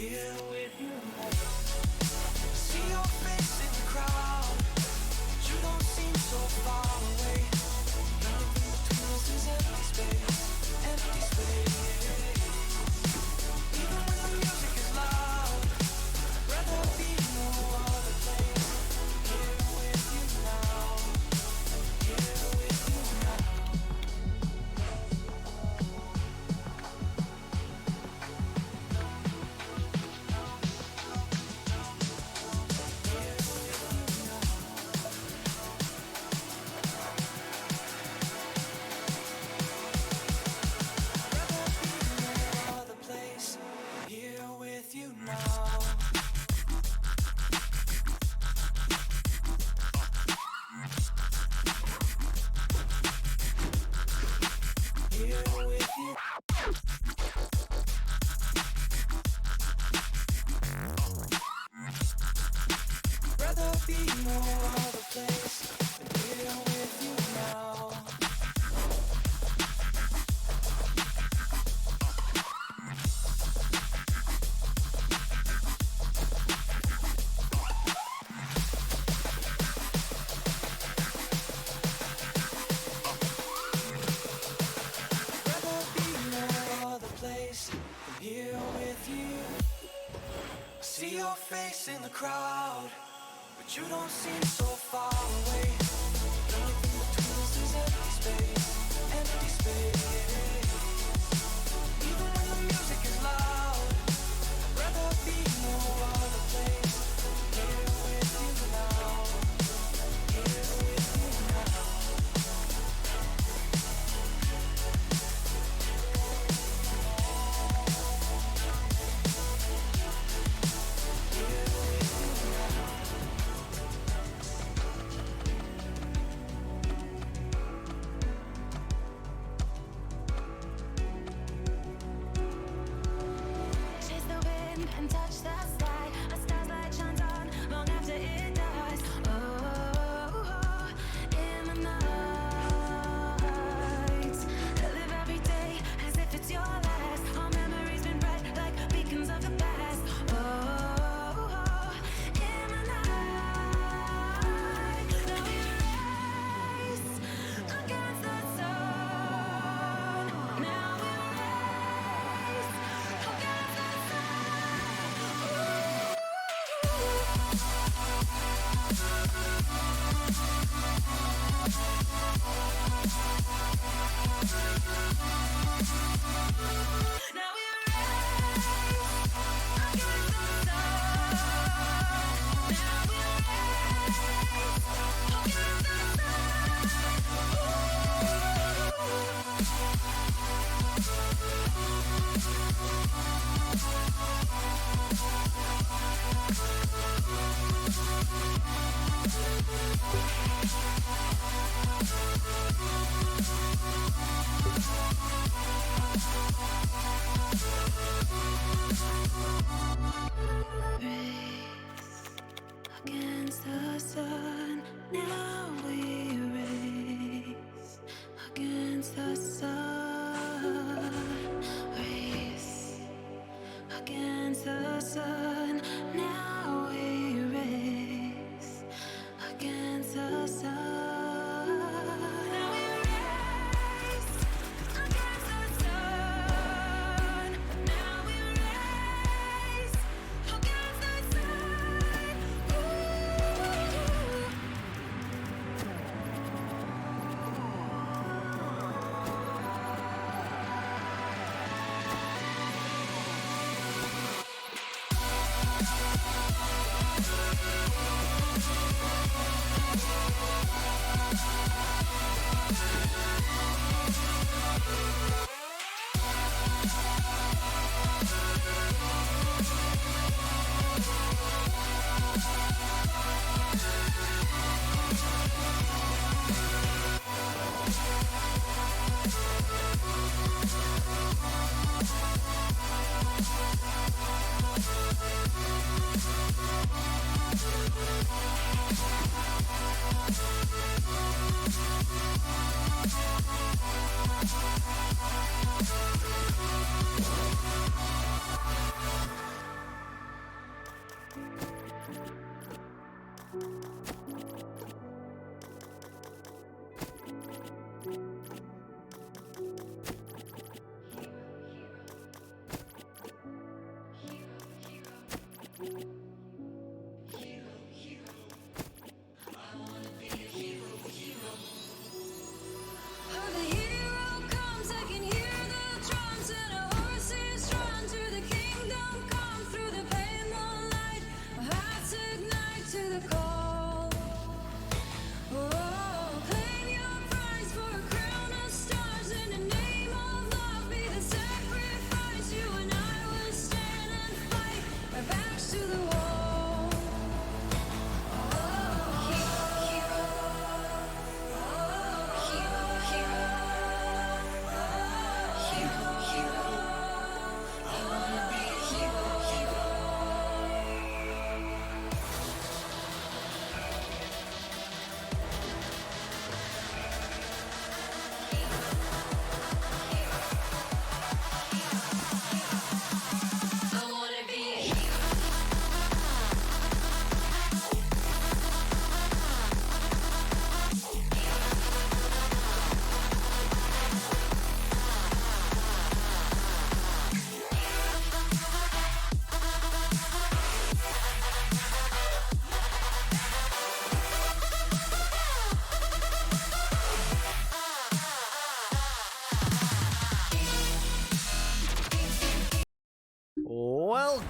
here with you. See your face in the crowd, but you don't seem so far away. Nothing between us is empty space, empty space. Even when the music is loud, I'd rather be no other place. Here with you now, here with you now. Here with you now. Here with you. Rather be no other place than here with you now. Here with you. I see your face in the crowd, but you don't seem so far away. Nothing between us is empty space, empty space. Even when the music is loud, I'd rather be no other place. Here with you now, here with you now.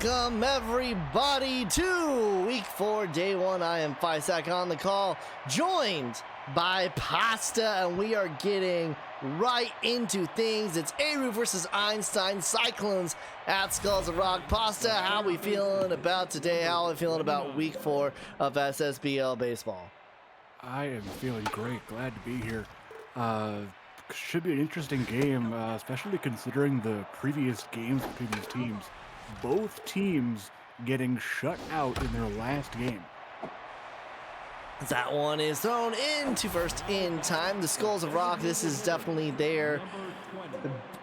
Welcome everybody to week 4, day 1. I am Fisac on the call, joined by Pasta, and we are getting right into things. It's Aru versus Einstein Cyclones at Skulls of Rock. Pasta, how we feeling about today? How are we feeling about week 4 of SSBL baseball? I am feeling great. Glad to be here. Should be an interesting game, especially considering the previous games between these teams. Both teams getting shut out in their last game. That one is thrown into first in time. The Skulls of Rock, this is definitely their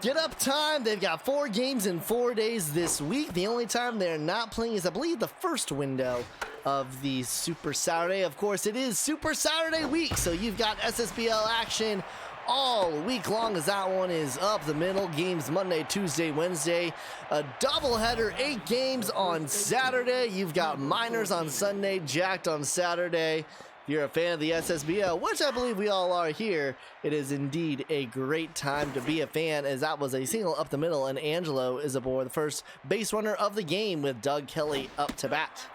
get up time. They've got 4 games in 4 days this week. The only time they're not playing is, I believe, the first window of the Super Saturday. Of course, it is Super Saturday week, so you've got SSBL action all week long as that one is up the middle. Games Monday, Tuesday, Wednesday. A doubleheader, 8 games on Saturday. You've got minors on Sunday, jacked on Saturday. If you're a fan of the SSBL, which I believe we all are here, it is indeed a great time to be a fan, as that was a single up the middle, and Angelo is aboard, the first base runner of the game, with Doug Kelly up to bat.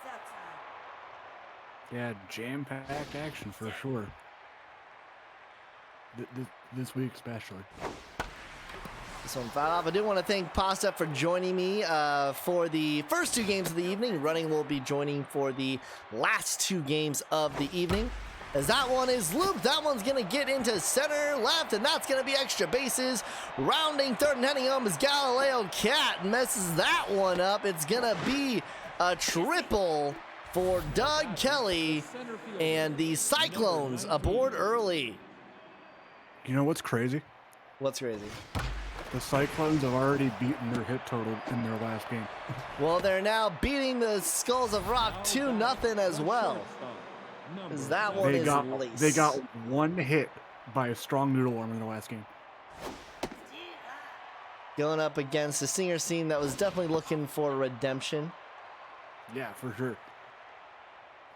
Yeah, jam-packed action for sure. This week especially. So I do want to thank Pasta for joining me for the first 2 games of the evening. Running will be joining for the last 2 games of the evening. As that one is looped, that one's going to get into center left, and that's going to be extra bases. Rounding third and heading home is Galileo Cat. Messes that one up. It's going to be a triple for Doug Kelly, and the Cyclones aboard early. You know what's crazy? What's crazy? The Cyclones have already beaten their hit total in their last game. Well, they're now beating the Skulls of Rock 2-0 as well. As that one is released. They got 1 hit by a strong noodle arm in their last game. Going up against a Singer team that was definitely looking for redemption. Yeah, for sure.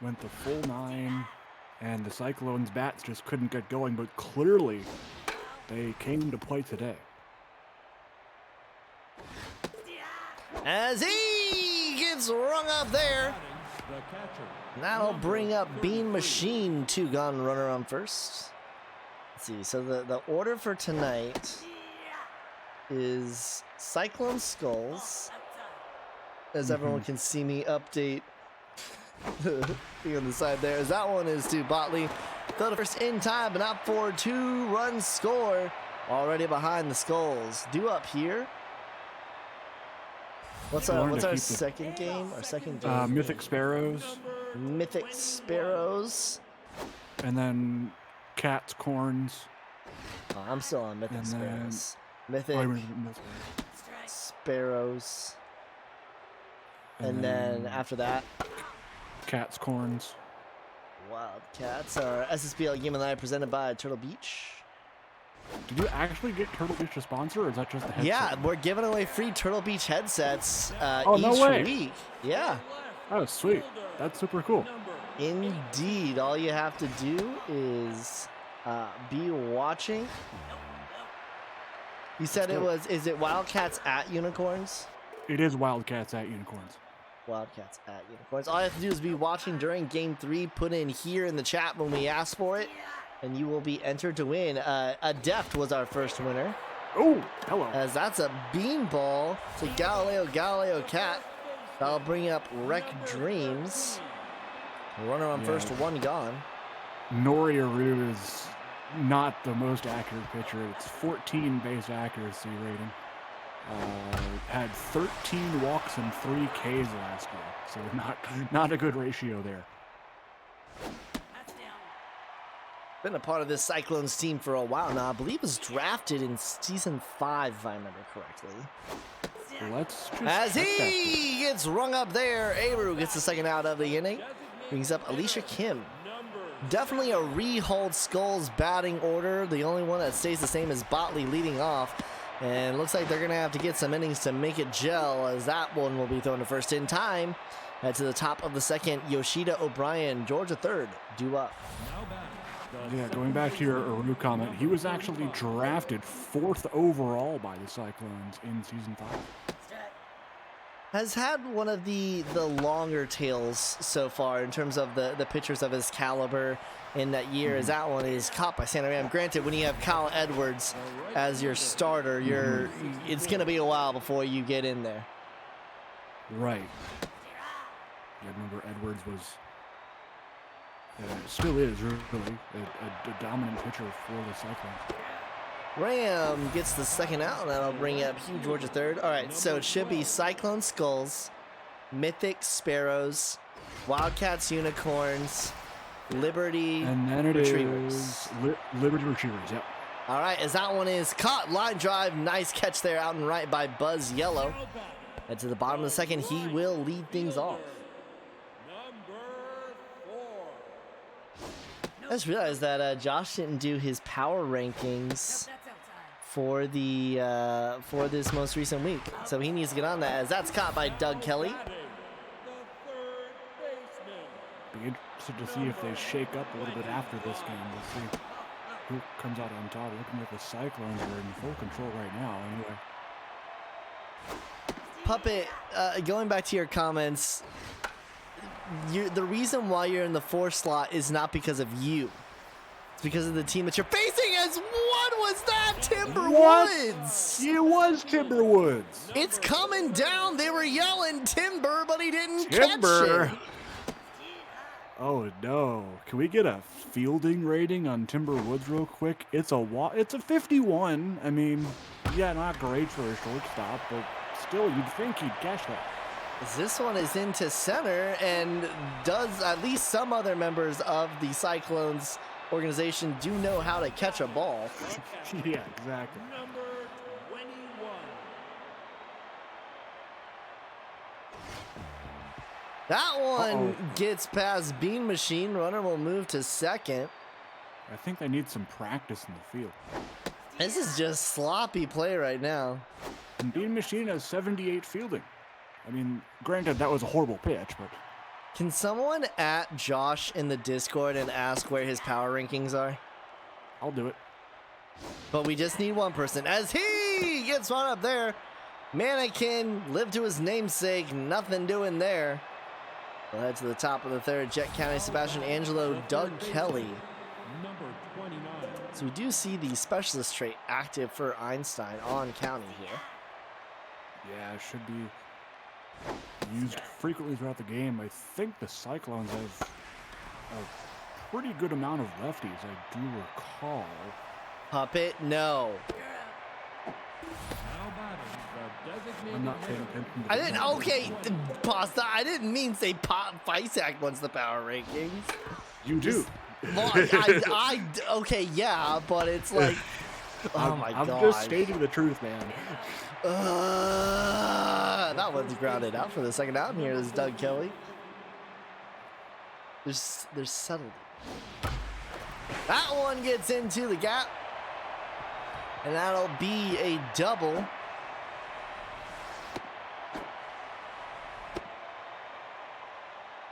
Went the full 9. And the Cyclones' bats just couldn't get going, but clearly they came to play today. As he gets rung up there. And that'll bring up Bean Machine, 2 gone, runner on first. Let's see, so the order for tonight is Cyclone Skulls. As everyone can see me update on the side there, as that one is to Botley. Throw the first in time, but not for 2-run score. Already behind the Skulls. Due up here. What's our second game? Our second game. Mythic Sparrows. Mythic Sparrows. And then Cat's Corns. Oh, I'm still on Mythic and Sparrows. Mythic Sparrows. And then after that, Cat's Corns. Wildcats, our SSBL Game of the Night presented by Turtle Beach. Did you actually get Turtle Beach to sponsor, or is that just the headset? Yeah, we're giving away free Turtle Beach headsets no way. each week. Yeah. Oh, sweet. That's super cool. Indeed. All you have to do is be watching. You said is it Wildcats at Unicorns? It is Wildcats at Unicorns. Wildcats at Unicorns. All you have to do is be watching during Game 3. Put in here in the chat when we ask for it, and you will be entered to win. Adept was our first winner. Oh, hello. As that's a beanball to Galileo Cat. That'll bring up Wreck Dreams. Runner on first, one gone. Nori Aru is not the most accurate pitcher. It's 14 base accuracy rating. Had 13 walks and 3 Ks last year, so not a good ratio there. Been a part of this Cyclones team for a while now. I believe was drafted in season 5, if I remember correctly. Let's just As he gets rung up there, Aru gets the second out of the inning. Brings up Alicia Kim. Definitely a rehold Skulls batting order. The only one that stays the same is Botley leading off. And looks like they're going to have to get some innings to make it gel, as that one will be thrown to first in time. To the top of the second, Yoshida O'Brien, Georgia third, due up. Yeah, going back to your Aru comment, he was actually drafted 4th overall by the Cyclones in season 5. Has had one of the longer tails so far in terms of the pitchers of his caliber in that year, as that one is caught by Santa Ram. Granted, when you have Kyle Edwards as your starter, it's going to be a while before you get in there. Right. Yeah, remember Edwards was, still is really a dominant pitcher for the Cyclones. Ram gets the second out, and that'll bring up Hugh Georgia third. All right, so it should be Cyclone Skulls, Mythic Sparrows, Wildcats Unicorns, Liberty And then it Retrievers. is Liberty Retrievers, yep. All right, as that one is caught, line drive, nice catch there out and right by Buzz Yellow. And to the bottom of the second, he will lead things off. I just realized that Josh didn't do his power rankings for this most recent week, so he needs to get on that, as that's caught by Doug Kelly. Be interested to see if they shake up a little bit after this game. We'll see who comes out on top. Looking like the Cyclones are in full control right now, anyway. Puppet, going back to your comments, the reason why you're in the 4 slot is not because of you. It's because of the team that you're facing. As what was that? Timberwoods! It was Timberwoods! It's coming down. They were yelling Timber, but he didn't Timber! catch it. Oh no. Can we get a fielding rating on Timberwoods real quick? It's a 51. I mean, yeah, not great for a shortstop, but still, you'd think he'd catch that. This one is into center, and does at least some other members of the Cyclones organization do know how to catch a ball. Yeah, exactly. Number 21. That one gets past Bean Machine. Runner will move to second. I think they need some practice in the field. This is just sloppy play right now. And Bean Machine has 78 fielding. I mean, granted, that was a horrible pitch, but... Can someone at Josh in the Discord and ask where his power rankings are? I'll do it. But we just need one person. As he gets one up there. Mannequin, lived to his namesake, nothing doing there. We'll head to the top of the third. Jet County, Sebastian Angelo, Doug Kelly. Number 29. So we do see the specialist trait active for Einstein on County here. Yeah, it should be used frequently throughout the game. I think the Cyclones have a pretty good amount of lefties, I do recall. Puppet, no. I'm not paying attention to I the didn't, game. okay, Pasta, I didn't mean say Fysack wants the power rankings. You do. Well, okay, yeah, but it's like, oh my god. I'm just stating the truth, man. That one's grounded out for the second out, and here is Doug Kelly. There's subtlety. That one gets into the gap. And that'll be a double.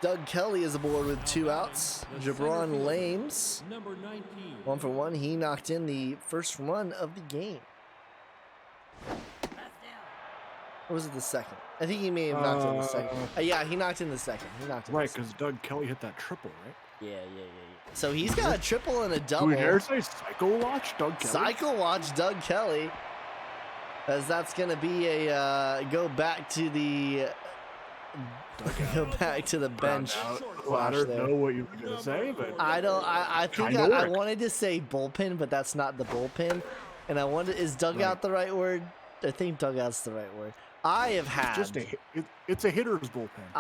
Doug Kelly is aboard with 2 outs. Jabron Lames, 1 for 1. He knocked in the first run of the game. Or was it the second? I think he may have knocked in the second. Yeah, he knocked in the second. Right, because Doug Kelly hit that triple, right? Yeah. So he's got a triple and a double. Do we dare say Psycho Watch Doug Kelly? Psycho Watch Doug Kelly. As that's going to be a go back to the bench. Well, I don't know what you were going to say, but I think I wanted to say bullpen, but that's not the bullpen. And I wondered, is dugout the right word? I think dugout's the right word. I have had. It's a hitter's bullpen.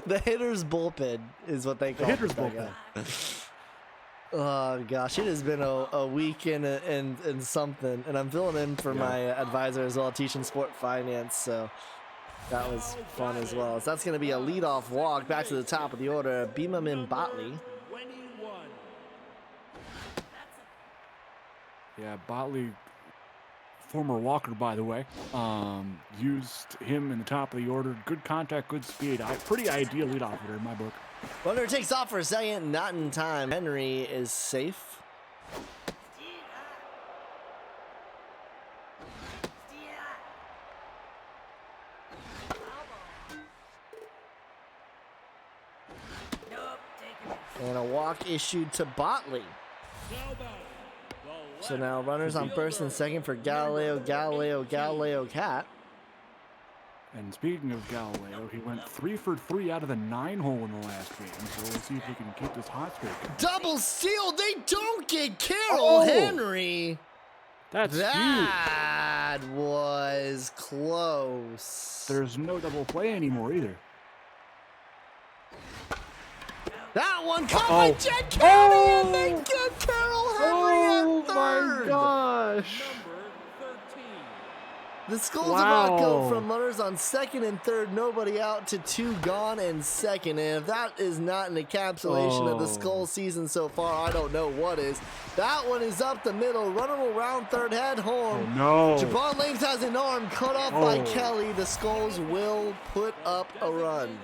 The hitter's bullpen is what they call it. Hitter's bullpen. Oh gosh, it has been a week and something, and I'm filling in for my advisor as well, teaching sport finance. So that was fun as well. So that's going to be a leadoff walk back to the top of the order. Beemamin Botley. Yeah, Botley. Former walker, by the way, used him in the top of the order. Good contact, good speed. Pretty ideal leadoff hitter in my book. Runner takes off for a second, not in time. Henry is safe. And a walk issued to Botley. So now runners on first and second for Galileo Cat. And speaking of Galileo, he went 3 for 3 out of the 9-hole in the last game. So we'll see if he can keep this hot streak. Double steal! They don't get Carroll Henry! That was close. There's no double play anymore either. That one caught by Jet County, and they get Carroll Henry at third. Oh my gosh! The Skulls of Rock go from runners on second and third, nobody out, to 2 gone and second. And if that is not an encapsulation of the Skull season so far, I don't know what is. That one is up the middle. Runner will round third, head home. Oh, no. Jabron Lames has an arm cut off by Kelly. The Skulls will put up a run.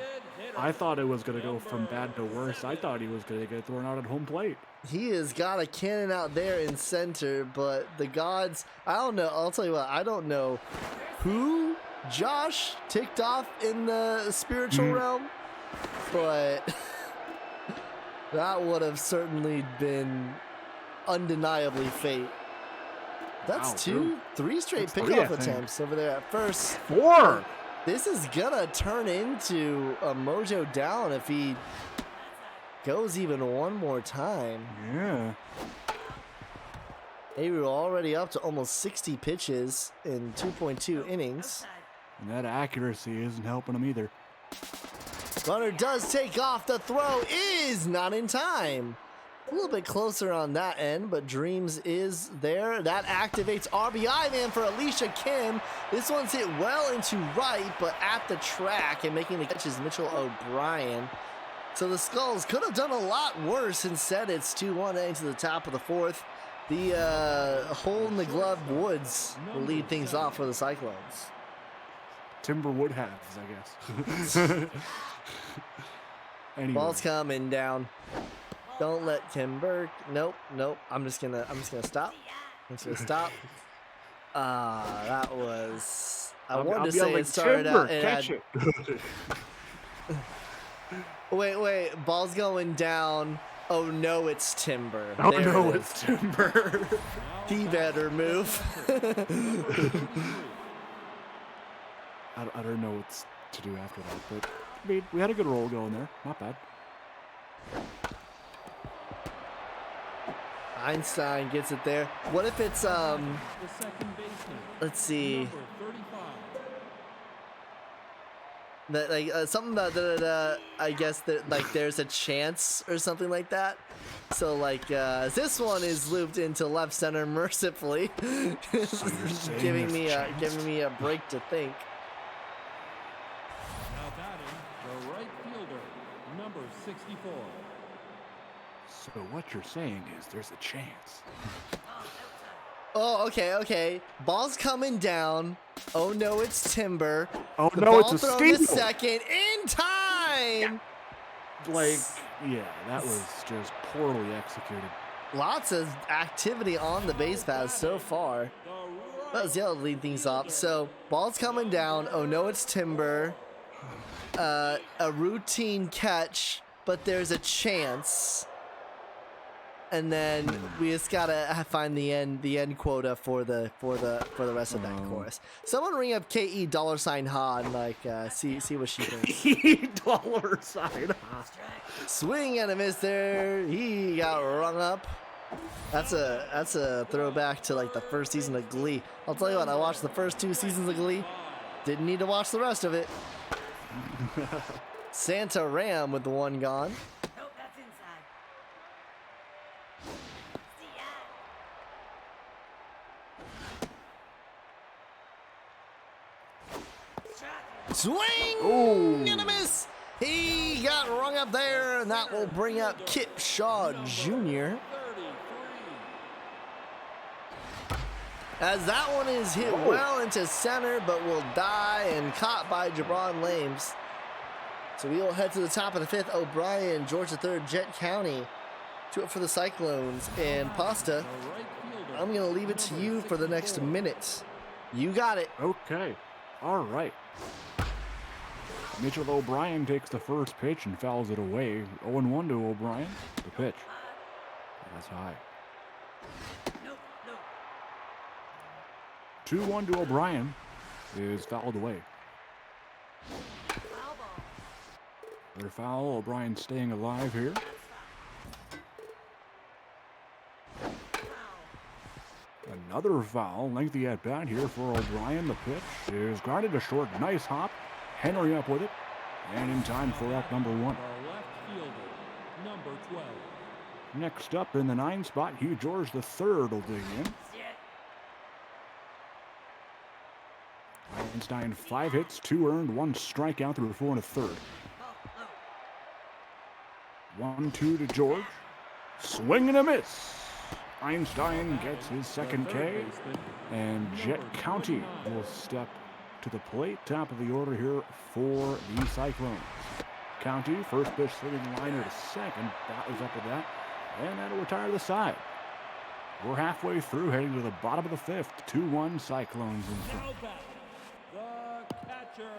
I thought it was going to go from bad to worse. I thought he was going to get thrown out at home plate. He has got a cannon out there in center, but the gods, I don't know. I'll tell you what, I don't know who Josh ticked off in the spiritual realm, but that would have certainly been undeniably fate. That's 3 straight pickoff attempts over there at first. 4! This is gonna turn into a mojo down if he goes even one more time. Yeah. They were already up to almost 60 pitches in 2.2 innings. And that accuracy isn't helping him either. Runner does take off. The throw is not in time. A little bit closer on that end, but Dreams is there. That activates RBI man for Alicia Kim. This one's hit well into right, but at the track, and making the catch is Mitchell O'Brien. So the Skulls could have done a lot worse. Instead, it's 2-1 heading to the top of the fourth. The hole in the glove Woods will lead things off for the Cyclones. Timber Woodhaves, I guess. Anyway. Ball's coming down. Don't let Tim Burke. Nope. I'm just gonna stop. That was. I wanted to say it started out. Catch it. Wait. Ball's going down. Oh no, it's Timber. Oh no, it's Timber. He better move. I don't know what to do after that, but I mean, we had a good roll going there. Not bad. Einstein gets it there. What if it's let's see. That like something that I guess that like there's a chance or something like that. So like this one is looped into left center mercifully, giving me a break to think. Now batting, the right fielder, 64. So what you're saying is there's a chance. Oh, okay. Ball's coming down. Oh no, it's Timber. Oh The no, ball it's a thrown to steal. second in time. Like, yeah, that was just poorly executed. Lots of activity on the base paths so far. That was Yellow to lead things off. So ball's coming down. Oh no, it's Timber. A routine catch, but there's a chance. And then we just gotta find the end quota for the rest of that chorus. Someone ring up KE $Ha and like see what she thinks. $. Swing and a miss there. He got rung up. That's a throwback to like the first season of Glee. I'll tell you what, I watched the first 2 seasons of Glee. Didn't need to watch the rest of it. Santa Ram with the one gone. Nope, that's inside. See ya. Swing and a miss. He got rung up there, and that will bring up Kip Shaw Jr. As that one is hit well into center, but will die and caught by Jabron Lames. So we will head to the top of the 5th. O'Brien, George III, Jet County. 2 up for the Cyclones. And Pasta, I'm going to leave it to you for the next minute. You got it. Okay. All right. Mitchell O'Brien takes the first pitch and fouls it away. 0-1 to O'Brien. The pitch. That's high. 2-1 to O'Brien is fouled away. Foul ball. Another foul. O'Brien staying alive here. Another foul. Lengthy at bat here for O'Brien. The pitch is grounded to short. Nice hop. Henry up with it. And in time for out number 1. The left fielder, number 12. Next up in the 9 spot, Hugh George III will dig in. Einstein 5 hits, 2 earned, 1 strikeout through 4 1/3. 1-2 to George. Swing and a miss. Einstein gets his second K, and Jet County will step to the plate. Top of the order here for the Cyclones. County, first pitch swinging liner to second. That was up with that, and that'll retire the side. We're halfway through, heading to the bottom of the 5th. 2-1 Cyclones in front. Now back, the catcher,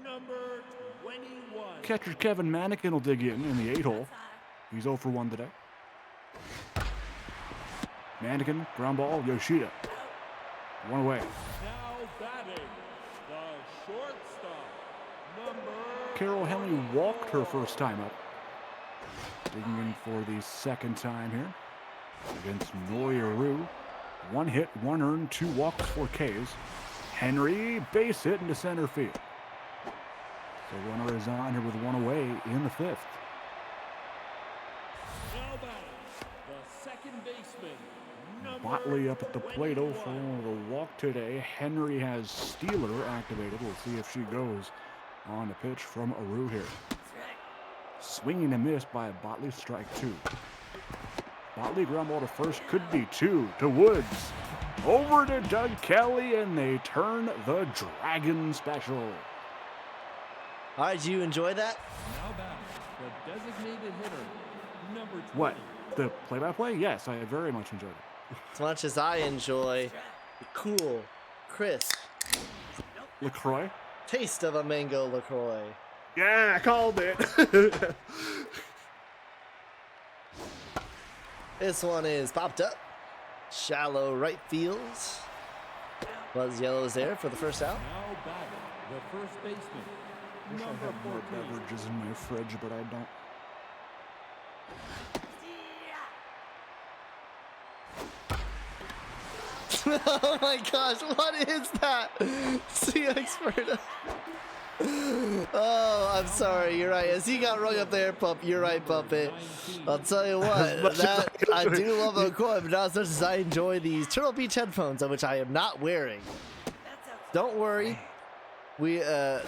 number 21. Catcher Kevin Manikin will dig in the 8-hole. He's 0 for 1 today. Manikin, ground ball, Yoshida. 1 away. Now batting, the shortstop, number Carol Henley walked her first time up. Digging in for the second time here against Noyaru. 1 hit, 1 earned, 2 walks, 4 Ks. Henry, base hit into center field. The runner is on here with 1 away in the 5th. now batting, the second baseman, number Botley up at the plate, 0 for 1 with a walk today. Henry has Steeler activated. We'll see if she goes on the pitch from Aru here. Swinging and miss by Botley, strike 2. Botley ground ball to first, could be 2 to Woods. Over to Doug Kelly, and they turn the Dragon special. All right, did you enjoy that? now batting, the designated hitter, number 20. What? The play-by-play? Yes, I very much enjoyed it. As much as I enjoy the cool, crisp LaCroix? taste of a mango LaCroix. Yeah, I called it. This one is popped up. Shallow right field. Buzz Yellow is there for the first out. Now batting, the first baseman, I number have more 14. beverages in my fridge, but I don't. Oh my gosh, what is that? See expert. Oh, I'm sorry, you're right. As he got rung up there, Pump, you're right, Puppet. I'll tell you what, that I do love LaCroix, but not as much as I enjoy these Turtle Beach headphones, of which I am not wearing. Don't worry.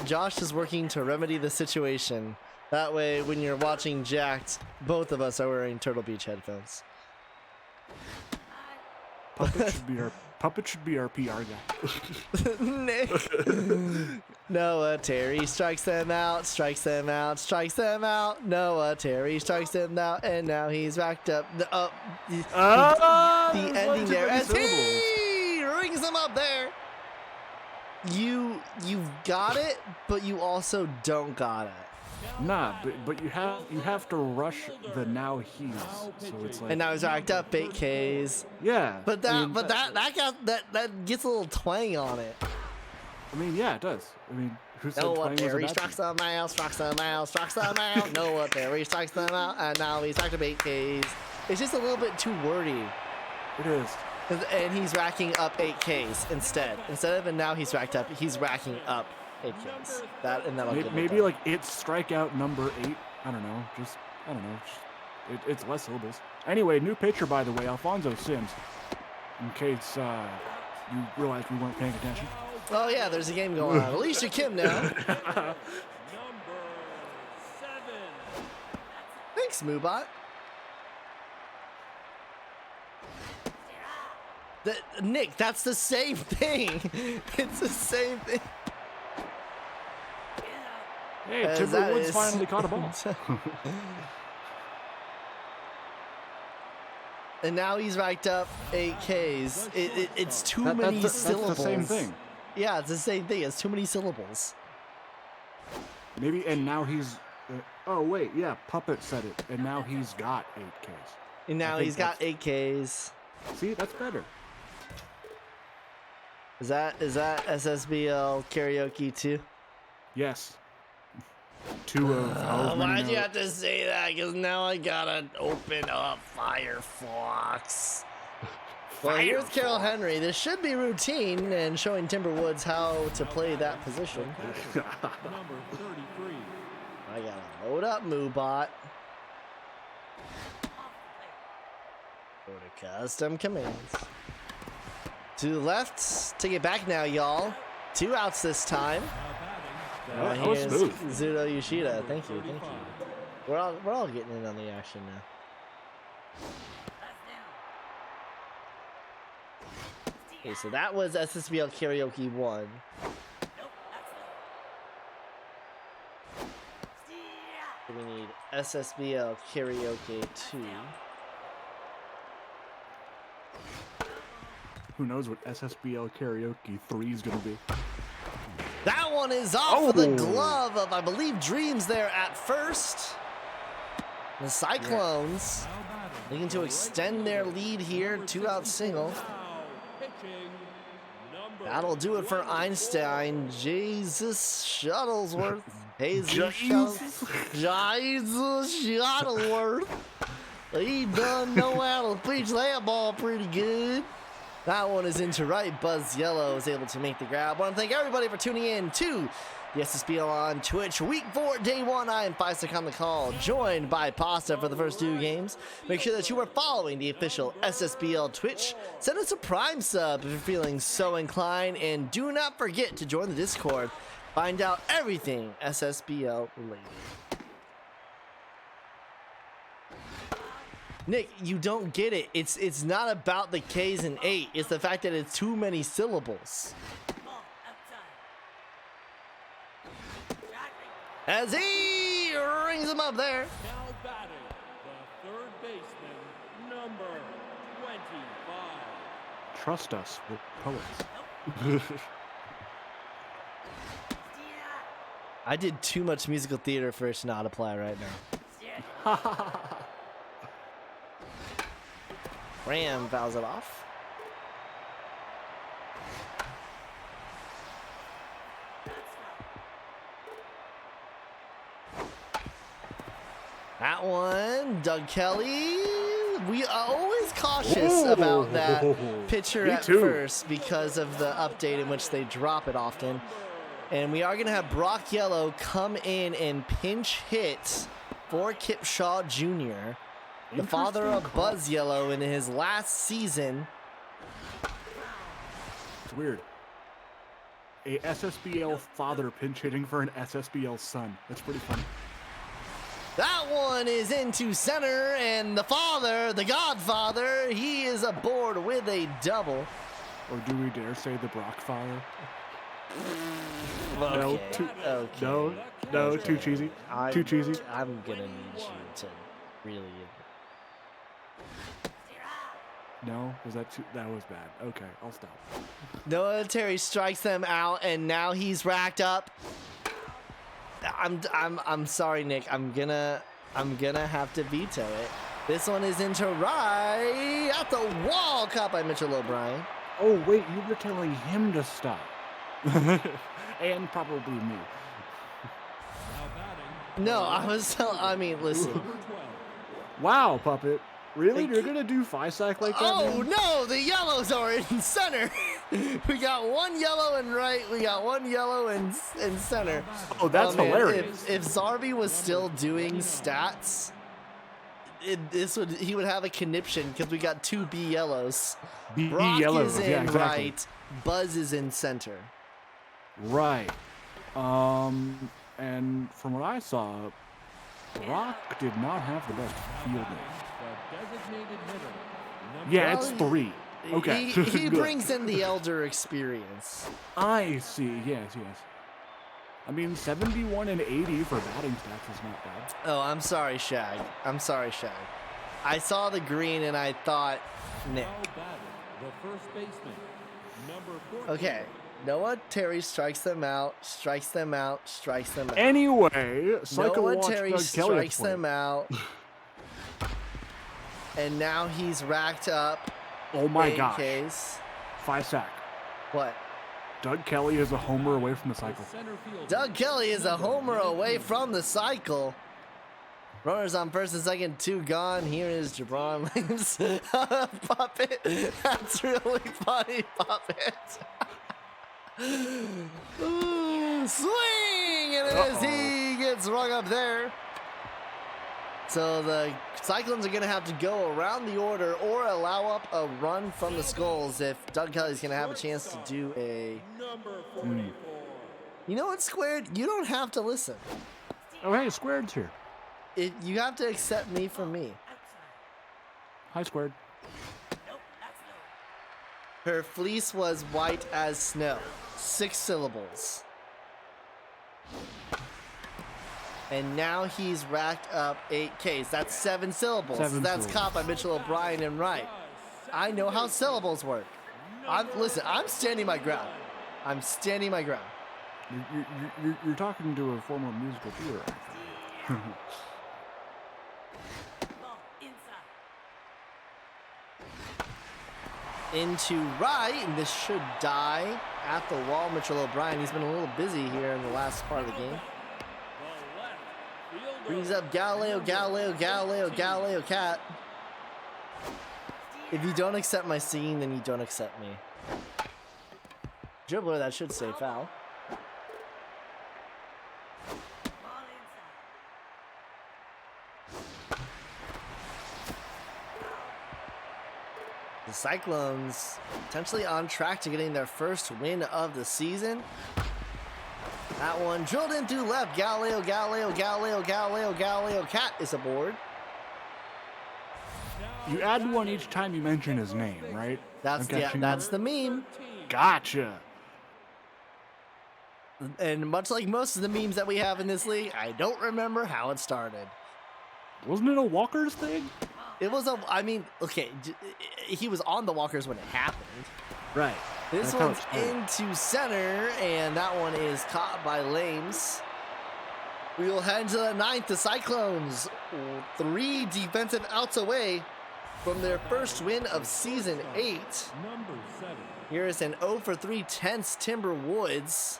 Josh is working to remedy the situation. That way, when you're watching Jacked, both of us are wearing Turtle Beach headphones. Puppet should be our PR guy. Nick. Noah Terry strikes them out, strikes them out, strikes them out. Noah Terry strikes them out, and now he's racked up. The ending there as he rings them up there. You've got it, but you also don't got it. Nah, but you have to rush the now he's. So it's like. And now he's racked up 8Ks. Yeah. But that gets a little twang on it. I mean, yeah, it does. I mean, who said Noah twang was a Terry bad strikes thing? them out, strikes them out, strikes them out. Noah Terry strikes them out, and now he's racked up 8Ks. It's just a little bit too wordy. It is. And he's racking up 8Ks instead. Instead of and now he's racked up, he's racking up 8Ks. That'll get it Maybe done. like it's strikeout number 8. I don't know. It's less syllables. Anyway, new pitcher, by the way, Alfonso Sims. In case you realized we weren't paying attention. Oh yeah, there's a game going on. Alicia Kim now. Number 7. Thanks, Moobot. Nick, that's the same thing. It's the same thing. Hey, As Timber that Woods is- finally caught a ball. And now he's racked up 8Ks. It's too many syllables. That's the same thing. Yeah, it's the same thing. It's too many syllables. Maybe, and now he's. Oh wait, yeah, Puppet said it, and now he's got 8Ks. And now I think he's got 8Ks. See, that's better. Is that SSBL karaoke too? Yes. 2 of however many Why'd you now- have to say that? Because now I gotta open up Firefox. Well, here's Carroll Henry. This should be routine and showing Timberwoods how to play that position. Number 33. I gotta load up Moobot. Go to custom commands. To the left. Take it back now, y'all. 2 outs this time. That was Here's smooth. Zudo Yoshida. Thank you. We're all getting in on the action now. Okay, so that was SSBL Karaoke 1. So we need SSBL Karaoke 2. Who knows what SSBL Karaoke 3 is going to be? That one is off of the Oh. glove of, I believe, Dreams there at first. The Cyclones looking to extend their lead here. 2-out single. Now pitching. Number That'll do it for Einstein. Jesus Shuttlesworth. Jesus Shuttleworth. He done know how to pitch that ball pretty good. That one is into right. Buzz Yellow is able to make the grab. I want to thank everybody for tuning in to the SSBL on Twitch. Week 4, day 1. I am Feistek on the call, joined by Pasta for the first 2 games. Make sure that you are following the official SSBL Twitch. Send us a Prime sub if you're feeling so inclined. And do not forget to join the Discord. Find out everything SSBL related. Nick, you don't get it. It's not about the K's and 8. It's the fact that it's too many syllables. As he rings them up there. now batting. The third baseman. Number 25. Trust us, we're poets. I did too much musical theater for it to not apply right now. Ram fouls it off. That one, Doug Kelly. We are always cautious about that pitcher Me at too. first because of the update in which they drop it often. And we are going to have Brock Yellow come in and pinch hit for Kip Shaw Jr., the father of Buzz Yellow in his last season. It's weird. A SSBL father pinch hitting for an SSBL son. That's pretty funny. That one is into center, and the father, the godfather, he is aboard with a double. Or do we dare say the Brock father? Okay. No, too cheesy. Too cheesy. I'm gonna need you to really. No, that was bad. Okay, I'll stop. Noah Terry strikes them out, and now he's racked up. I'm sorry, Nick. I'm gonna have to veto it. This one is into right at the wall, caught by Mitchell O'Brien. Oh wait, you were telling him to stop. And probably me. No, I mean, listen. Wow, Puppet. Really? You're gonna do Physack like that? Oh man? no, the yellows are in center. We got one yellow in right, we got one yellow in center. Oh, that's man, hilarious. If Zarby was still doing stats, he would have a conniption because we got two B yellows. B Brock yellows, is in yeah, exactly. right, Buzz is in center. Right. And from what I saw, Brock did not have the best fielding. Yeah, Well, it's 3. Okay. He Good. brings in the elder experience. I see. Yes. I mean, 71 and 80 for batting stats is not bad. Oh, I'm sorry, Shag. I saw the green and I thought, Nick. The first baseman, number 14. Okay. Noah Terry strikes them out. Anyway, Psycho Noah watched Terry Doug Kelly strikes play. them out. And now he's racked up. Oh my 8 gosh. Ks. Physack. What? Doug Kelly is a homer away from the cycle. Center fielder, Doug Kelly is a homer away from the cycle. Runners on first and second, 2 gone. Here is Jabron Williams. Puppet. That's really funny, Puppet. Ooh, swing! And as he gets rung up there. So the Cyclones are going to have to go around the order or allow up a run from the Skulls if Doug Kelly's going to have a chance to do a... number 44. You know what, Squared? You don't have to listen. Oh, hey, Squared's here. You have to accept me for me. Hi, Squared. Her fleece was white as snow. 6 syllables. And now he's racked up 8 Ks. That's 7 syllables. 7 That's syllables. caught by Mitchell O'Brien and Wright. I know how syllables work. Listen, I'm standing my ground. You're talking to a former musical theater actor. Ball inside. Into right, and this should die at the wall. Mitchell O'Brien, he's been a little busy here in the last part of the game. The left fielder, Brings up Galileo, Cat. If you don't accept my singing, then you don't accept me. Dribbler, that should say foul. Ball inside. The Cyclones potentially on track to getting their first win of the season. That one drilled in through left. Galileo, Cat is aboard. You add one each time you mention his name, right? That's I'm catching that's up. the meme. Gotcha. And much like most of the memes that we have in this league, I don't remember how it started. Wasn't it a Walker's thing? It was he was on the Walkers when it happened. Right. This That's how one's it started. into center, and that one is caught by Lames. We will head into the 9th. The Cyclones, 3 defensive outs away from their first win of season 8. number 7. Here is an 0 for 3 tenths Timber Woods.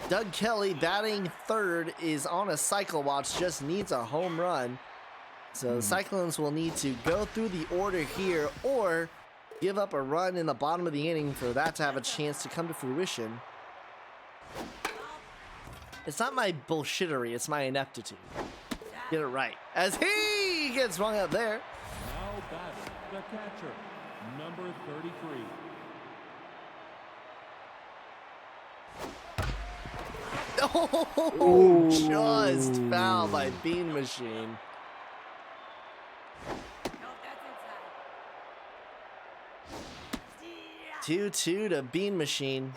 Doug Kelly batting third is on a cycle watch, just needs a home run. So the Cyclones will need to go through the order here or give up a run in the bottom of the inning for that to have a chance to come to fruition. It's not my bullshittery, it's my ineptitude. Get it right. As he gets rung up there. Now batting, the catcher, number 33. Oh, just fouled by Bean Machine. No, that's inside. 2-2 to Bean Machine.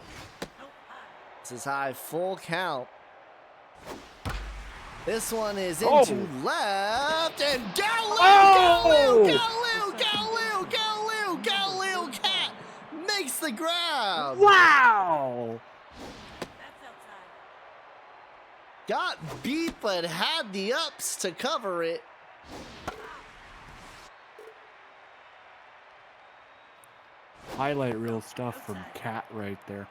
This is high, full count. This one is into left, and Galileo Cat makes the grab. Wow! That's outside. Got beat, but had the ups to cover it. Highlight reel stuff from Cat right there.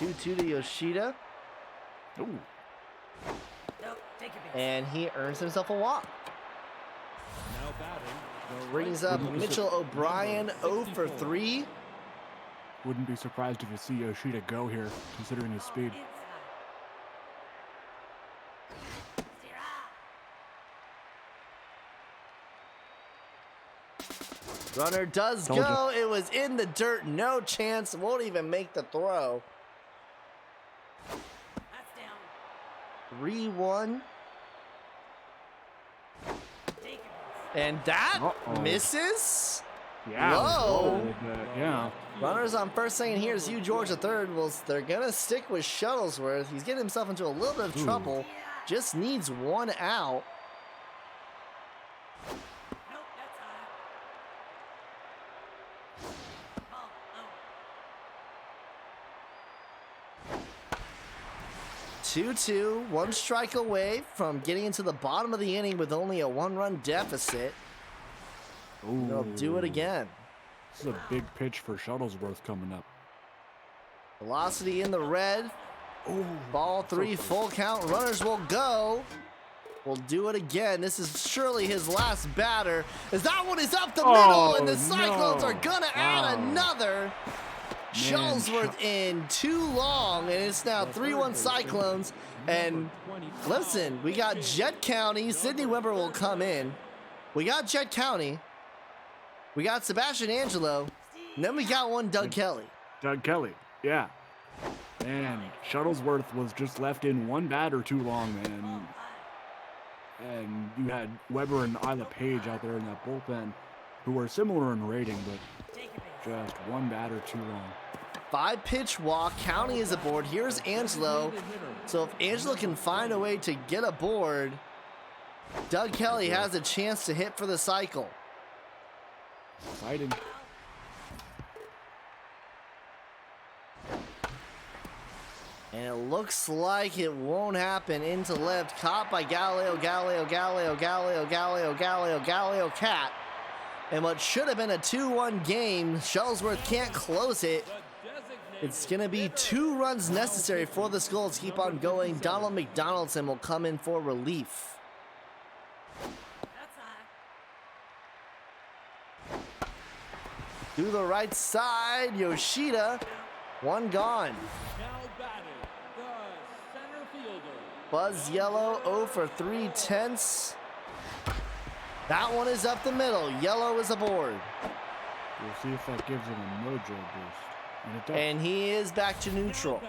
2-2 to Yoshida, Ooh. Nope, take your base. and he earns himself a walk. Now batting. The Brings right up Wouldn't be Mitchell O'Brien, 0 for 3. Wouldn't be surprised if you see Yoshida go here, considering his speed. Inside. Steer out. Runner does Told go. It was in the dirt. No chance. Won't even make the throw. That's down. 3-1. Take your base. And that Uh-oh. misses. Yeah. Whoa. Yeah. Runners on first, second. Here's Hugh George the third. Well, they're going to stick with Shuttlesworth. He's getting himself into a little bit of trouble. Just needs one out. Nope, that's high. Ball, low. 2-2. One strike away from getting into the bottom of the inning with only a 1-run deficit. They'll do it again. This is a big pitch for Shuttlesworth coming up. Velocity in the red. Ball 3, full count. Runners will go. We'll do it again. This is surely his last batter. As that one is up the middle, and the Cyclones are gonna add another. Shuttlesworth in too long, and it's now 3-1 Cyclones. And listen, we got Jet County. Sidney Weber will come in. We got Jet County. We got Sebastian Angelo. And then we got one Doug Kelly. Doug Kelly, yeah. And Shuttlesworth was just left in one batter too long, man. And you had Weber and Isla Page out there in that bullpen who were similar in rating, but Take your base. just one batter too long. 5-pitch walk. County is aboard. Here's Angelo. So if Angelo can find a way to get aboard, Doug Kelly has a chance to hit for the cycle. Exciting. And it looks like it won't happen. Into left. Caught by Galileo Cat. And what should have been a 2-1 game, Shuttlesworth can't close it. It's going to be 2 runs necessary for the Skulls to keep on going. Donald McDonaldson will come in for relief. That's high. To the right side, Yoshida. One gone. Now batting. The center fielder. Buzz Yellow 0 for 3/10. That one is up the middle. Yellow is aboard. We'll see if that gives him a mojo boost. And it does. And he is back to neutral.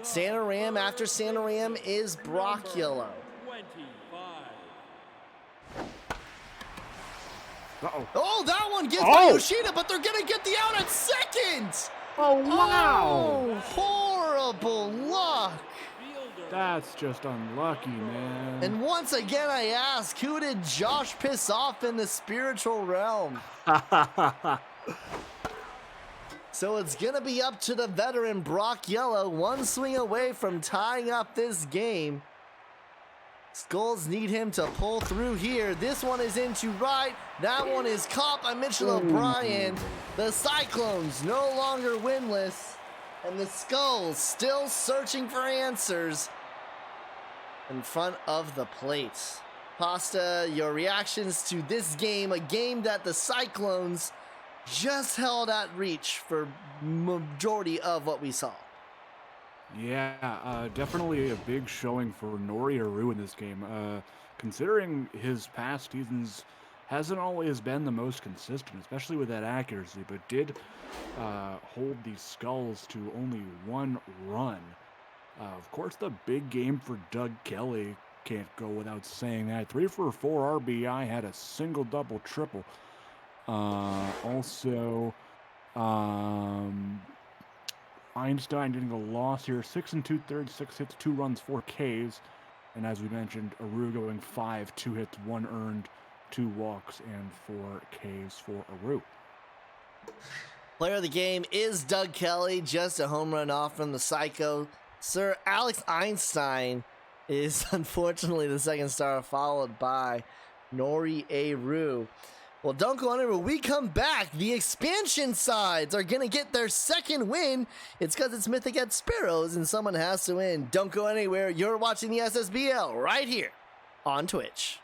Santa Ram after Santa Ram is Brock Yellow. 25. Uh-oh. Oh, that one gets by Oh! Yoshida, but they're going to get the out at second. Oh, Oh, horrible luck. That's just unlucky, man. And once again, I ask, who did Josh piss off in the spiritual realm? So it's going to be up to the veteran Brock Yellow, one swing away from tying up this game. Skulls need him to pull through here. This one is into right. That one is caught by Mitchell O'Brien. The Cyclones no longer winless. And the Skulls still searching for answers in front of the plate. Pasta, your reactions to this game, a game that the Cyclones just held at reach for majority of what we saw. Yeah, definitely a big showing for Nori Aru in this game. Considering his past seasons hasn't always been the most consistent, especially with that accuracy, but did hold the Skulls to only 1 run. Of course, the big game for Doug Kelly, can't go without saying that. 3 for 4 RBI, had a single, double, triple. Also, Einstein getting a loss here. 6 2/3, 6 hits, 2 runs, 4 Ks. And as we mentioned, Aru going 5, 2 hits, 1 earned, 2 walks, and 4 Ks for Aru. Player of the game is Doug Kelly, just a home run off from the Psycho. Sir Alex Einstein is unfortunately the second star, followed by Nori Aru. Well, don't go anywhere. When we come back, the expansion sides are going to get their second win. It's because it's Mythic at Sparrows, and someone has to win. Don't go anywhere. You're watching the SSBL right here on Twitch.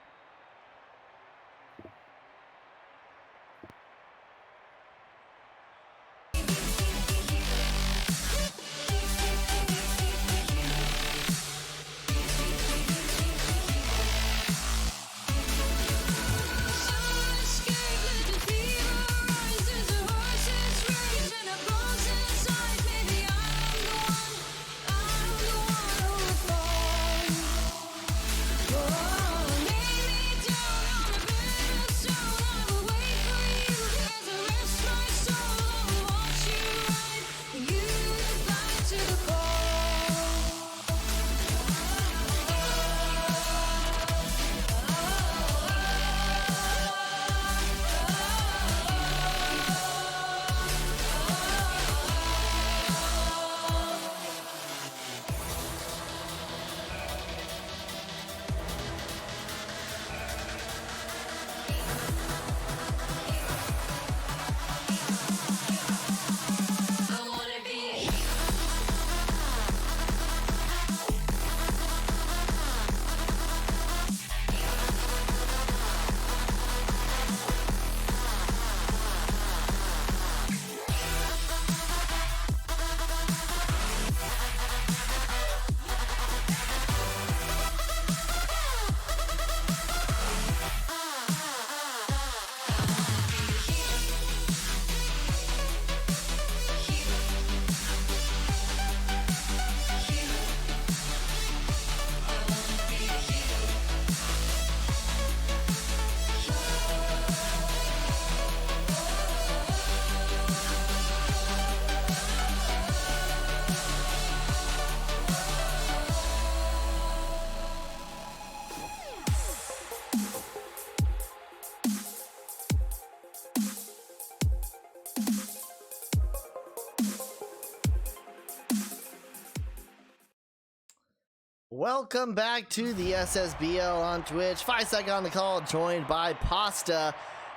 Welcome back to the SSBL on Twitch. 5 second on the call, joined by Pasta.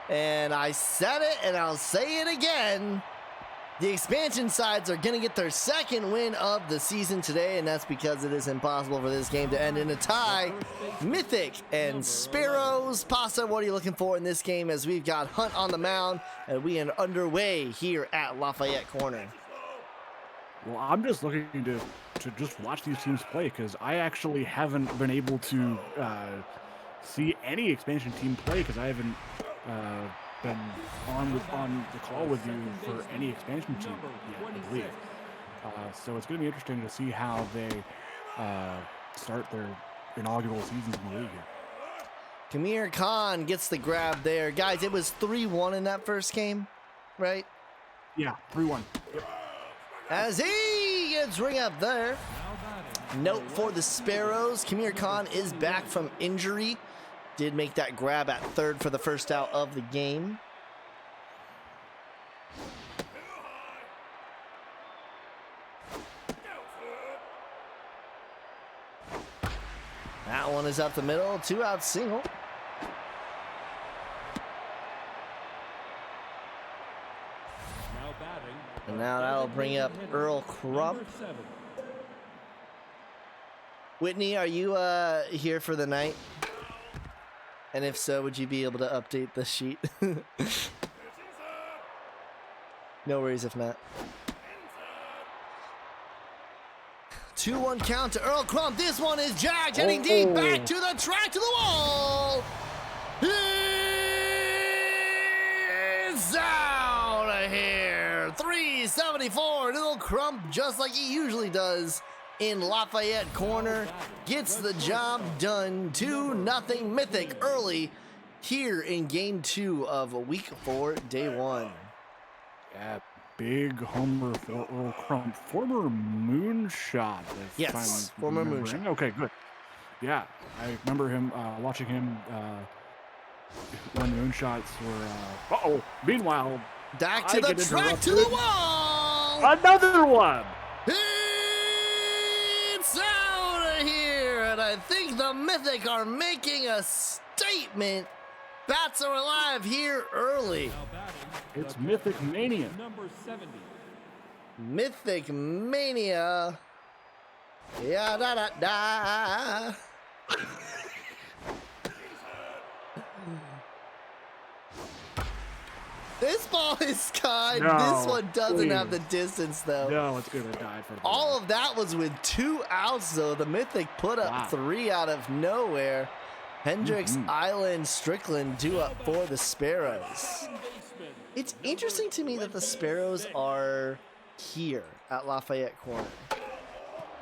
And I said it and I'll say it again. The expansion sides are going to get their second win of the season today, and that's because it is impossible for this game to end in a tie. Mythic and Sparrows. Pasta, what are you looking for in this game as we've got Hunt on the mound and we are underway here at Lafayette Corner? Well, I'm just looking to just watch these teams play because I actually haven't been able to see any expansion team play because I haven't been on the call with you for any expansion team yet, I believe. So it's going to be interesting to see how they start their inaugural seasons in the league here. Kamir Khan gets the grab there. Guys, it was 3-1 in that first game, right? Yeah, 3-1. Yep. As he gets ring up there. Note for the Sparrows, Kamir Khan is back from injury. Did make that grab at third for the first out of the game. That one is up the middle, 2-out single. And now that'll bring up Earl Crump. Whitney, are you here for the night? And if so, would you be able to update the sheet? No worries if not. 2-1 count to Earl Crump. This one is jagged, heading deep, back to the track, to the wall. He 73-74. Little Crump, just like he usually does in Lafayette corner, gets the job done. 2-0 Mythic early here in game 2 of week 4, day 1. Yeah, big homer for Earl Crump, former Moonshot. If Yes, I'm former remembering. Moonshot. Okay, good. Yeah, I remember him watching him when Moonshots were. Meanwhile, Back to I the get track, to the interrupted. wall. Another one. It's out of here, and I think the Mythic are making a statement. Bats are alive here early. Now batting, It's Mythic Mania. number 70. Mythic Mania. Yeah, da da da. This ball is kind. No, This one doesn't have the please. distance, though. No, it's gonna die for the All of that was with 2 outs, though. The Mythic put up Wow. 3 out of nowhere. Hendricks, Island, Strickland do up for the Sparrows. Second baseman, It's interesting to me that the Sparrows are here at Lafayette Corner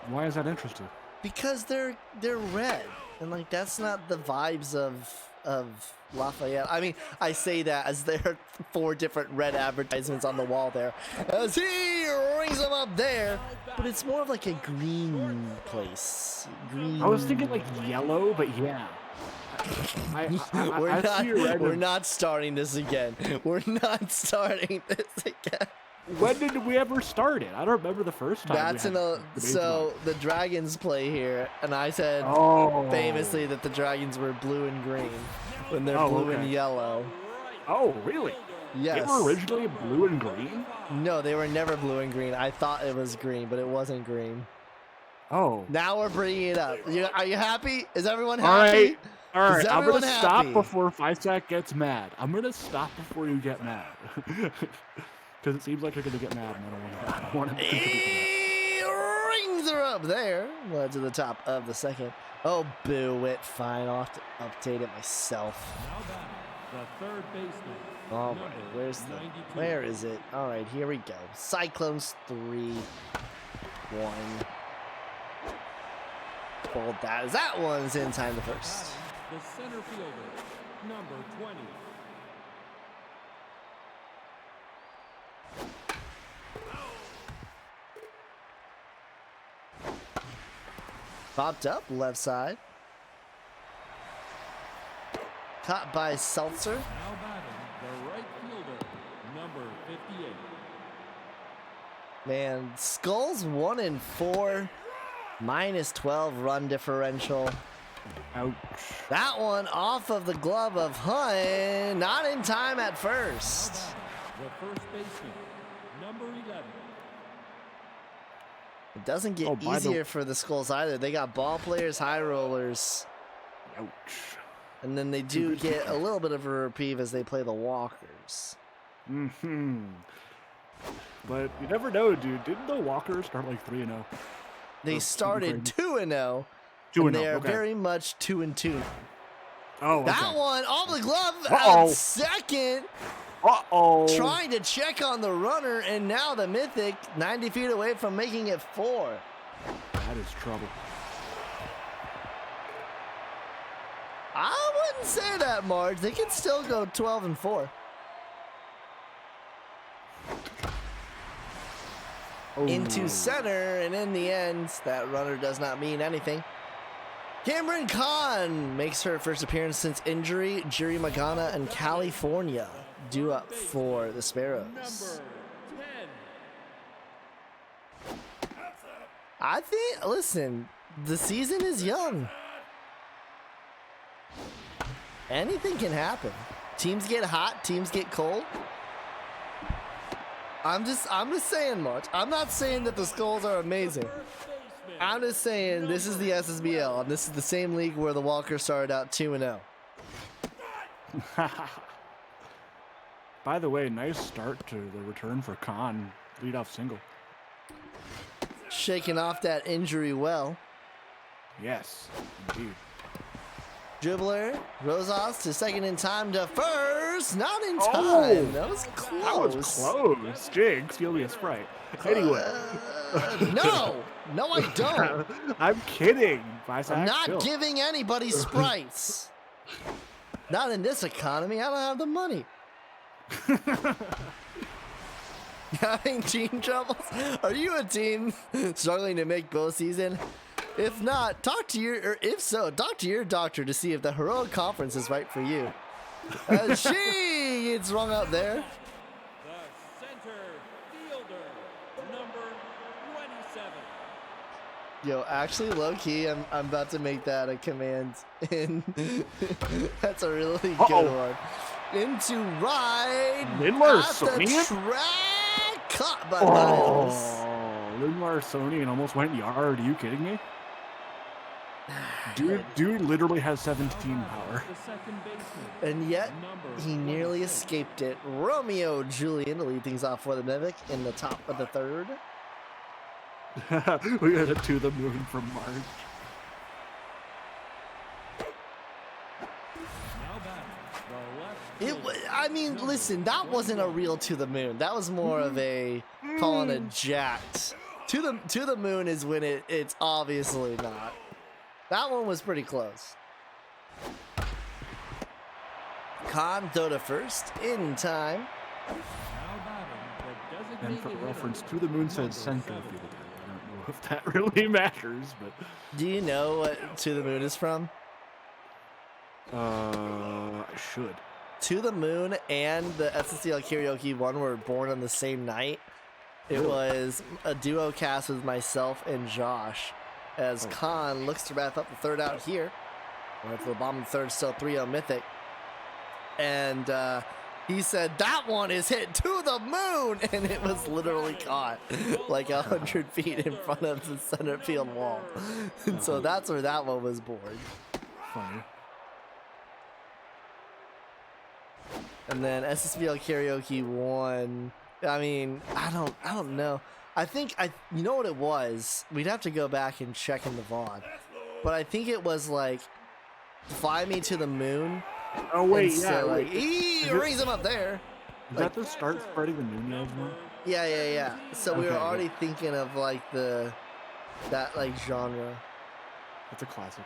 Why is that interesting? because they're red, and like that's not the vibes of Lafayette. I mean, I say that as there are 4 different red advertisements on the wall there, as he rings them up there, but it's more of like a green place. Green. I was thinking like yellow, but yeah. I see a red We're one. not starting this again. We're not starting this again. When did we ever start it? I don't remember the first time. That's we in had a debates so about the Dragons play here, and I said it. Oh. famously that the Dragons were blue and green when they're Oh, blue and okay. yellow. Oh, really? Yes. They were originally blue and green? No, they were never blue and green. I thought it was green, but it wasn't green. Oh. Now we're bringing it up. Are you happy? Is everyone All happy? right. All right. Is I'm everyone going to stop happy? before Fisac gets mad. I'm going to stop before you get mad. Because it seems like you're going to get mad, and I don't want to contribute to He rings her up there. Well, to the top of the second. Oh, boo it. Fine. I'll have to update it myself. now batting, the third baseman, All number right, 92. where is it? All right, here we go. Cyclones 3-1. Hold that. That one's in time the first. The center fielder, number 20. Popped up, left side. Caught by Seltzer. Now batting, the right fielder, number 58. Man, Skulls 1-4. Minus 12 run differential. Ouch. That one off of the glove of Hunt. Not in time at first. The first baseman, number 11. It doesn't get Oh, by the- easier for the Skulls either. They got ball players, high rollers, Ouch. and then they do get a little bit of a reprieve as they play the Walkers. Mm-hmm. But you never know, dude. Didn't the Walkers start like 3-0? They Oh, started crazy. 2-0, 2-0, and they are okay. very much 2-2. Oh, okay. That one off the glove Uh-oh. at second, Uh-oh. trying to check on the runner, and now the Mythic 90 feet away from making it 4. That is trouble. I wouldn't say that, Marge. They can still go 12-4. Into center, and in the end, that runner does not mean anything. Cameron Kahn makes her first appearance since injury. Jiri Magana and California due up for the Sparrows. Number 10. I think, listen, the season is young. Anything can happen. Teams get hot, teams get cold. I'm just saying, March. I'm not saying that the Skulls are amazing. First baseman, I'm just saying this is the SSBL, and this is the same league where the Walkers started out 2-0. By the way, nice start to the return for Khan. Leadoff single. Shaking off that injury well. Yes, indeed. Dribbler, Rosas to second in time to first. Not in time. Oh, that was close. That was close. Jinx, you'll be a Sprite. Anyway. No, I don't. I'm kidding. I'm not giving anybody sprites. Not in this economy. I don't have the money. Having team troubles? Are you a team struggling to make postseason? If not, talk to your doctor to see if the Heroic Conference is right for you. She gets rung up there. The center fielder, number 27. Yo, actually, low key, I'm about to make that a command. In that's a really good one. Into right. Lindlar at the Sonian? track. Caught by Miles. Lindlar Sonian almost went yard. Are you kidding me? Dude literally has 17 power. The second baseman, And yet, number he nearly escaped it. Romeo Julian to lead things off for the Mimic in the top of the third. We got a to the moon from March. now batting, the left It was, I mean, listen, that wasn't a real to the moon. That was more of a calling a jacked. To the moon is when it's obviously not. That one was pretty close. Khan throw to first in time. now batting, the And designated for reference, hitter, to the moon said number center 7. field. I don't know if that really matters, but Do you know what To the Moon is from? I should. To the Moon and the SSCL Karaoke one were born on the same night. It was a duo cast with myself and Josh. As Khan looks to wrap up the third out here. We're at the bottom of the third, still 3-0 Mythic. And he said, that one is hit to the moon! And it was literally caught like 100 feet in front of the center field wall. And so that's where that one was born. Funny. And then SSBL Karaoke won. I mean, I don't know. You know what it was? We'd have to go back and check in the VOD. But I think it was like Fly Me to the Moon. Oh wait, And yeah. so, like, Wait. he rings him up there. Is that the start spreading the moon yards one? Yeah. So we were Okay, already thinking of like that like genre. That's a classic.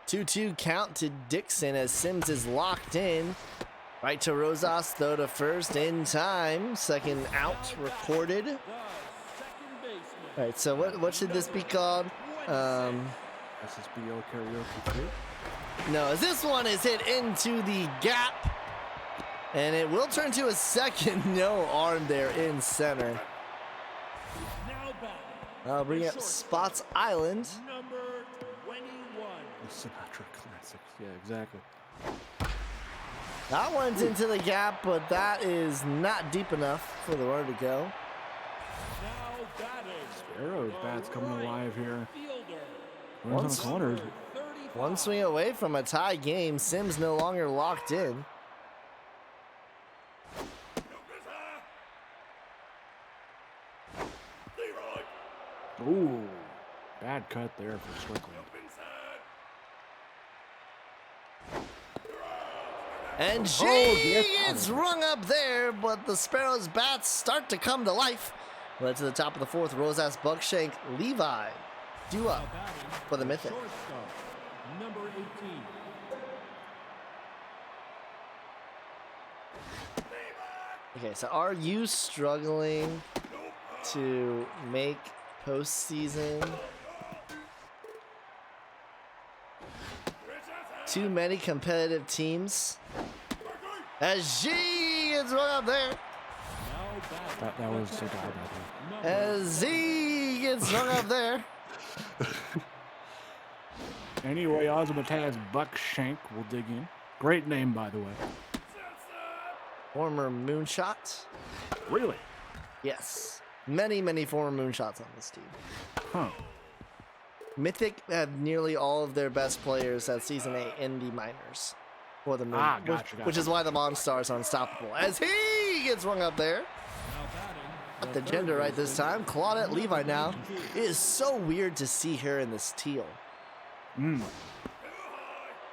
Two count to Dixon as Sims is locked in. Right to Rosas, throw to first in time. Second out recorded. The second baseman, All right, so what should this be called? SSBO karaoke 2. No, as this one is hit into the gap. And it will turn to a second. No arm there in center. now batting, I'll bring up Spots Island. number 21. The Sinatra classics. Yeah, exactly. That one's into the gap, but that is not deep enough for the runner to go. Now batting, Sparrow's bat's coming alive here. fielder, Runs on the corners. 35. One swing away from a tie game. Sims no longer locked in. Ooh, bad cut there for Strickland. And she yes. gets rung up there, but the Sparrows' bats start to come to life. Led to the top of the fourth, Rosas, Buckshank, Levi due up for the Mythic. Shortstop, number 18. Okay, so are you struggling to make postseason? Too many competitive teams? As she gets rung up there. Now batting, That was so bad, I think. As he gets rung up there. Anyway, Ozymandias Buckshank will dig in. Great name, by the way. Former Moonshot. Really? Yes. Many former Moonshots on this team. Huh. Mythic had nearly all of their best players at Season 8 in the minors. For the Moon, Gotcha. which is why the Monstars are unstoppable. As he gets rung up there. Got the gender right this time. Claudette Levi now. It is so weird to see her in this teal.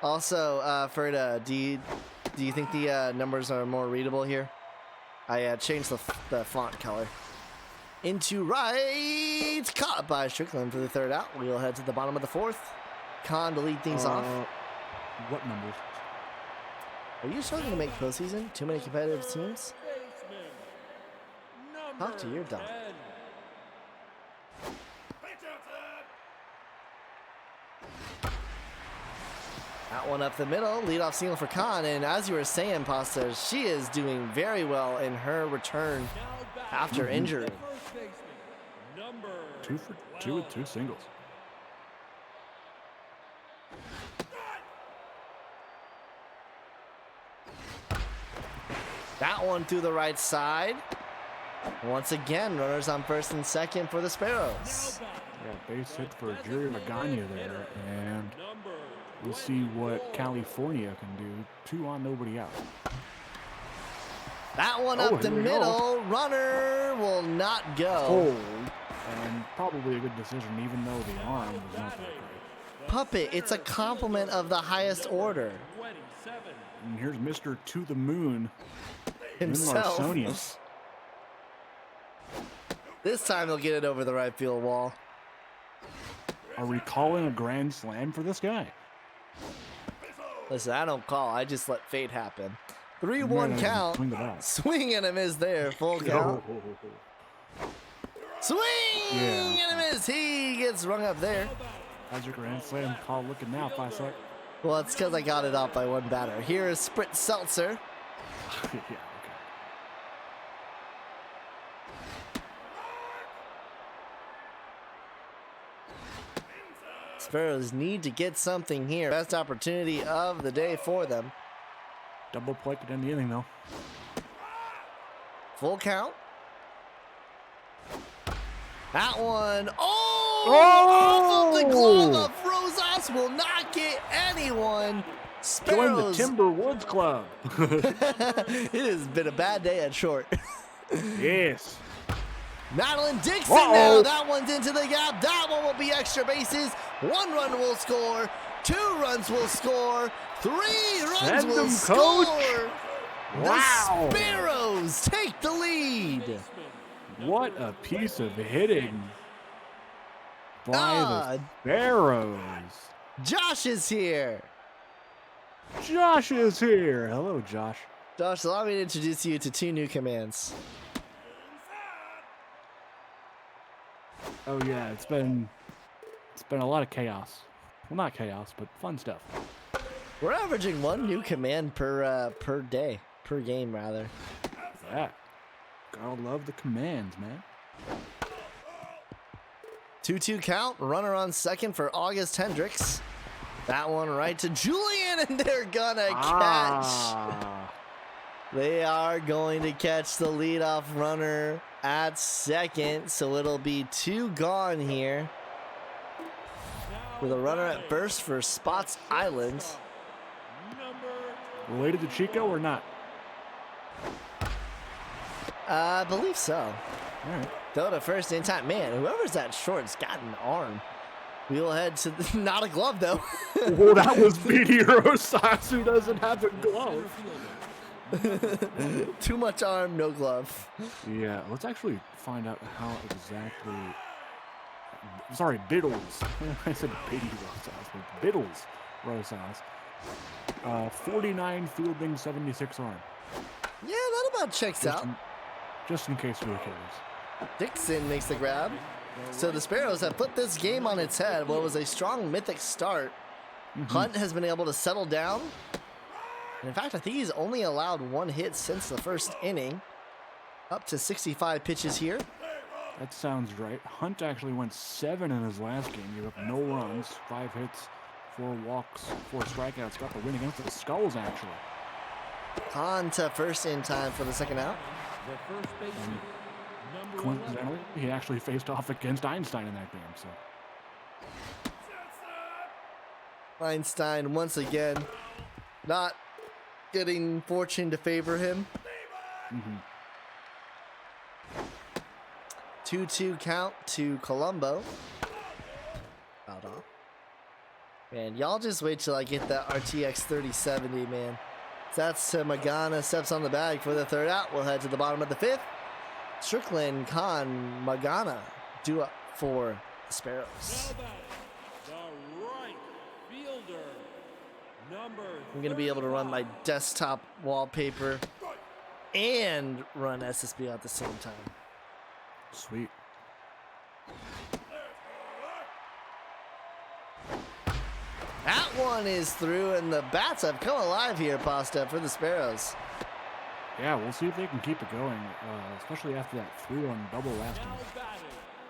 Also, Ferda, do you think the numbers are more readable here? I changed the font color. Into right, caught by Strickland for the third out. We'll head to the bottom of the fourth. Khan to lead things off. What numbers? Are you struggling to make postseason? Too many competitive teams? Talk to your dog. That one up the middle, leadoff single for Khan, and as you were saying, Pasta, she is doing very well in her return after injury. 2 for 2 with 2 singles. That one through the right side. Once again, runners on first and second for the Sparrows. Yeah, base hit for Jerry Magana there, and we'll see what California can do. 2 on, nobody out. That one up the here we go. middle. Runner will not go. Hold, and probably a good decision, even though the arm was not that great. Puppet, it's a compliment of the highest order. And here's Mr. To the Moon, Himself. Larsonius. This time he'll get it over the right field wall. Are we calling a grand slam for this guy? Listen, I don't call. I just let fate happen. You 3-1 might not count. even swing the bat. Swing and a miss there. Full count. Swing Yeah. and a miss. He gets rung up there. How's your grand slam call looking now, 5 sec? Well, it's because I got it off by one batter. Here is Sprit Seltzer. Yeah, okay. Sparrows need to get something here. Best opportunity of the day for them. Double play to end the inning, though. Full count. That one. Oh! Off of the glove of Rosas will not get anyone. Join the Sparrows. Timberwoods Club. It has been a bad day at short. Yes. Madeline Dixon Uh-oh. now. That one's into the gap. That one will be extra bases. 1 run will score. 2 runs will score. 3 runs Send will them, score. coach. The Wow. Sparrows take the lead. What a piece of hitting by Ah. the Sparrows. Josh is here. Josh is here. Hello, Josh. Josh, allow me to introduce you to 2 new commands. Oh yeah, it's been a lot of chaos. Well, not chaos, but fun stuff. We're averaging 1 new command per day, per game rather. Yeah. Gotta love the commands, man. 2-2 count. Runner on second for August Hendricks. That one right to Julian, and they're gonna catch. They are going to catch the leadoff runner at second, so it'll be 2 gone here. With a runner at first for Spots Island. Related to Chico or not? I believe so. All right. Throw to first in time. Man, whoever's that short's got an arm. We'll head to the, not a glove though. Well, that was Petey Rosas, who doesn't have a glove. Too much arm, no glove. Yeah, let's actually find out how exactly. Sorry, Biddles. I said Petey Rosas, but Biddles Rosas. 49 fielding, 76 arm. Yeah, that about checks out. Just in case you're curious. Dixon makes the grab. So the Sparrows have put this game on its head. What was a strong mythic start. Hunt has been able to settle down. And in fact, I think he's only allowed 1 hit since the first inning. Up to 65 pitches here. That sounds right. Hunt actually went 7 in his last game. Gave up no runs, 5 hits, 4 walks, 4 strikeouts. Got the win against the Skulls, actually. On to first in time for the second out. The first baseman, number 11. Coincidentally, he actually faced off against Einstein in that game. So Einstein once again not getting fortune to favor him. 2-2 count to Colombo. Fouled off. Man, y'all just wait till I get that RTX 3070, man. That's Magana steps on the bag for the third out. We'll head to the bottom of the fifth. Strickland, Khan, Magana do up for the Sparrows. Now batting, the right fielder, number I'm going to be able to run my desktop wallpaper and run SSB at the same time. Sweet. That one is through, and the bats have come alive here, Pasta, for the Sparrows. Yeah, we'll see if they can keep it going, especially after that 3-run double last now inning. batting.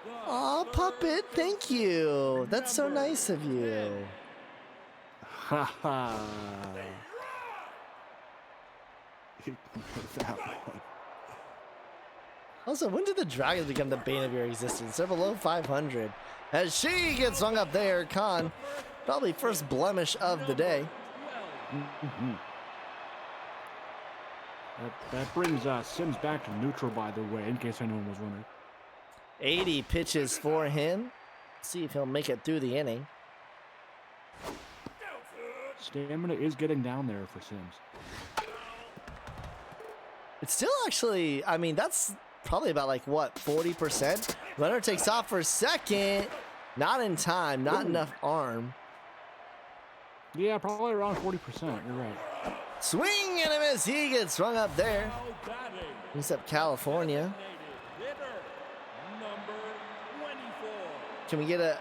The Aw, Puppet, thank you. That's so nice of you. Ha ha. That one. Also, when did the Dragons become the bane of your existence? They're below 500. As she gets hung up there, Khan, probably first blemish of the day. That brings Sims back to neutral, by the way, in case anyone was wondering. 80 pitches for him. See if he'll make it through the inning. Stamina is getting down there for Sims. It's still actually, I mean, that's probably about like, what, 40%? Runner takes off for second. Not in time, not enough arm. Yeah, probably around 40%. You're right. Swing and a miss. He gets rung up there. Now batting, He's up California. hitter, number 24. Can we get a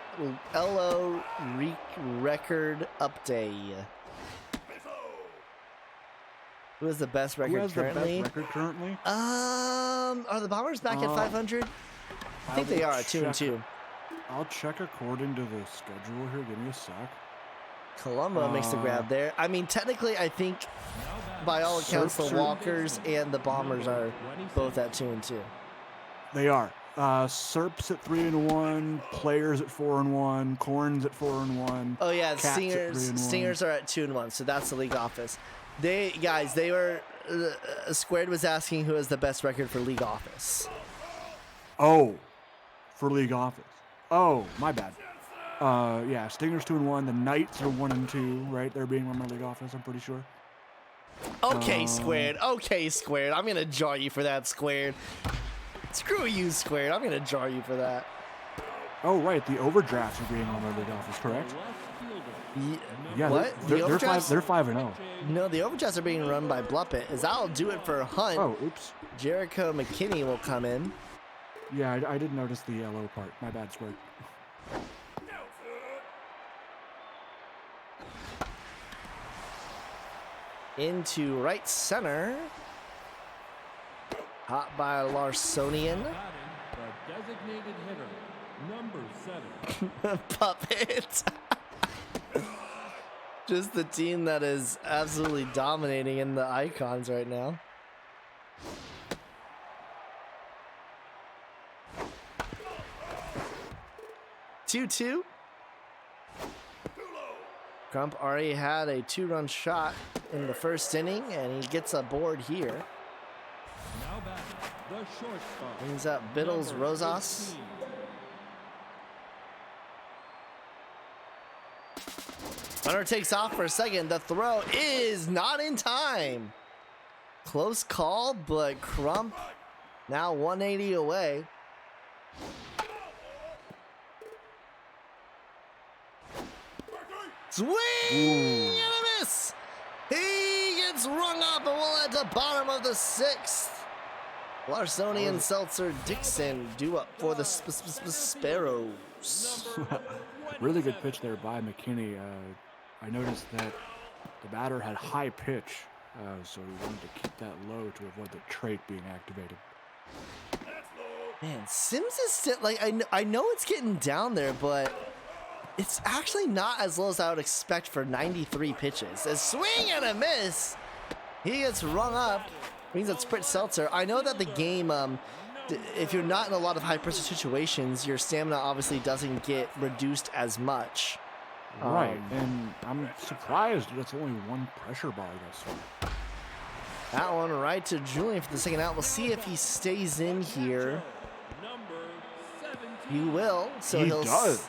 LO record update? Who has the best Who record has the currently? best record currently? Are the Bombers back at 500? I think they are at 2-2. I'll check according to the schedule here. Give me a sec. Colombo makes the grab there. I mean, technically, I think by all accounts, the Walkers and the Bombers are both at 2-2. They are. Serps at 3-1, Players at 4-1, Corns at 4-1. Oh yeah, Cats at Stingers. 3-1. Stingers are at 2-1, so that's the league office. They were. Squared was asking who has the best record for league office. Oh, for league office. Oh, my bad. Yeah, Stingers 2-1. The Knights are 1-2, right? They're being run by league office. I'm pretty sure. Okay, Squared. Okay, Squared. I'm gonna jar you for that, Squared. Screw you, Squared. I'm gonna jar you for that. Oh, right. The overdrafts are being run by league office, correct? Yeah. What? They're The overdrafts? 5-0. No, the overdrafts are being run by Bluppet. As that'll do it for Hunt. Oh, oops. Jericho McKinney will come in. Yeah, I did notice the yellow part. My bad, Square. Into right center. Hot by Larsonian. Batting, the designated hitter, number 7. Puppet. Just the team that is absolutely dominating in the icons right now. Two. Crump already had a 2-run shot in the first inning, and he gets a board here. Now batting, the shortstop, Brings up Biddles number Rosas. 15. Runner takes off for a second. The throw is not in time. Close call, but Crump now 180 away. Swing and a miss. He gets rung up, and we'll at the bottom of the 6th. Larsonian, Seltzer, Dixon do up for the Sparrows. Really good pitch there by McKinney. I noticed that the batter had high pitch, so he wanted to keep that low to avoid the trait being activated. Man, Sims is still like I know it's getting down there, but it's actually not as low as I would expect for 93 pitches. A swing and a miss. He gets rung up. Means it's Sprit Seltzer. I know that the game, if you're not in a lot of high pressure situations, your stamina obviously doesn't get reduced as much. Right, and I'm surprised that's only one pressure bar thus far. That one right to Julian for the second out. We'll see if he stays in here. Number 17. He will. So He does.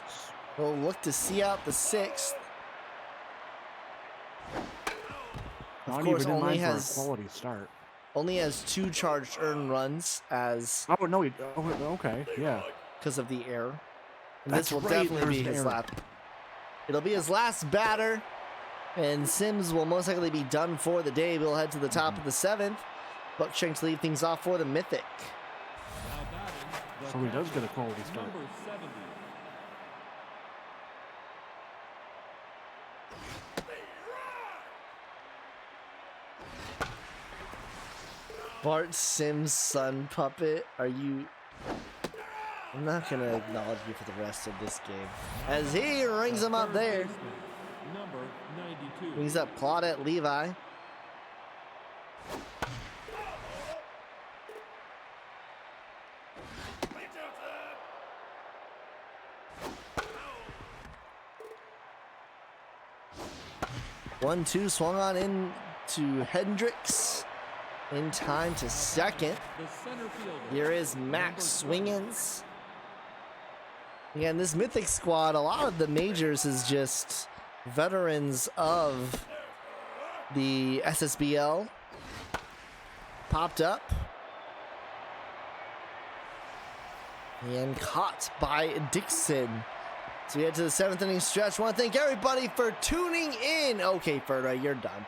he'll look to see out the sixth. Not course, even in only line for has- a quality start. Only has 2 charged earned runs as Oh no, okay, yeah. because of the error. And That's this will right, definitely be there's his an error. last. It'll be his last batter, and Sims will most likely be done for the day. We'll head to the top of the 7th. Buckshank to lead things off for the Mythic. Now batting, the So he does get a catcher, quality start. Number 70. Bart Sims' son puppet, are you... I'm not going to acknowledge you for the rest of this game. As he rings him up Third there. baseman, Number 92. Brings up Claudette Levi. One, two, swung on in to Hendricks. In time to second. The center fielder. Here is Max Swingins. Again, this Mythic squad, a lot of the majors is just veterans of the SSBL. Popped up. And caught by Dixon. So we head to the 7th inning stretch. Want to thank everybody for tuning in. Okay, Ferda, you're done.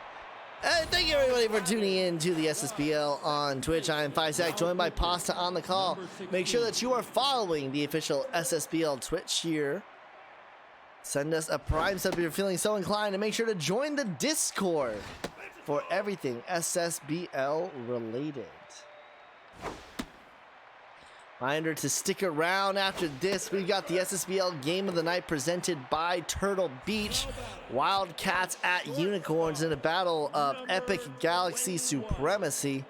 Thank you everybody for tuning in to the SSBL on Twitch. I am Fisac, joined by Pasta on the call. Make sure that you are following the official SSBL Twitch here. Send us a Prime sub if you're feeling so inclined, and make sure to join the Discord for everything SSBL related. Reminder to stick around after this. We've got the SSBL Game of the Night presented by Turtle Beach. Wildcats at Unicorns in a battle of epic galaxy supremacy.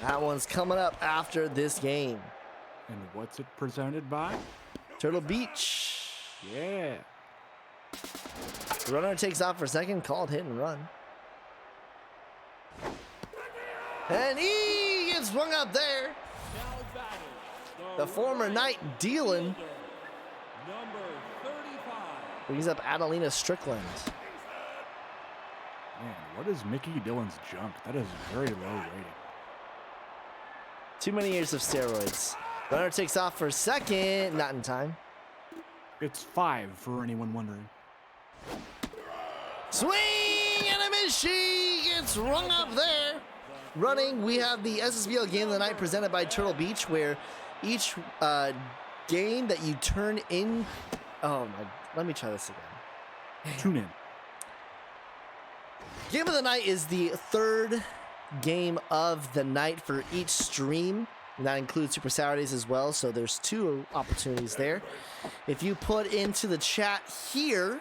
That one's coming up after this game. And what's it presented by? Turtle Beach. Yeah. The runner takes off for second, called hit and run. And he gets swung up there. Now batting, The former Knight Dealin number 35. brings up Adelina Strickland. Man, what is Mickey Dillon's jump? That is very low rating. Too many years of steroids. Runner takes off for second, not in time. It's 5 for anyone wondering. Swing and a miss. She gets rung up there. Running, we have the SSBL Game of the Night presented by Turtle Beach, where each game that you turn in. Oh my! Let me try this again. Tune in. Game of the Night is the 3rd game of the night for each stream. And that includes Super Saturdays as well, so there's 2 opportunities there. If you put into the chat here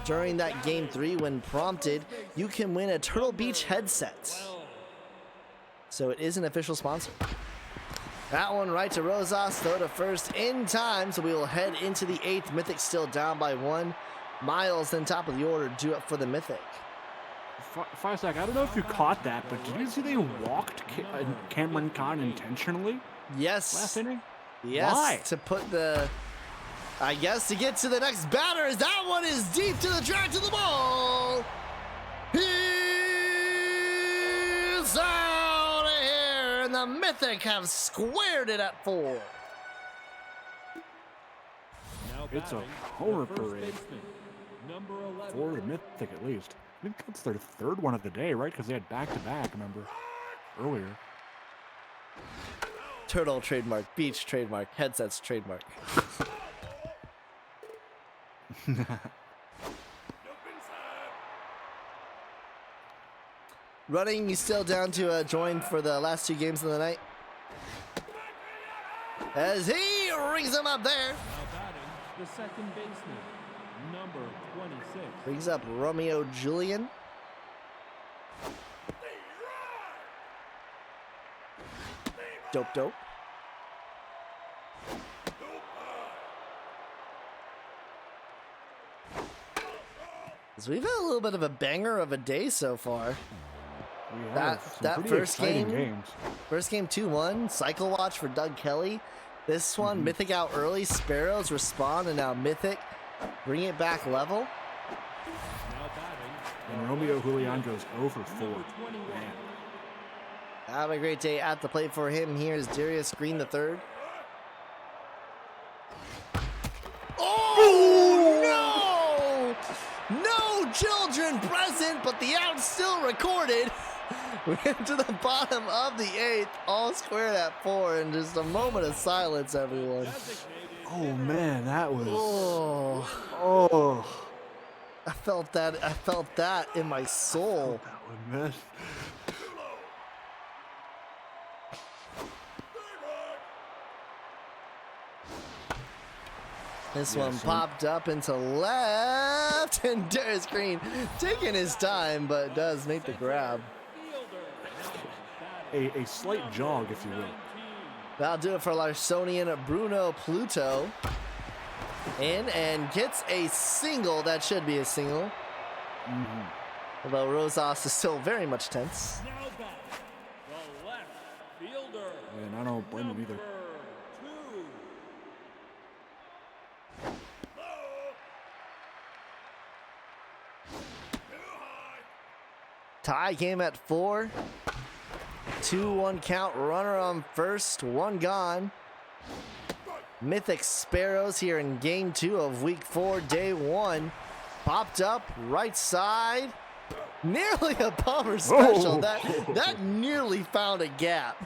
during that game 3 when prompted, you can win a Turtle Beach headset. So it is an official sponsor. That one right to Rosas, throw to first in time, so we will head into the 8th. Mythic still down by 1. Miles then top of the order, due up for the Mythic. Fisac, I don't know if you caught that, but did you see they walked Cameron Khan intentionally Yes. last inning? Yes, Why? to put the, I guess to get to the next batter, as that one is deep to the track to the ball. He's out of here, and the Mythic have squared it at 4. Now It's a batting, homer the first parade. baseman, number 11. For the Mythic, at least. I think that's their 3rd one of the day, right? Because they had back-to-back, remember, earlier. Turtle trademark, Beach trademark, headsets trademark. Running, he's still down to join for the last 2 games of the night. As he rings him up there. Now batting, the second baseman, number 26. Brings up Romeo Julian. Dope. So we've had a little bit of a banger of a day so far. We have That- some that pretty first exciting game- games. First game 2-1, Cycle Watch for Doug Kelly. This one, Mythic out early, Sparrows respond, and now Mythic bring it back level. Now batting. And Romeo Julian goes 0 for 4. Man. Have a great day at the plate for him. Here's Darius Green III. Oh, no! No children present, but the out's still recorded. We're into the bottom of the 8th, all squared at 4, and just a moment of silence, everyone. Oh man, that was. Oh, Oh. I felt that in my soul. That one, man. This Yeah, one so- popped up into left, and Darius Green taking his time, but does make the grab. A slight jog, if you will. That'll do it for Larsonian Bruno Pluto. In and gets a single. That should be a single. Although Rosas is still very much tense. Now batting. The left fielder. And I don't blame him either. Number 2. Tie game at 4. 2-1 count. Runner on first. One gone. Mythic Sparrows here in game 2 of week 4, day 1. Popped up right side. Nearly a bomber special. Oh. That nearly found a gap.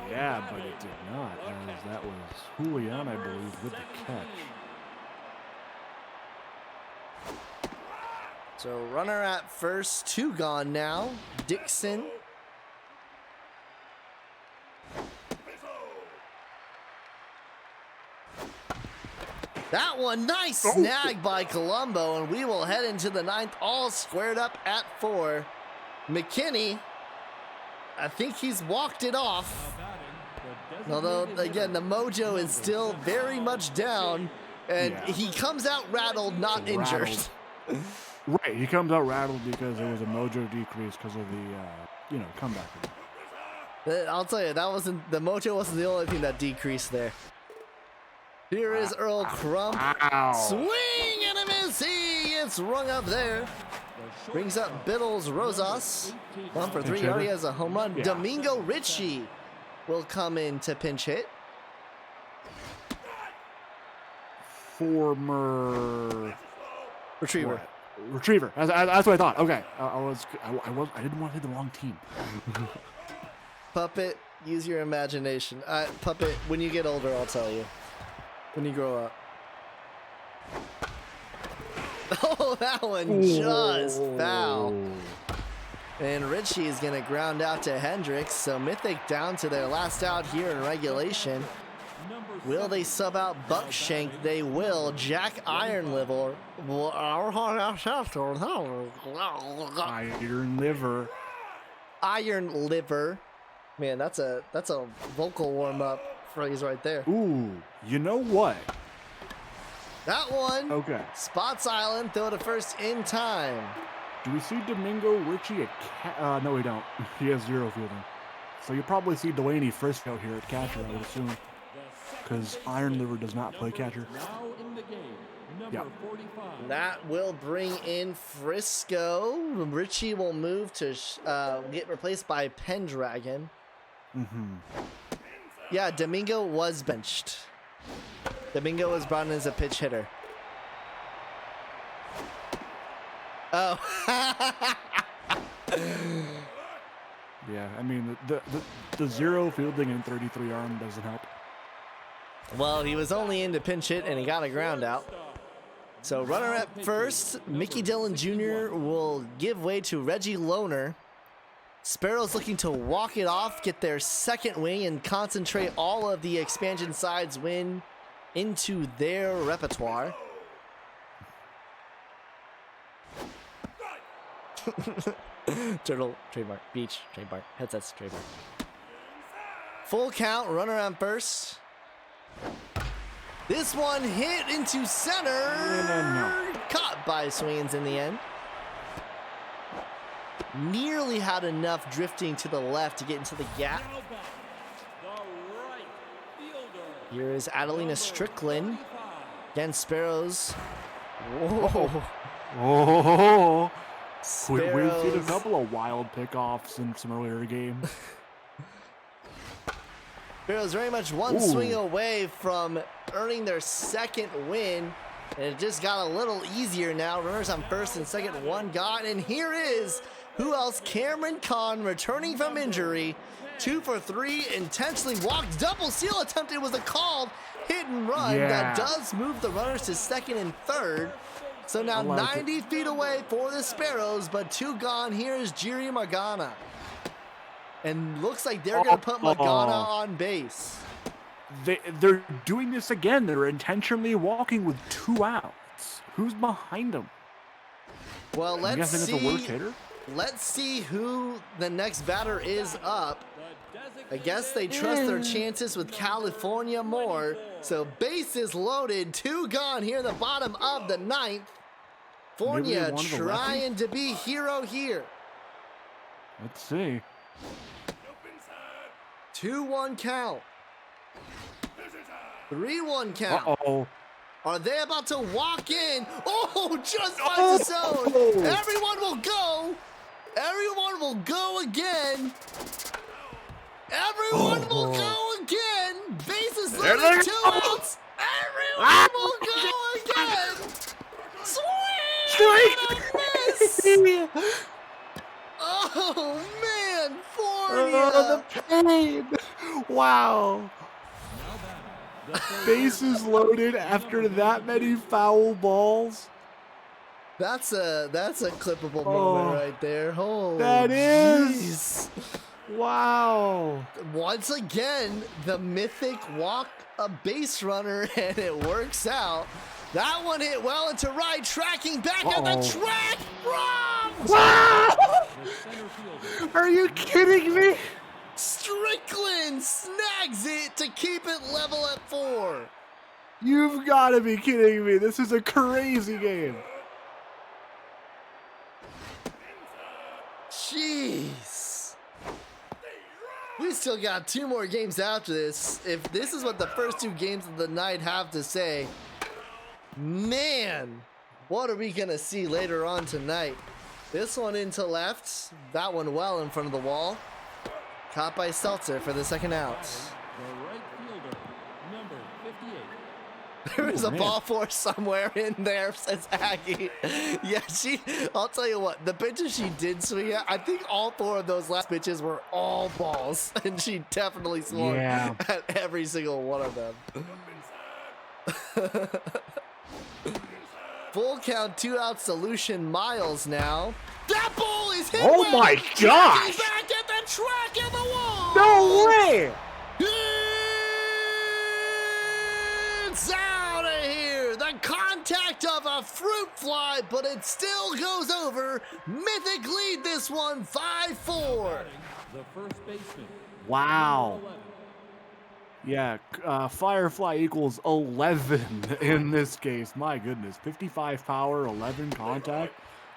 Yeah, but it did not, as that was Julian, I believe, with the catch. So runner at first, 2 gone now. Dixon. That one, nice snag by Colombo, and we will head into the 9th, all squared up at 4. McKinney, I think he's walked it off. Although, again, the mojo is still very much down, and Yeah. he comes out rattled, not injured. Rattled. Right, he comes out rattled because there was a mojo decrease because of the, comeback. I'll tell you, that wasn't the mojo wasn't the only thing that decreased there. Here is Earl Crump. Ow. Swing and a miss. He gets rung up there. Brings up Biddles Rosas. 1 for 3. Pinch hitter? Already has a home run. Yeah. Domingo Ritchie will come in to pinch hit. Former Retriever. what? Retriever. That's what I thought. Okay, I didn't want to say the wrong team. Puppet, use your imagination. Puppet, when you get older, I'll tell you. When you grow up. Oh, that one just foul. And Ritchie is going to ground out to Hendricks. So Mythic down to their last out here in regulation. Will they sub out Buckshank? They will. Jack Ironliver. Iron liver. Iron Liver. Man, that's a vocal warm up phrase right there. Ooh, you know what? That one. Okay. Spots Island, throw to first in time. Do we see Domingo Ritchie at no, we don't. He has 0 fielding. So you probably see Delaney Frisco here at catcher, I would assume. Because Iron Liver does not play catcher. Now in the game. Number Yeah. 45. That will bring in Frisco. Ritchie will move to get replaced by Pendragon. Yeah, Domingo was benched. Domingo was brought in as a pitch hitter. Oh. Yeah, I mean, the 0 fielding and 33 arm doesn't help. Well, he was only in to pinch hit, and he got a ground out. So runner at first, Mickey Dillon Jr. will give way to Reggie Lohner. Sparrows looking to walk it off, get their second wing, and concentrate all of the expansion side's win into their repertoire. Turtle, trademark. Beach, trademark. Headsets, trademark. Full count, runner on first. This one hit into center. No. Caught by Swains in the end. nearly had enough drifting to the left to get into the gap. Now back. The right fielder. Here is Adelina Strickland 35. against Sparrows. Whoa. Oh, we've seen a Sparrows. couple of wild pickoffs in some earlier games. Sparrows very much one Ooh. swing away from earning their second win. And it just got a little easier now. Runners on first and second, one gone. And here is, who else? Cameron Kahn returning from injury. 2 for 3, intentionally walked. Double steal attempt. It was a called hit and run. Yeah. That does move the runners to second and third. So now I like 90 feet away for the Sparrows, but 2 gone. Here is Jiri Magana. And looks like they're going to put Magana on base. They're doing this again. They're intentionally walking with 2 outs. Who's behind them? Well, I'm let's guessing it's a worse see. hitter. Let's see who the next batter is up. The designated I guess they trust their chances with California more. So bases loaded, 2 gone here in the bottom of the 9th. Maybe they Fornia wanted a trying to be hero here. Let's see. 2-1 count. 3-1 count. Uh-oh. Are they about to walk in? Oh, just by the zone. Everyone will go. Everyone will go again. Everyone will go again. Bases There loaded, they 2 go. outs. Everyone will go again. Swing. What a miss. Oh, man. Oh, Fornia. the pain! Wow. Bases loaded after that many foul balls. That's a clippable Oh, moment right there. Oh, that is. jeez. Wow. Once again, the mythic walk a base runner, and it works out. That one hit well into right, tracking back at the Uh-oh. track. Robbed! Wow! The center fielder. Are you kidding me? Strickland snags it to keep it level at 4. You've got to be kidding me. This is a crazy game. Jeez. We still got 2 more games after this. If this is what the first 2 games of the night have to say, man, what are we going to see later on tonight? This one into left, that one well in front of the wall. Caught by Seltzer for the second out. The right fielder. Number 58. There is a man. ball force somewhere in there, says Aggie. Yeah, I'll tell you what, the pitches she did swing at, I think all 4 of those last pitches were all balls, and she definitely swung Yeah. at every single one of them. Full count, 2 out solution, Miles now. That ball is hit Oh well. my Tracking gosh. back at the track of the wall. No way! It's out of here. The contact of a fruit fly, but it still goes over. Mythic lead this one 5-4. The first baseman. Wow. 11. Yeah, Firefly equals 11 in this case. My goodness, 55 power, 11 contact.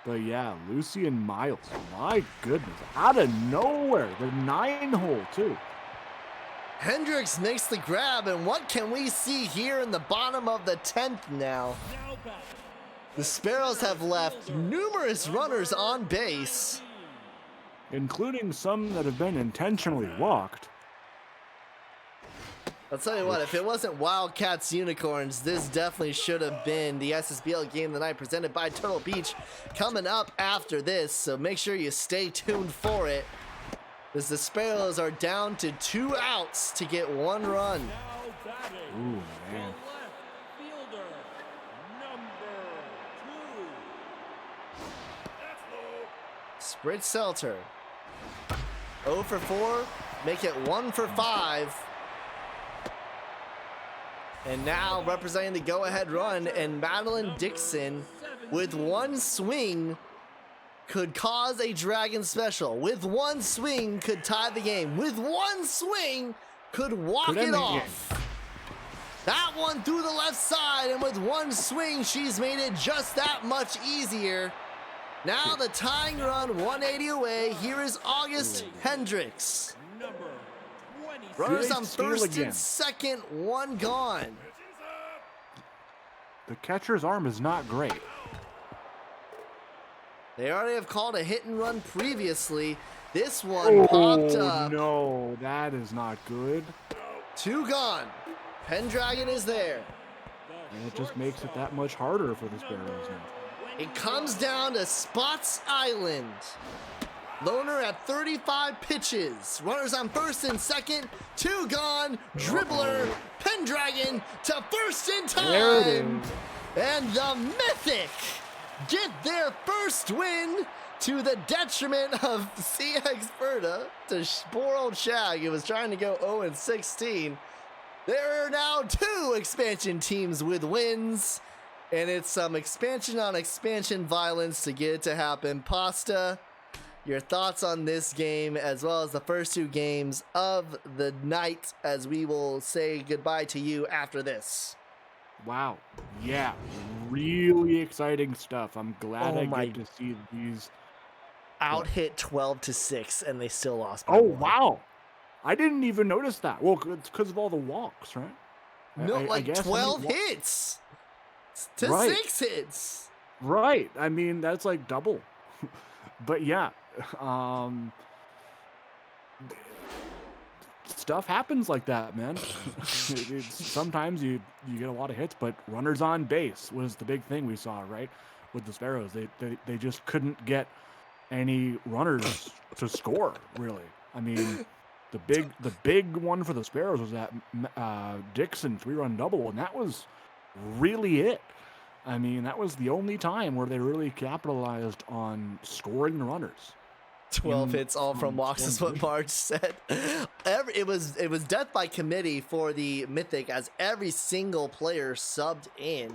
But yeah, Lucy and Miles, my goodness, out of nowhere, the 9-hole too. Hendricks makes the grab, and what can we see here in the bottom of the 10th now? Now back. The Sparrows have left numerous runners on base. Including some that have been intentionally walked. I'll tell you what, if it wasn't Wildcats Unicorns, this definitely should have been the SSBL game of the night presented by Turtle Beach coming up after this, so make sure you stay tuned for it, as the Sparrows are down to 2 outs to get 1 run. Now batting. Ooh, The man. left fielder. Number 2. Spritz Seltzer. 0 for 4, make it 1 for 5. And now representing the go-ahead run, and Madeline Dixon with 1 swing could cause a Dragon special. With 1 swing could tie the game. With 1 swing could walk Could end it the off. That one through the left side, and with 1 swing, she's made it just that much easier. Now the tying run, 180 away. Here is August Hendricks. Number 26. Runners on steal first again. and second, one gone. The catcher's arm is not great. They already have called a hit and run previously. This one popped up. No, that is not good. Two gone. Pendragon is there. And it just makes it that much harder for the Sparrows now. It comes down to Spots Island. Loner at 35 pitches. Runners on first and second. Two gone. Dribbler. Pendragon to first in There it time. is. And the Mythic get their first win to the detriment of CX Verda. To poor old Shag, who was trying to go 0-16. There are now two expansion teams with wins. And it's some expansion on expansion violence to get it to happen. Pasta, your thoughts on this game as well as the first two games of the night as we will say goodbye to you after this. Wow. Yeah. Really exciting stuff. I'm glad Oh I my- get to see these. Out hit 12-6 and they still lost by Oh, one. wow. I didn't even notice that. Well, it's because of all the walks, right? No, I like guess how many 12 wa- hits to Right. 6 hits. Right. I mean, that's like double. But yeah, stuff happens like that, man. Sometimes you get a lot of hits, but runners on base was the big thing we saw, right? With the Sparrows, they just couldn't get any runners to score, really. I mean, the big one for the Sparrows was that Dixon 3-run double, and that was really it. I mean, that was the only time where they really capitalized on scoring the runners. 12 in- hits all from on walks is what scoring Marge said. It was death by committee for the Mythic as every single player subbed in.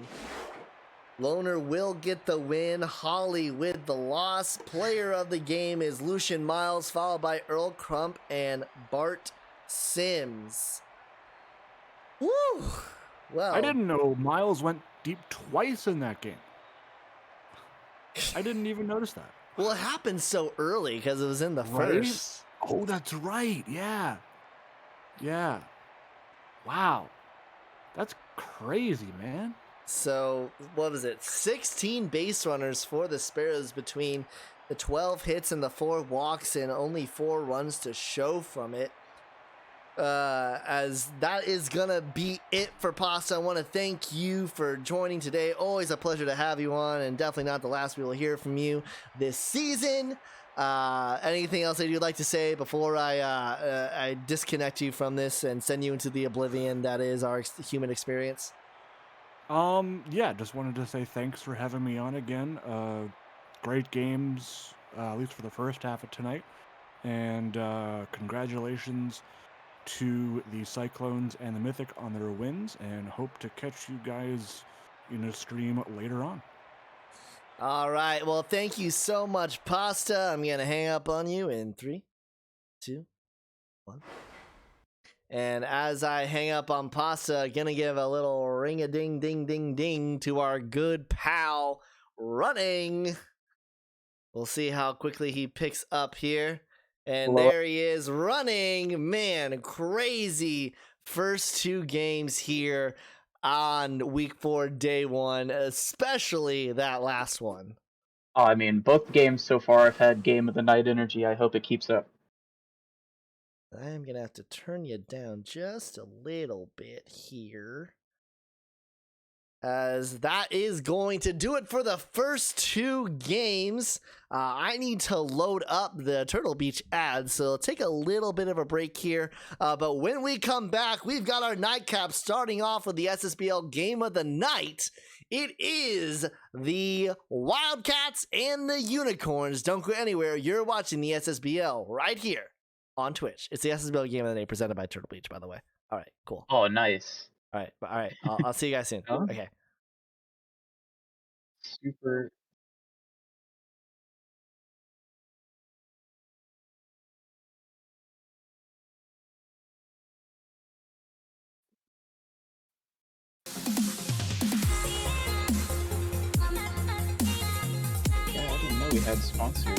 Loner will get the win. Holly with the loss. Player of the game is Lucian Miles, followed by Earl Crump and Bart Sims. Woo! Well, I didn't know Miles went deep twice in that game. I didn't even notice that. Well, it happened so early because it was in the Right? first. Oh, that's right. Yeah. Yeah. Wow. That's crazy, man. So, what was it? 16 base runners for the Sparrows between the 12 hits and the 4 walks and only 4 runs to show from it. As that is gonna be it for Pasta. I want to thank you for joining today. Always a pleasure to have you on, and definitely not the last we will hear from you this season. Anything else that you'd like to say before I disconnect you from this and send you into the oblivion that is our human experience? Yeah, just wanted to say thanks for having me on again. Great games, at least for the first half of tonight. And congratulations to the Cyclones and the Mythic on their wins, and hope to catch you guys in a stream later on. All right. Well, thank you so much, Pasta. I'm going to hang up on you in 3, 2, 1. And as I hang up on Pasta, going to give a little ring-a-ding-ding-ding-ding to our good pal, Running. We'll see how quickly he picks up here. And Hello. there he is, Running. Man, crazy first 2 games here on week 4, day 1, especially that last one. Oh, I mean, both games so far have had game of the night energy. I hope it keeps up. I'm going to have to turn you down just a little bit here, as that is going to do it for the first 2 games. I need to load up the Turtle Beach ads, so it'll take a little bit of a break here. But when we come back, we've got our nightcap starting off with the SSBL game of the night. It is the Wildcats and the Unicorns. Don't go anywhere. You're watching the SSBL right here on Twitch. It's the SSBL game of the day presented by Turtle Beach, by the way. All right, cool. Oh, nice. All right. I'll see you guys soon. Oh. Okay. Super. Oh, I didn't know we had sponsors.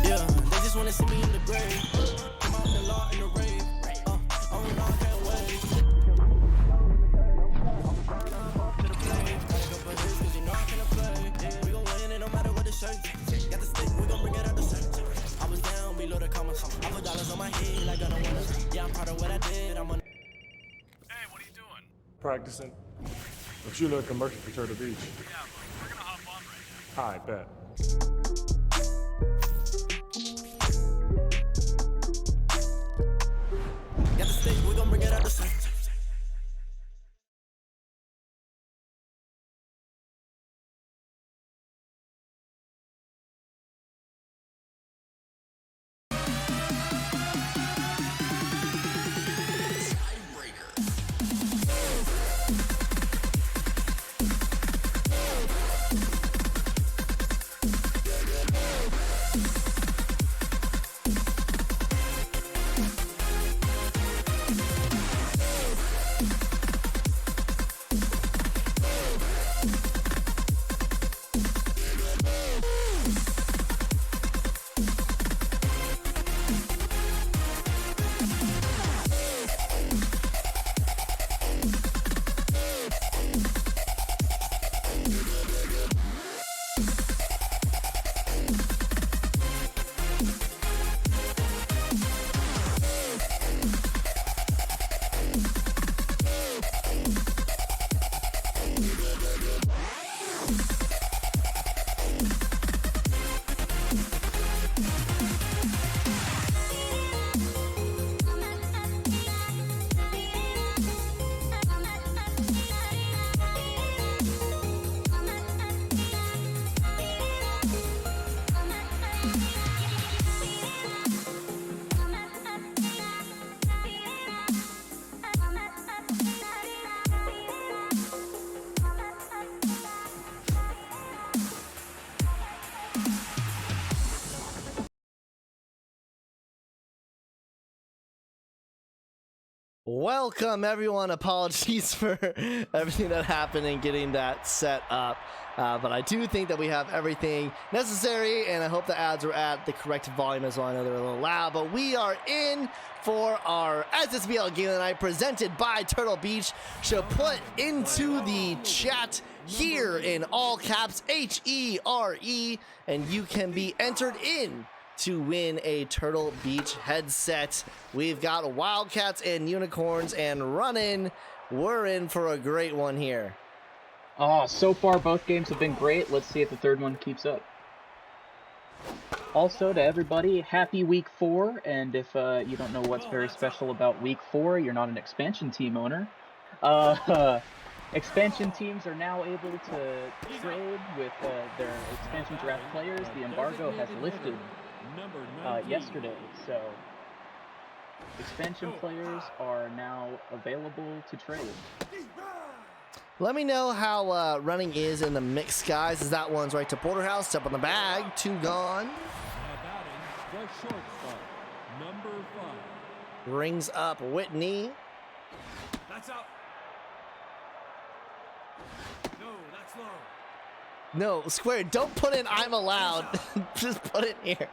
Yeah, they just wanna see me in the grave. Come out the law in the rave. Oh no, I can't wait. To the play. Go for this, 'cause you know I can't play. We gon' win it no matter what the shirt. Got the stick, we gon' bring it out the shirt. I was down below the commas. I put dollars on my head like I don't wanna. Yeah, I'm proud of what I did. I'm on. Hey, what are you doing? Practicing. I'm shooting a commercial for Turtle Beach. Yeah, we're gonna hop on right now. I bet. Got the stick, we gon' bring it out the shirt. Welcome, everyone. Apologies for everything that happened in getting that set up. But I do think that we have everything necessary, and I hope the ads are at the correct volume as well. I know they're a little loud, but we are in for our SSBL game of the night presented by Turtle Beach. So put into the chat here in all caps HERE, and you can be entered in to win a Turtle Beach headset. We've got Wildcats and Unicorns and running. We're in for a great one here. Oh, so far both games have been great. Let's see if the third one keeps up. Also, to everybody, happy Week 4, and if you don't know what's very special about Week 4, you're not an expansion team owner. Expansion teams are now able to trade with their expansion draft players. The embargo has lifted yesterday, so expansion players are now available to trade. Let me know how running is in the mix, guys. As that one's right to Porterhouse, step on the bag, 2 gone. The shortstop, number 5. Brings up Whitney. That's up. No, that's low. No, Square, don't put in I'm allowed. Just put it here.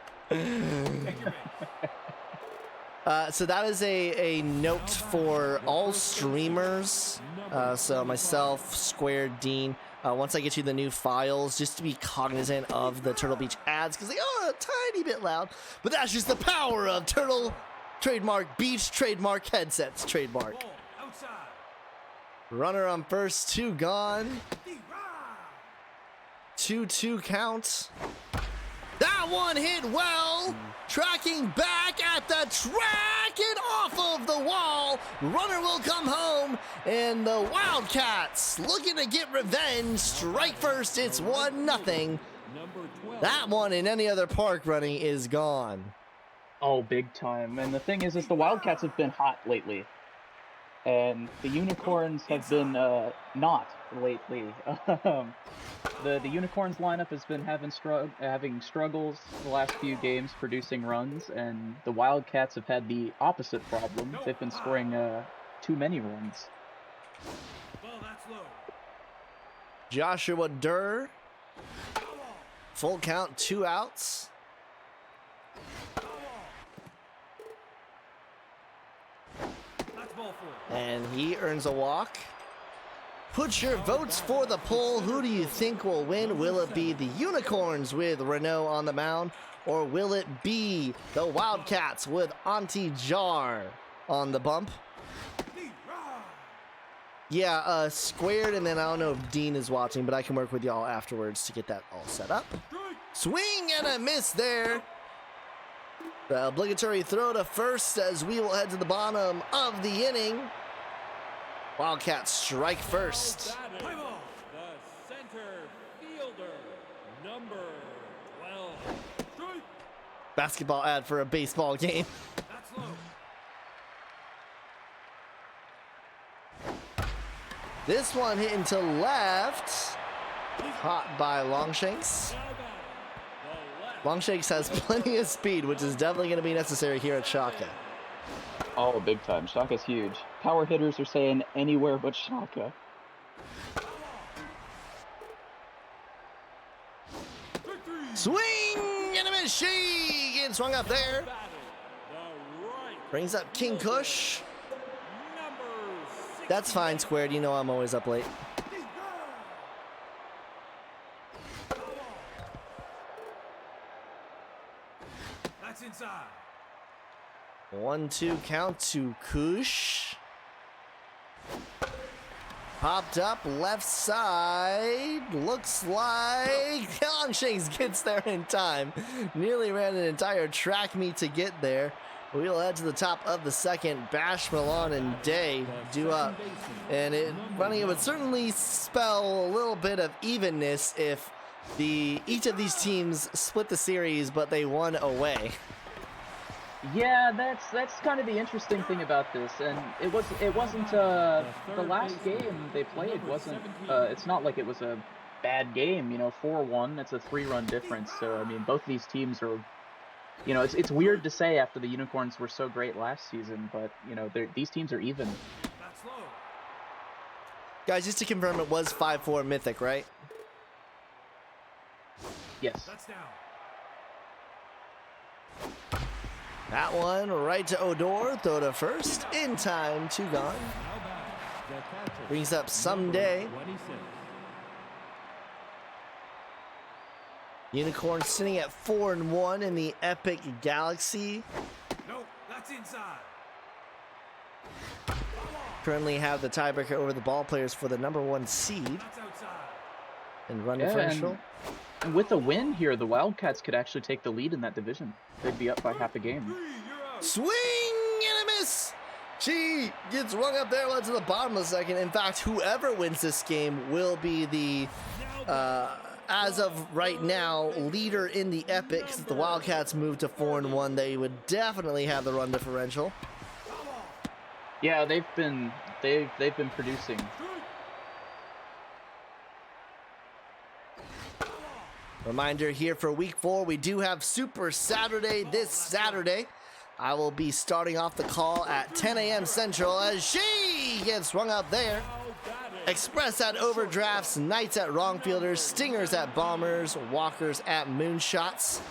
So that is a note for all streamers. So myself, Square, Dean. Once I get you the new files, just to be cognizant of the Turtle Beach ads, because they are a tiny bit loud. But that's just the power of Turtle trademark Beach trademark headsets trademark. Ball outside. Runner on first, 2 gone. 2-2 count. That one hit well. Tracking back at the track and off of the wall. Runner will come home, and the Wildcats looking to get revenge. Strike first, it's 1-0. Number 12. That one in any other park running is gone. Oh, big time. And the thing is the Wildcats have been hot lately. And the Unicorns have been not lately. The Unicorns lineup has been having struggles the last few games producing runs, and the Wildcats have had the opposite problem. They've been scoring too many runs. Ball that's low. Joshua Durr. Full count, 2 outs. That's ball 4. And he earns a walk. Put your votes for the poll. Who do you think will win? Will it be the Unicorns with Renault on the mound, or will it be the Wildcats with Auntie Jar on the bump? Yeah, Squared, and then I don't know if Dean is watching, but I can work with y'all afterwards to get that all set up. Swing and a miss there. The obligatory throw to first as we will head to the bottom of the inning. Wildcats strike first. The center fielder, number 12. Basketball ad for a baseball game. That's low. This one hitting to left. Caught by Longshanks. Longshanks has plenty of speed, which is definitely going to be necessary here at Shaka. Oh, big time. Shaka's huge. Power hitters are saying anywhere but Shaka. Swing and a miss. She getting swung up there. Brings up King Kush. That's fine, Squared. You know I'm always up late. That's inside. 1-2 count to Kush. Popped up left side. Looks like Longshanks gets there in time. Nearly ran an entire track meet to get there. We'll head to the top of the second. Bash, Milan, and Day due up. And running it would certainly spell a little bit of evenness if each of these teams split the series, but they won away. Yeah, that's kind of the interesting thing about this, and it wasn't the last game they played wasn't. It's not like it was a bad game, 4-1. It's a 3-run difference. So I mean, both these teams are You know, it's weird to say after the Unicorns were so great last season, but you know, these teams are even. That's low. Guys, just to confirm, it was 5-4 Mythic, right? Yes. That's down. That one right to Odor. Throw to first. In time, 2 gone. Now back, the catcher, Brings up number someday. 26. Unicorn sitting at 4-1 in the Epic Galaxy. Nope, that's inside. Currently have the tiebreaker over the ball players for the #1 seed That's outside. and run Yeah, differential. And with a win here, the Wildcats could actually take the lead in that division. They'd be up by half a game. Three, you're out. Swing and a miss. She gets rung up there, led to the bottom of the second. In fact, whoever wins this game will be the, as of right now, leader in the Epic. Since the Wildcats moved to 4-1, they would definitely have the run differential. Yeah, they've been producing. Reminder here for week 4, we do have Super Saturday this Saturday. I will be starting off the call at 10 a.m. Central as she gets rung up there. Express at Overdrafts, Knights at Wrongfielders, Stingers at Bombers, Walkers at Moonshots.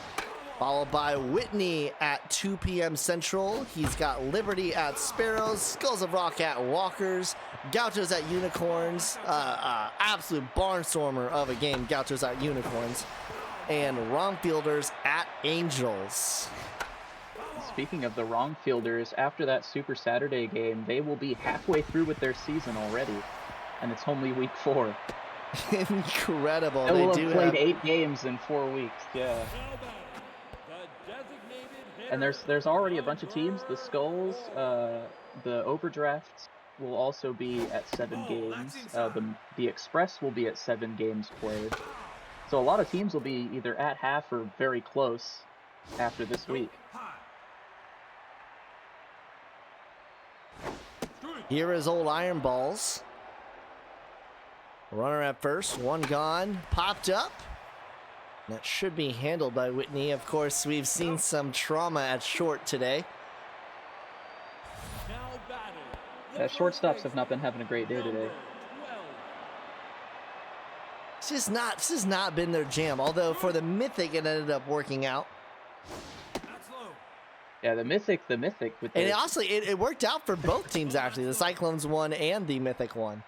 Followed by Whitney at 2 p.m. Central. He's got Liberty at Sparrows, Skulls of Rock at Walkers, Gauchos at Unicorns. Absolute barnstormer of a game, Gauchos at Unicorns. And Wrongfielders at Angels. Speaking of the Wrongfielders, after that Super Saturday game, they will be halfway through with their season already. And it's only week 4. Incredible. They will They do have played have 8 games in 4 weeks, yeah. Now back, the designated hitter. And there's already a bunch of teams. The Skulls, the Overdrafts will also be at 7 games. The Express will be at 7 games played. So a lot of teams will be either at half or very close after this week. Here is old Iron Balls. Runner at first, one gone, popped up. That should be handled by Whitney. Of course, we've seen some trauma at short today. Now batting, the Shortstops have not been having a great day today. number 12. This has not been their jam. Although for the Mythic, it ended up working out. That's low. Yeah, the Mythic with And the, it worked out for both teams actually. The Cyclones won and the Mythic won.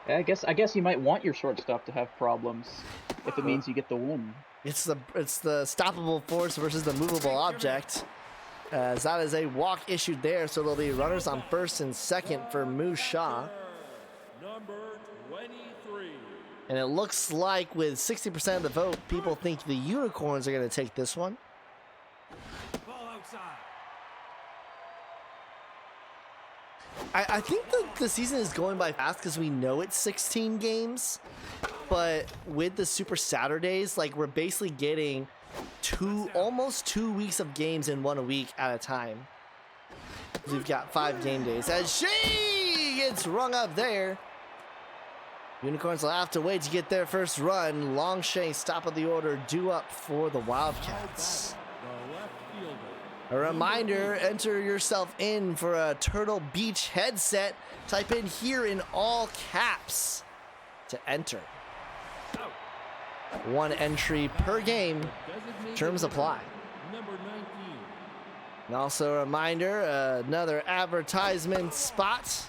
Yeah, I guess you might want your shortstop to have problems if it means you get the win. It's the stoppable force versus the movable object. As that is a walk issued there, so there'll be runners on first and second for Moose Shaw. Number 23. And it looks like with 60% of the vote, people think the Unicorns are going to take this one. Ball outside. I think that the season is going by fast because we know it's 16 games. But with the Super Saturdays, like we're basically getting almost 2 weeks of games in 1 week at a time. We've got 5 game days. As she gets rung up there. Unicorns will have to wait to get their first run. Longshanks, top of the order, due up for the Wildcats. The left fielder. A reminder, enter yourself in for a Turtle Beach headset. Type in here in all caps to enter. 1 entry per game. Designated Terms hitter, apply. Number 19. And also a reminder, another advertisement spot.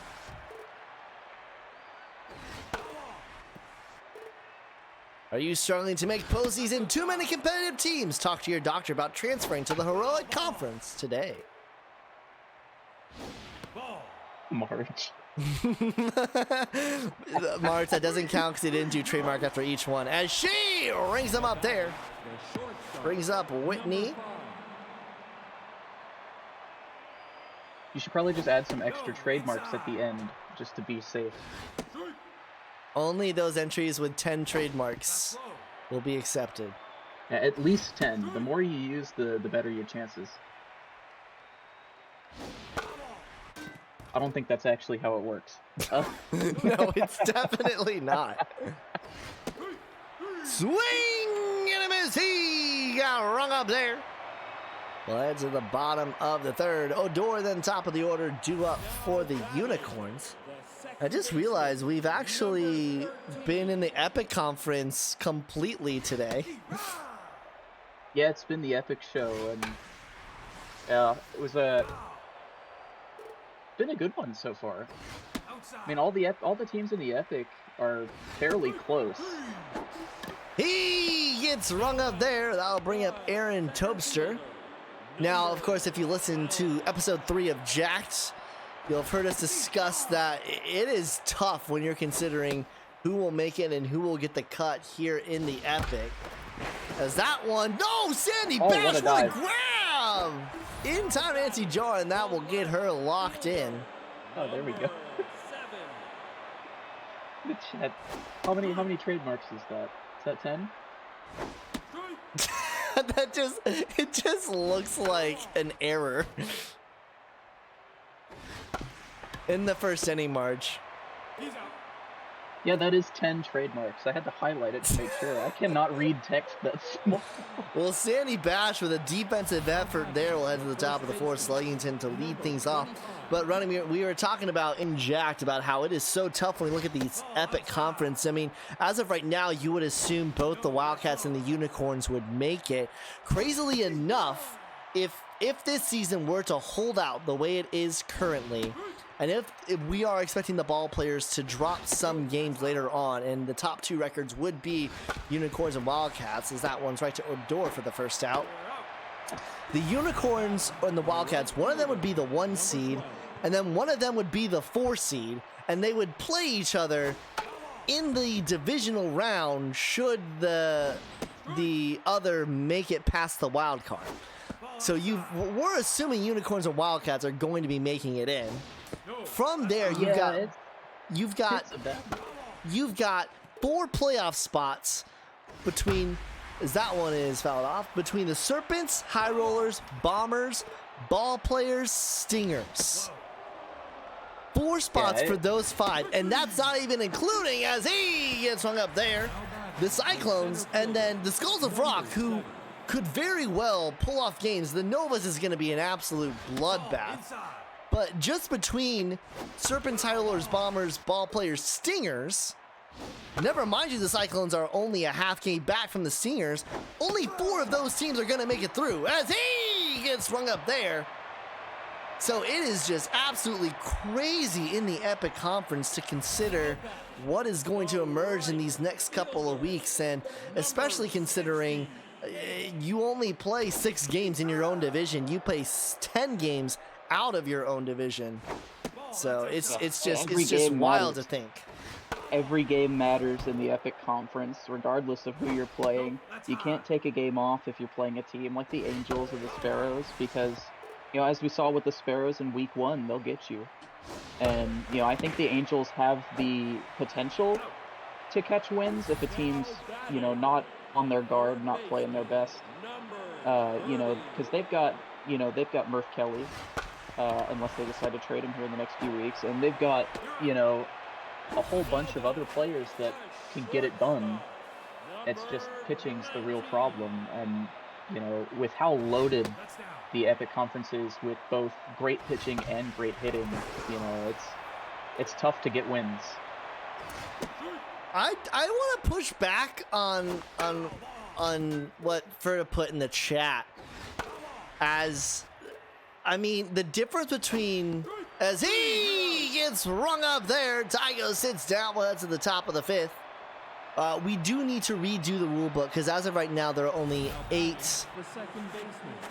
Are you struggling to make postseason? Too many competitive teams? Talk to your doctor about transferring to the Heroic Conference today. Ball. March. March, that doesn't count because he didn't do trademark after each one. As she rings them up there. The shortstop. Brings up Whitney. Number 5. You should probably just add some extra trademarks at the end, just to be safe. Only those entries with 10 That's trademarks low. will be accepted. Yeah, at least 10. The more you use, the better your chances. I don't think that's actually how it works. No, it's definitely not. Swing and a miss. He got rung up there. Well, head to the bottom of the third. Odor then top of the order, due up for the Unicorns. I just realized we've actually been in the Epic Conference completely today. Yeah, it's been the Epic show, and it was been a good one so far. I mean, all the teams in the Epic are fairly close. He gets rung up there. That'll bring up Aaron Tobster. Now, of course, if you listen to episode 3 of Jacked, you'll have heard us discuss that it is tough when you're considering who will make it and who will get the cut here in the Epic. As that one, no, Sandy Bash with a grab! In time, Nancy Jar, and that will get her locked in. Oh, there we go. The chat. How many trademarks is that? Is that 10? It just looks like an error. In the first inning, Marge. Yeah, that is 10 trademarks. I had to highlight it to make sure. I cannot read text that small. Well, Sandy Bash with a defensive effort there will head to the top of the fourth. Sluggington to lead things off. But running, we were talking about in Jacked about how it is so tough when we look at these Epic Conference. I mean, as of right now, you would assume both the Wildcats and the Unicorns would make it. Crazily enough, if this season were to hold out the way it is currently, and if we are expecting the ball players to drop some games later on, and the top 2 records would be Unicorns and Wildcats, as that one's right to Odor for the first out. The Unicorns and the Wildcats, one of them would be the 1 seed, and then one of them would be the 4 seed, and they would play each other in the divisional round should the other make it past the wild card. So we're assuming Unicorns and Wildcats are going to be making it in. From there, you've got 4 playoff spots between, as that one is fouled off, between the Serpents, High Rollers, Bombers, Ball Players, Stingers. 4 spots for those 5, and that's not even including, as he gets hung up there, the Cyclones, and then the Skulls of Rock, who could very well pull off games. The Novas is going to be an absolute bloodbath. But just between Serpents, High Rollers, Bombers, Ball Players, Stingers, never mind you the Cyclones are only a half game back from the Stingers, only 4 of those teams are going to make it through, as he gets rung up there. So it is just absolutely crazy in the Epic Conference to consider what is going to emerge in these next couple of weeks, and especially considering you only play 6 games in your own division. You play 10 games out of your own division. So it's just wild to think. Every game matters in the Epic Conference, regardless of who you're playing. You can't take a game off if you're playing a team like the Angels or the Sparrows, because, you know, as we saw with the Sparrows in week 1, they'll get you. And, you know, I think the Angels have the potential to catch wins if a team's, you know, not on their guard, not playing their best. You know, because they've got Murph Kelly, unless they decide to trade him here in the next few weeks, and they've got, you know, a whole bunch of other players that can get it done. It's just pitching's the real problem, and, you know, with how loaded the Epic Conference is with both great pitching and great hitting, you know, it's tough to get wins. I want to push back on what Ferda put in the chat. As, I mean, the difference between, as he gets rung up there, Tygo sits down, well, that's at the top of the 5th. We do need to redo the rule book, because as of right now, there are only 8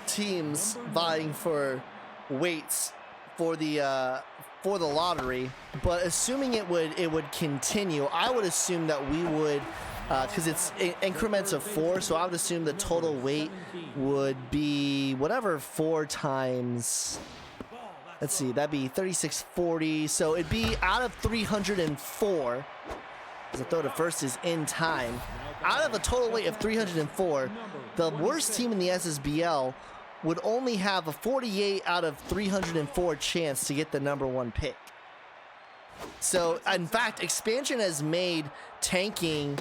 teams vying for weights for the lottery. But assuming it would continue, I would assume that we would, because it's increments of 4, so I would assume the total weight would be whatever 4 times. Let's see, that'd be 3640. So it'd be out of 304. The throw to first is in time. Out of a total weight of 304, the worst team in the SSBL would only have a 48 out of 304 chance to get the #1 pick. So, in fact, expansion has made tanking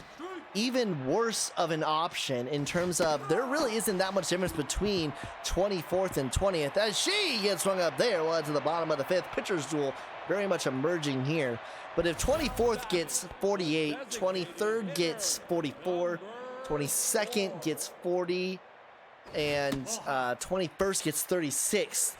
even worse of an option in terms of there really isn't that much difference between 24th and 20th as she gets rung up there. Well, to the bottom of the 5th. Pitcher's duel very much emerging here. But if 24th gets 48, 23rd gets 44, 22nd gets 40, and 21st gets 36.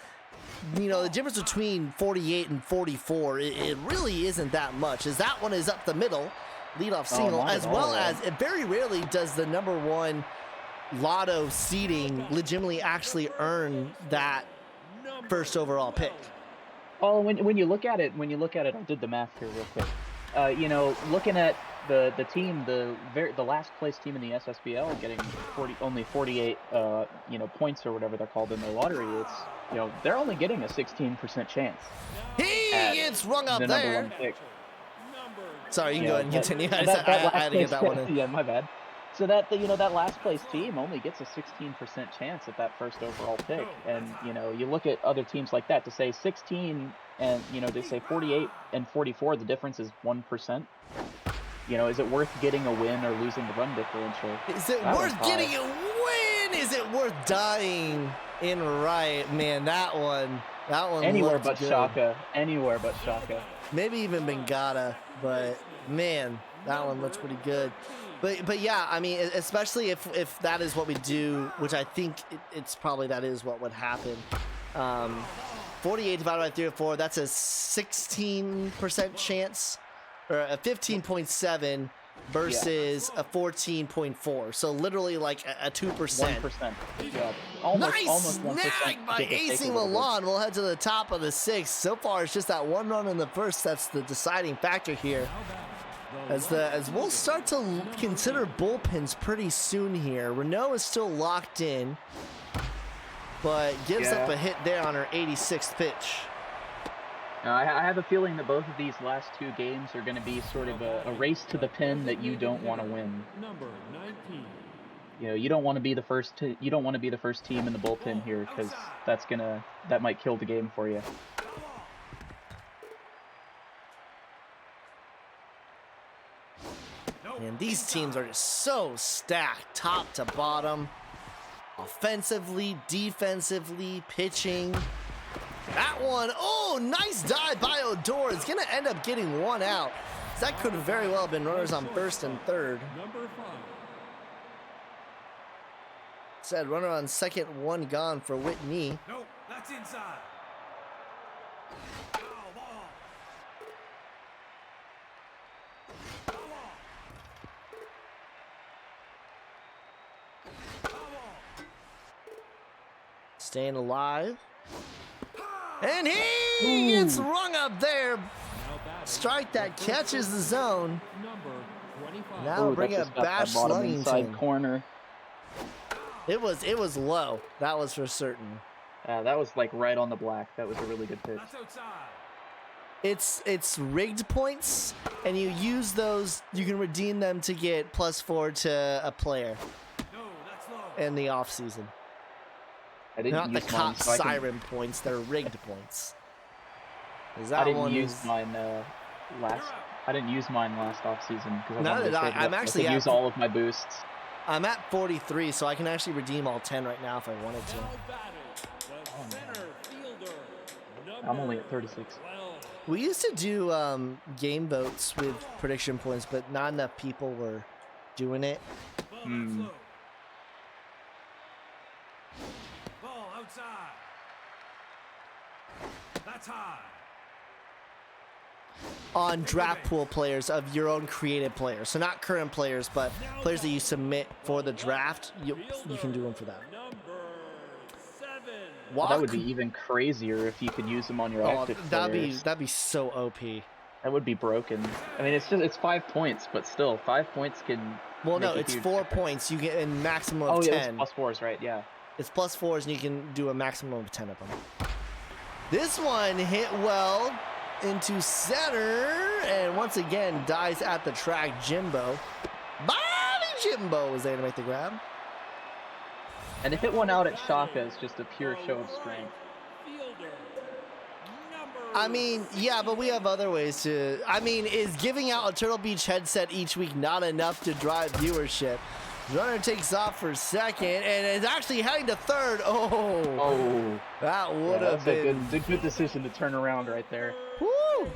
You know, the difference between 48 and 44, it really isn't that much, as that one is up the middle, leadoff single, as well as it very rarely does the number one lotto seeding legitimately actually earn that first overall pick. Oh, when you look at it, I did the math here real quick. You know, looking at the team, the last place team in the SSBL getting only 48 you know, points or whatever they're called in their lottery, it's, you know, they're only getting a 16% chance. He gets rung up the there. number one pick. Sorry, you can go ahead and continue. I had to get that one in. Yeah, my bad. So that, you know, that last place team only gets a 16% chance at that first overall pick. And, you know, you look at other teams like that, to say 16 and, you know, they say 48 and 44, the difference is 1%. You know, is it worth getting a win or losing the run differential? Is it worth getting a win? Is it worth dying in right? Man, that one anywhere but good. Shaka. Anywhere but Shaka. Maybe even Bengata, but man, that one looks pretty good. But yeah, I mean, especially if that is what we do, which I think it's probably that is what would happen. 48 divided by 3 or 4, that's a 16% chance, or a 15.7 versus a 14.4. So literally like a 2%. 1%. Yeah. Almost snag by AC Milan. We'll head to the top of the 6th. So far, it's just that one run in the first that's the deciding factor here. As we'll start to consider bullpens pretty soon here. Renault is still locked in, but gives up a hit there on her 86th pitch. I have a feeling that both of these last two games are going to be sort of a race to the pin that you don't want to win. Number 19. You know, you don't want to be the first. You don't want to be the first team in the bullpen here, because that might kill the game for you. And these teams are just so stacked, top to bottom, offensively, defensively, pitching. That one, oh, nice dive by Odor. It's going to end up getting one out. That could have very well been runners on first and third. Number 5. Said runner on second, one gone for Whitney. Nope, that's inside. Staying alive. And he gets rung up there. Strike that catches the zone. Number 25. Now bring it back inside corner. It was low. That was for certain. That was like right on the black. That was a really good pitch. That's outside. It's rigged points, and you use those. You can redeem them to get +4 to a player No, that's low. in the off season. I didn't Not the use cop mine, so I can- siren points. They're rigged points. 'Cause I that didn't one use is- mine last. I didn't use mine last off season because Neither did I. I'm actually could at- use all of my boosts. I'm at 43, so I can actually redeem all 10 right now if I wanted to. Now batting, the center fielder. I'm only at 36. 12. We used to do game votes with prediction points, but not enough people were doing it. Ball, Hmm. that's low. Ball outside. That's high. On draft pool players of your own created players. So not current players, but players that you submit for the draft, you can do them for that. Number 7. Well, that would be even crazier if you could use them on your active players. that'd be so OP. That would be broken. I mean, it's 5 points, but still 5 points can. Well, no, make a it's huge 4 difference. points. You get a maximum of Oh, 10. yeah, it's +4s, right? Yeah. It's +4s, and you can do a maximum of 10 of them. This one hit well into center, and once again dies at the track. Jimbo, Bobby Jimbo was there to make the grab. And to hit one out at Shaka is just a pure show of strength. Fielder. Number I mean, yeah, but we have other ways to. I mean, is giving out a Turtle Beach headset each week not enough to drive viewership? Runner takes off for second and is actually heading to third. Oh, that would have been a good decision to turn around right there. Woo!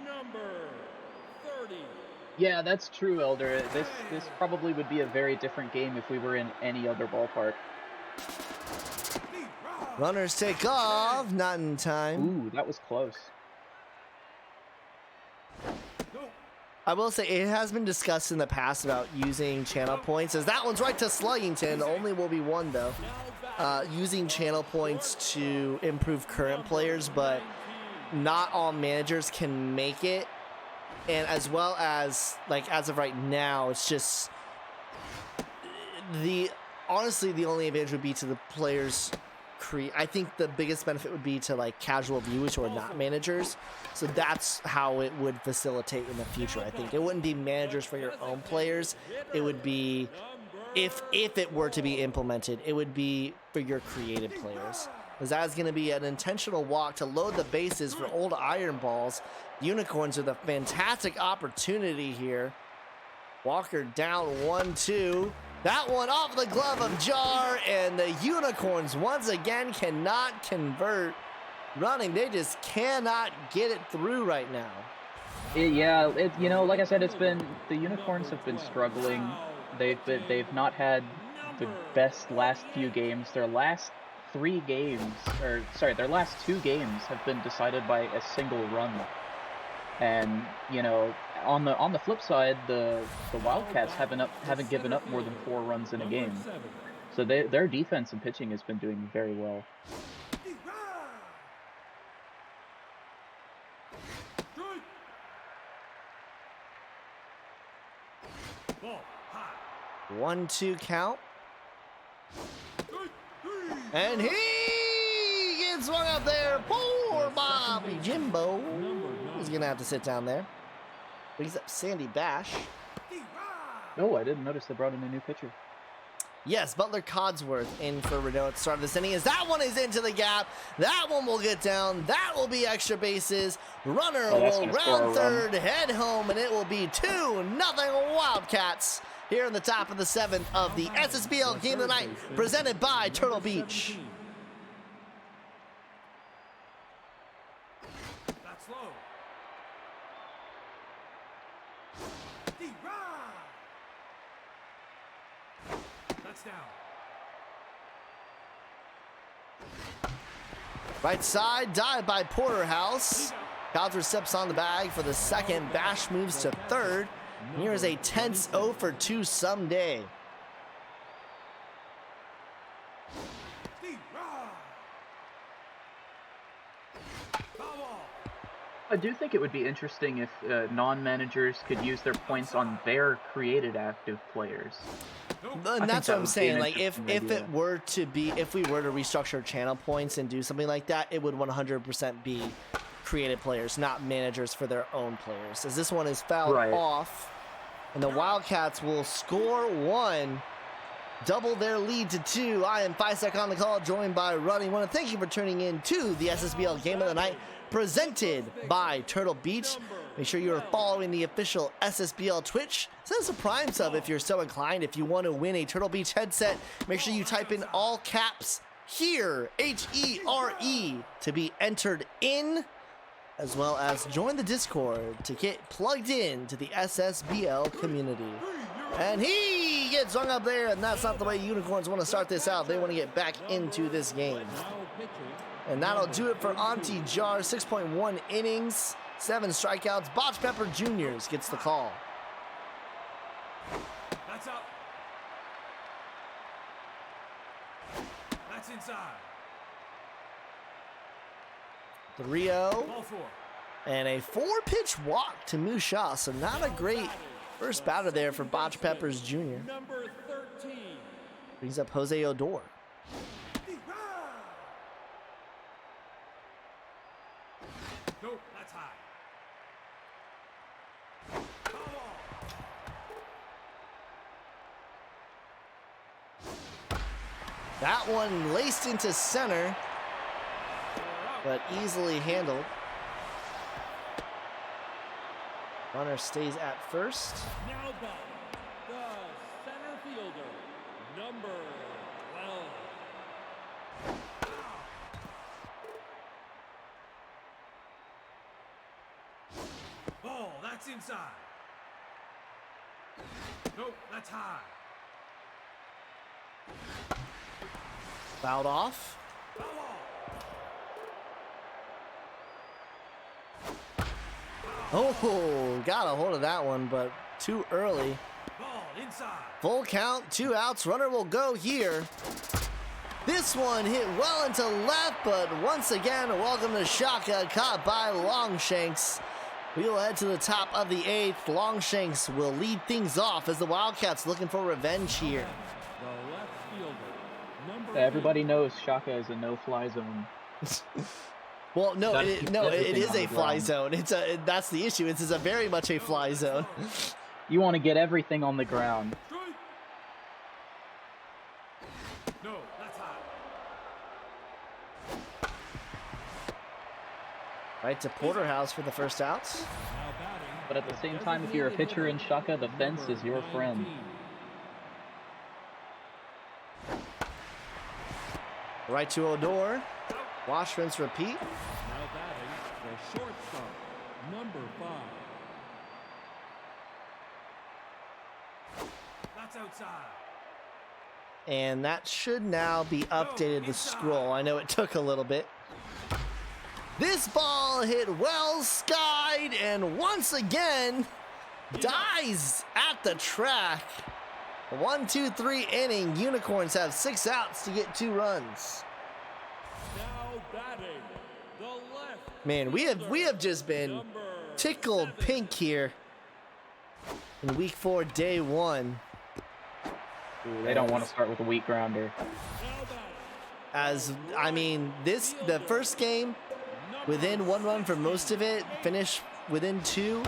Number 30. Yeah, that's true, Elder. This probably would be a very different game if we were in any other ballpark. Runners take off, not in time. Ooh, that was close. I will say it has been discussed in the past about using channel points, as that one's right to Sluggington. Only will be one though. Using channel points to improve current players, but not all managers can make it. And as well as, like, as of right now, it's just honestly the only advantage would be to the players. I think the biggest benefit would be to like casual viewers who are not managers. So that's how it would facilitate in the future. I think it wouldn't be managers for your own players. It would be, if it were to be implemented, it would be for your creative players. Because that is going to be an intentional walk to load the bases for old Iron Balls. Unicorns with a fantastic opportunity here. Walker down 1-2. That one off the glove of Jar, and the Unicorns once again cannot convert. Running, they just cannot get it through right now. Like I said, the Unicorns have been struggling. They've not had the best last few games. Their last two games have been decided by a single run. And on the flip side, the Wildcats haven't given up more than 4 runs in a game. So their defense and pitching has been doing very well. Ball high. 1-2 count. And he gets swung up there. Poor Bobby Jimbo. He's going to have to sit down there. Brings up Sandy Bash. Oh, I didn't notice they brought in a new pitcher. Yes, Butler Codsworth in for Renault at the start of this inning. As that one is into the gap. That one will get down. That will be extra bases. Runner will round third, head home, and it will be 2-0 Wildcats here in the top of the 7th of the SSBL Game of the Night, presented by Turtle Beach. That's low. That's down. Right side, dive by Porterhouse. Codsworth steps on the bag for the second. Bash moves to third. Here is a tense 0 for 2 someday. I do think it would be interesting if non-managers could use their points on their created active players. And that's what I'm saying. Like, if we were to restructure channel points and do something like that, it would 100% be creative players, not managers for their own players. As this one is fouled off, and the Wildcats will score 1, double their lead to 2. I am Fisek on the call, joined by Runny. I want to thank you for tuning in to the SSBL Game of the Night, presented by Turtle Beach. Make sure you are following the official SSBL Twitch. Send us a Prime sub if you're so inclined. If you want to win a Turtle Beach headset, make sure you type in all caps HERE, H-E-R-E, to be entered in, as well as join the Discord to get plugged in to the SSBL community. And he gets hung up there, and that's not the way Unicorns want to start this out. They want to get back into this game. And that'll do it for Auntie Jar. 6.1 innings, 7 strikeouts. Botch Pepper Jr. gets the call. That's up. That's inside. 3-0. Ball 4. And a 4-pitch walk to Musha. So not a great first batter there for Botch Peppers Jr. Number 13. Brings up Jose Odor. No, that's high. That one laced into center. but easily handled. Runner stays at first. Now batting, the center fielder, number 12. Ball, that's inside. Nope, that's high. Fouled off. Foul ball. Oh, got a hold of that one, but too early. Ball inside. Full count, 2 outs. Runner will go here. This one hit well into left, but once again, welcome to Shaka, caught by Longshanks. We will head to the top of the 8th. Longshanks will lead things off as the Wildcats looking for revenge here. The left fielder, number Everybody knows Shaka is a no-fly zone. Well, no, Gotta keep it everything is on a the fly ground. zone. That's the issue. It's a very much a fly zone. You want to get everything on the ground. Strike. No, that's high. Right to Porterhouse for the first outs. now batting. But at the same time, if you're a pitcher in Shaka, the fence is your friend. 19. Right to Odor. Wash, rinse, repeat. Now batting, the shortstop, number 5. That's outside. And that should now be updated, the scroll. I know it took a little bit. This ball hit well skied and once again dies at the track. 1-2-3 inning. Unicorns have 6 outs to get 2 runs. Now batting, the left. Man, we have just been Number tickled 7. pink here in week 4, day 1. Ooh, they don't want to start with a weak grounder. Now batting, As I mean, the first game within 1 run for most of it, finished within 2.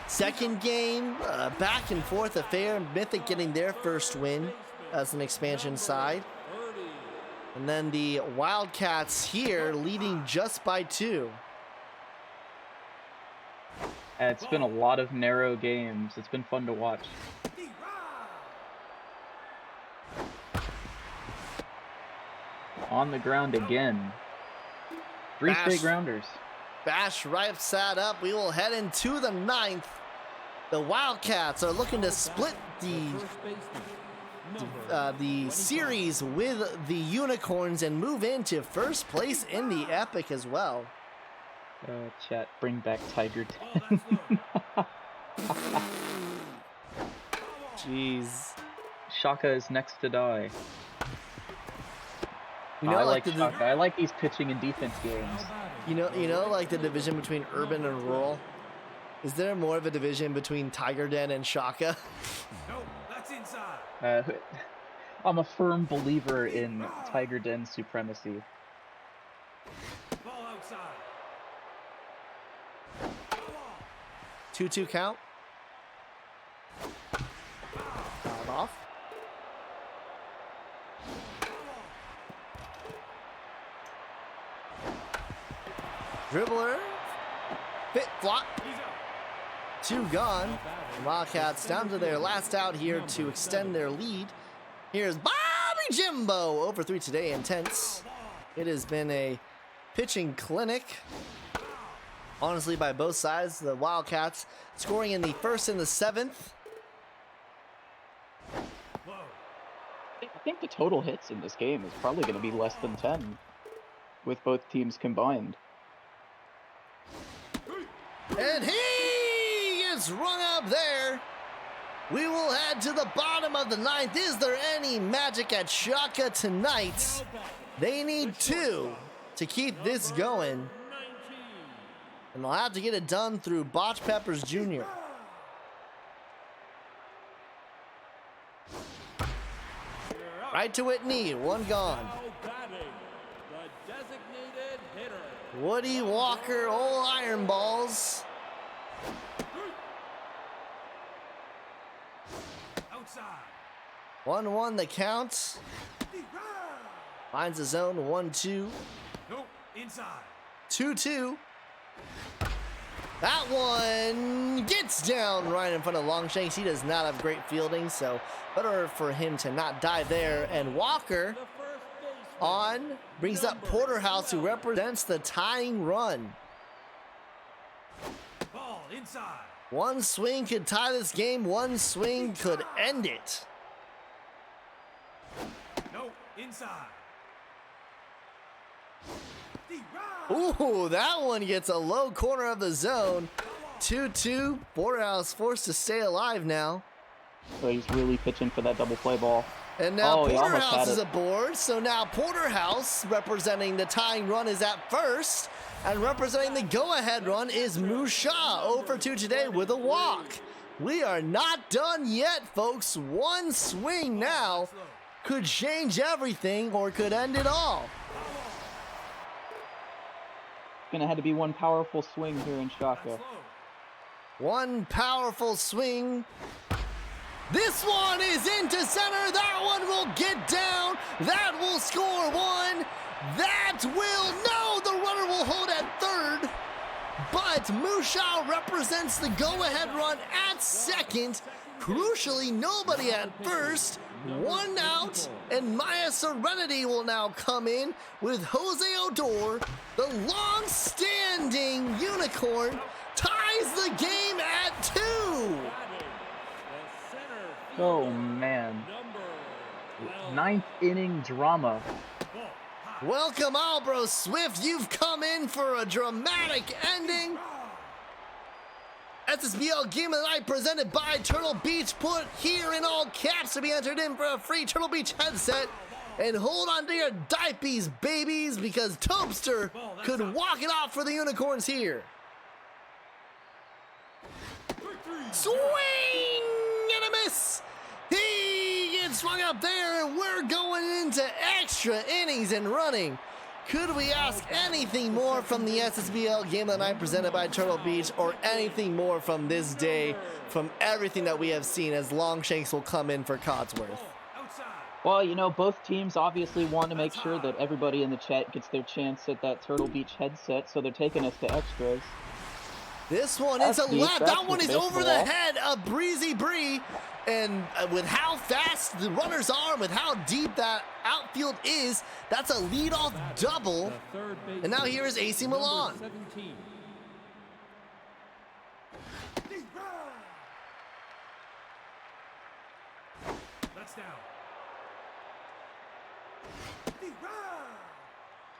Second game, back and forth affair. Mythic getting their first win as an expansion side. 30. And then the Wildcats here leading just by 2. It's been a lot of narrow games. It's been fun to watch. On the ground again. 3 Bash. straight grounders. Bash right side up. We will head into the 9th. The Wildcats are looking to split the First baseman, number the series with the Unicorns and move into first place in the Epic as well. Chat, bring back Tiger Ball, that's low. Jeez. Shaka is next to die. You know, I like like the Shaka. I like these pitching and defense games. now batting, you know, like the division between urban and rural. Is there more of a division between Tiger Den and Shaka? No, that's inside. I'm a firm believer in Tiger Den supremacy. Ball outside. 2-2 count. Fouled off. Dribbler. Fit flop. He's out. 2 gone. The Wildcats down to their last out here to extend their lead. Here's Bobby Jimbo. Over 3 today, intense. It has been a pitching clinic. Honestly, by both sides, the Wildcats scoring in the 1st and the 7th. Low. I think the total hits in this game is probably going to be less than 10 with both teams combined. And he is rung up there. We will head to the bottom of the 9th. Is there any magic at Shaka tonight? They need 2 to keep this going. 19. And they'll have to get it done through Botch Peppers Jr. Right to Whitney, 1 gone. Now batting, the designated hitter, Woody Walker, old iron balls. Outside. 1-1 the count. Finds the zone, 1-2. Nope, inside. 2-2. That one gets down right in front of Longshanks. He does not have great fielding, so better for him to not dive there. And Walker on brings up Porterhouse, who represents the tying run. Ball inside. One swing could tie this game. One swing could end it. No, inside. Ooh, that one gets a low corner of the zone. 2-2. Porterhouse forced to stay alive now. So he's really pitching for that double play ball. And now he almost Porterhouse had is it. aboard. So now Porterhouse, representing the tying run, is at first. And representing the go-ahead run is Musha, 0 for 2 today with a walk. We are not done yet, folks. One swing now could change everything or could end it all. Gonna have to be one powerful swing here in Shaka. One powerful swing. This one is into center. That one will get down. That will score one. That will, no, the runner will hold at third. But Musha represents the go-ahead run at second. Crucially, nobody at first. One out, and Maya Serenity will now come in with Jose Odor. The long-standing Unicorn ties the game at 2. Oh man. Ninth inning drama. Welcome, Albro Swift. You've come in for a dramatic ending. SSBL Game of the Night presented by Turtle Beach. Put here in all caps to be entered in for a free Turtle Beach headset. And hold on to your diapies, babies, because Topster could walk it off for the Unicorns here. Swing and a miss. He gets swung up there, and we're going into extra innings and running. Could we ask anything more from the SSBL Game of the Night presented by Turtle Beach, or anything more from this day, from everything that we have seen, as Longshanks will come in for Codsworth? Well, you know, both teams obviously want to make sure that everybody in the chat gets their chance at that Turtle Beach headset, so they're taking us to extras. This one That's is a deep. left. That's That one is baseball. over the head of Breezy Bree. And with how fast the runners are, with how deep that outfield is, that's a leadoff double. And now here is AC Milan. That's down.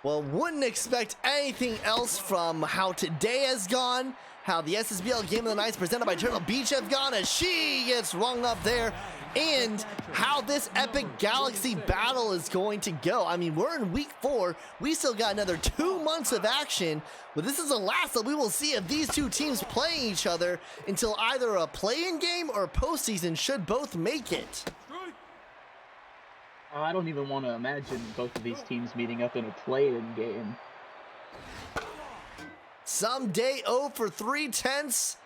Well, wouldn't expect anything else from how today has gone, how the SSBL Game of the Night presented by Turtle Beach have gone, as she gets rung up there, and how this epic Galaxy battle is going to go. I mean, we're in week 4. We still got another 2 months of action, but this is the last that we will see of these two teams playing each other until either a play-in game or postseason, should both make it. I don't even want to imagine both of these teams meeting up in a play-in game. Someday 0 for 3/10.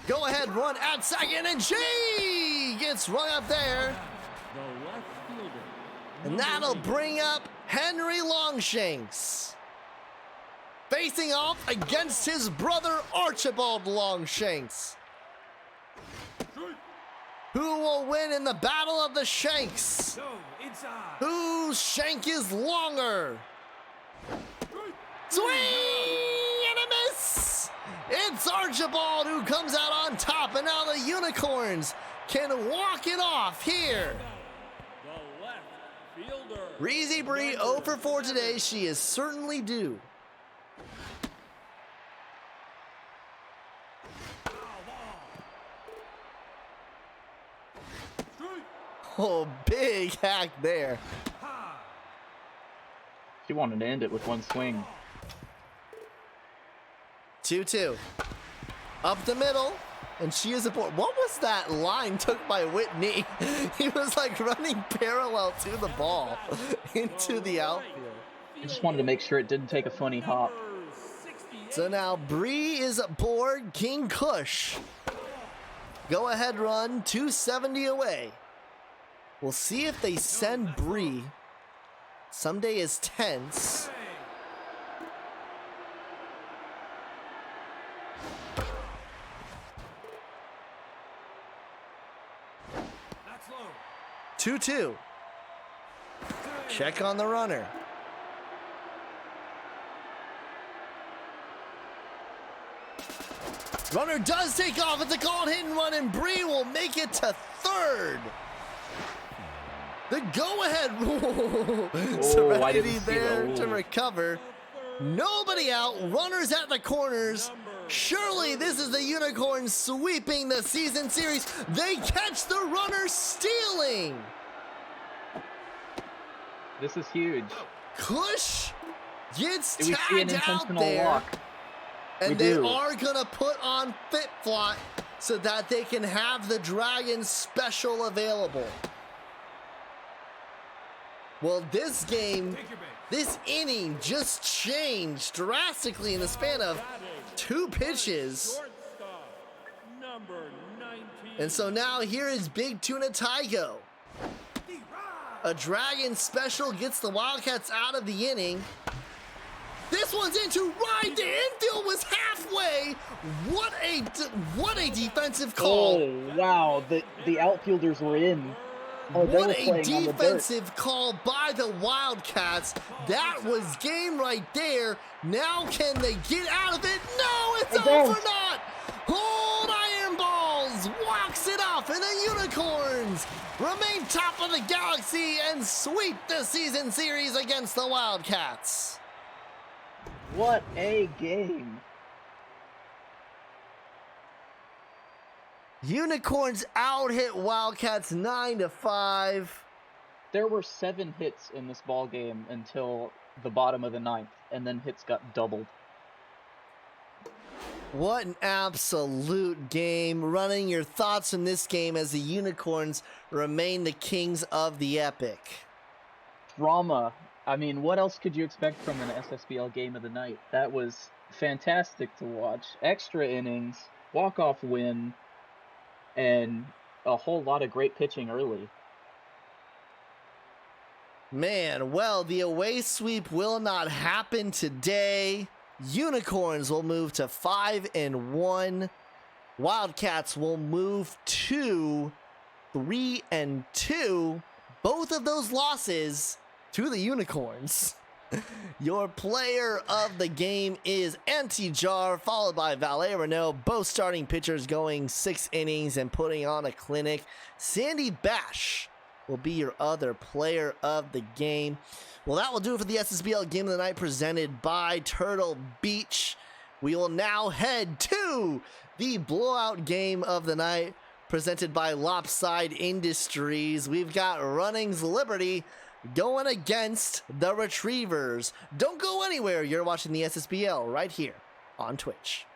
Go ahead, run at second, and she gets rung up there. And that'll bring up Henry Longshanks, facing off against his brother Archibald Longshanks. Who will win in the Battle of the Shanks? No, inside. Whose shank is longer? Swing and a miss! It's Archibald who comes out on top, and now the Unicorns can walk it off here. The left fielder. Breezy Bree 0 for 4 today. She is certainly due. Oh, big hack there. She wanted to end it with one swing. 2-2. Up the middle, and she is aboard. What was that line took by Whitney? He was like running parallel to the ball into the outfield. I just wanted to make sure it didn't take a funny hop. So now Bree is aboard King Kush. Go ahead run, 270 away. We'll see if they send Bree. Someday is tense. 2-2. Check on the runner. Runner does take off. It's a called hit and run, and Bree will make it to third. The go-ahead rule. Serenity there to recover. Nobody out. Runners at the corners. Surely this is the Unicorns sweeping the season series. They catch the runner stealing. This is huge. Kush gets Do we see an tagged out intentional there. walk? And We they do. are going to put on FitFlot so that they can have the Dragon special available. Well, this game, Take your bait. this inning just changed drastically in the span of 2 pitches. Shortstop, number 19. And so now here is Big Tuna Tygo. A Dragon special gets the Wildcats out of the inning. This one's into right. The infield was halfway. What a defensive call. Oh wow, the outfielders were in. Oh, they were What a playing on the dirt. defensive call by the Wildcats. That was game right there. Now can they get out of it? No, it's They all don't. for naught. Hold Iron Balls. Walks it off, and the Unicorns remain top of the Galaxy and sweep the season series against the Wildcats. What a game. Unicorns out-hit Wildcats 9-5. There were 7 hits in this ball game until the bottom of the 9th, and then hits got doubled. What an absolute game. Running your thoughts from this game as the Unicorns remain the kings of the epic. Drama. I mean, what else could you expect from an SSBL game of the night? That was fantastic to watch. Extra innings, walk-off win, and a whole lot of great pitching early. Man, well, the away sweep will not happen today. Unicorns will move to 5-1. Wildcats will move to 3-2. Both of those losses to the Unicorns. Your player of the game is Anti-Jar, followed by Valet Renault, both starting pitchers going 6 innings and putting on a clinic. Sandy Bash will be your other player of the game. Well, that will do it for the SSBL Game of the Night presented by Turtle Beach. We will now head to the blowout game of the night presented by Lopside Industries. We've got Runnings Liberty going against the Retrievers. Don't go anywhere. You're watching the SSBL right here on Twitch.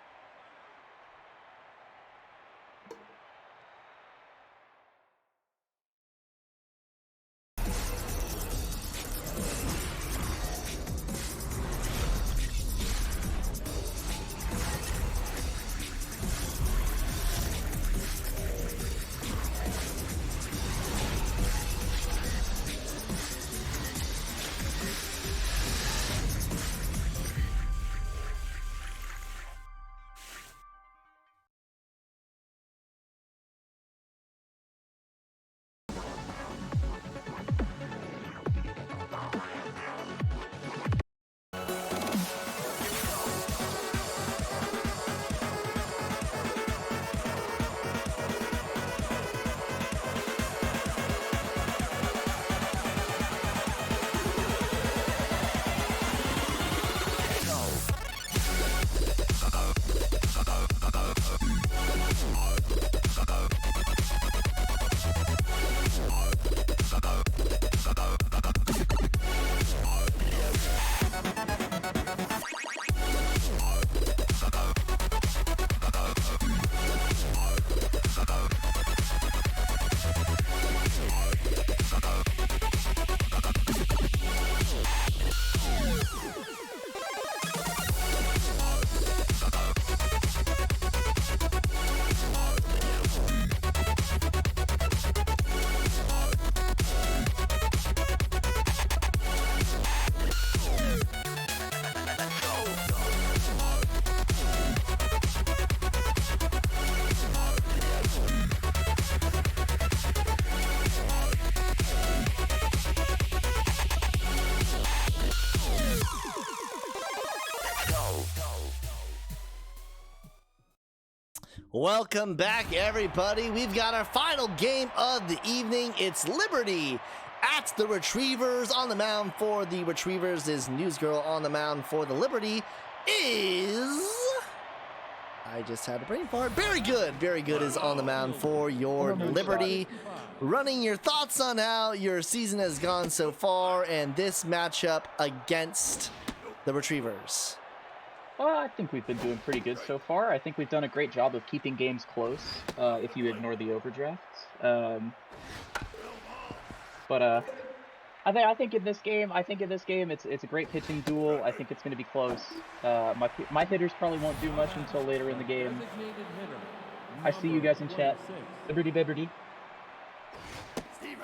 Welcome back, everybody. We've got our final game of the evening. It's Liberty at the Retrievers. On the mound for the Retrievers is Newsgirl. On the mound for the Liberty is... I just had a brain fart. Very good. Very good is on the mound for your Liberty. Running your thoughts on how your season has gone so far and this matchup against the Retrievers. I think we've been doing pretty good so far. I think we've done a great job of keeping games close, if you ignore the overdrafts. I think in this game, it's a great pitching duel. I think it's going to be close. My hitters probably won't do much until later in the game. I see you guys in chat. Liberty.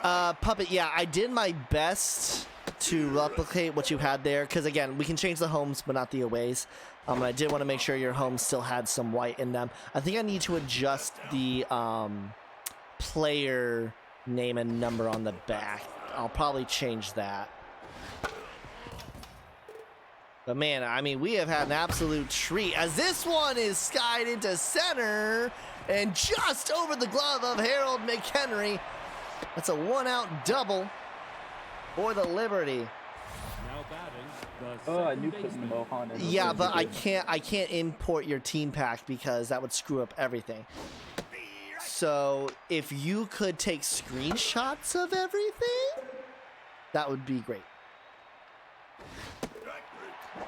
Puppet, yeah, I did my best to replicate what you had there, because again, we can change the homes but not the aways. And I did want to make sure your homes still had some white in them. I think I need to adjust the player name and number on the back. I'll probably change that. But man, I mean, we have had an absolute treat as this one is skied into center and just over the glove of Harold McHenry. That's a one-out double for the Liberty. I knew putting Mohan in. Yeah, but I can't import your team pack because that would screw up everything. So if you could take screenshots of everything, that would be great.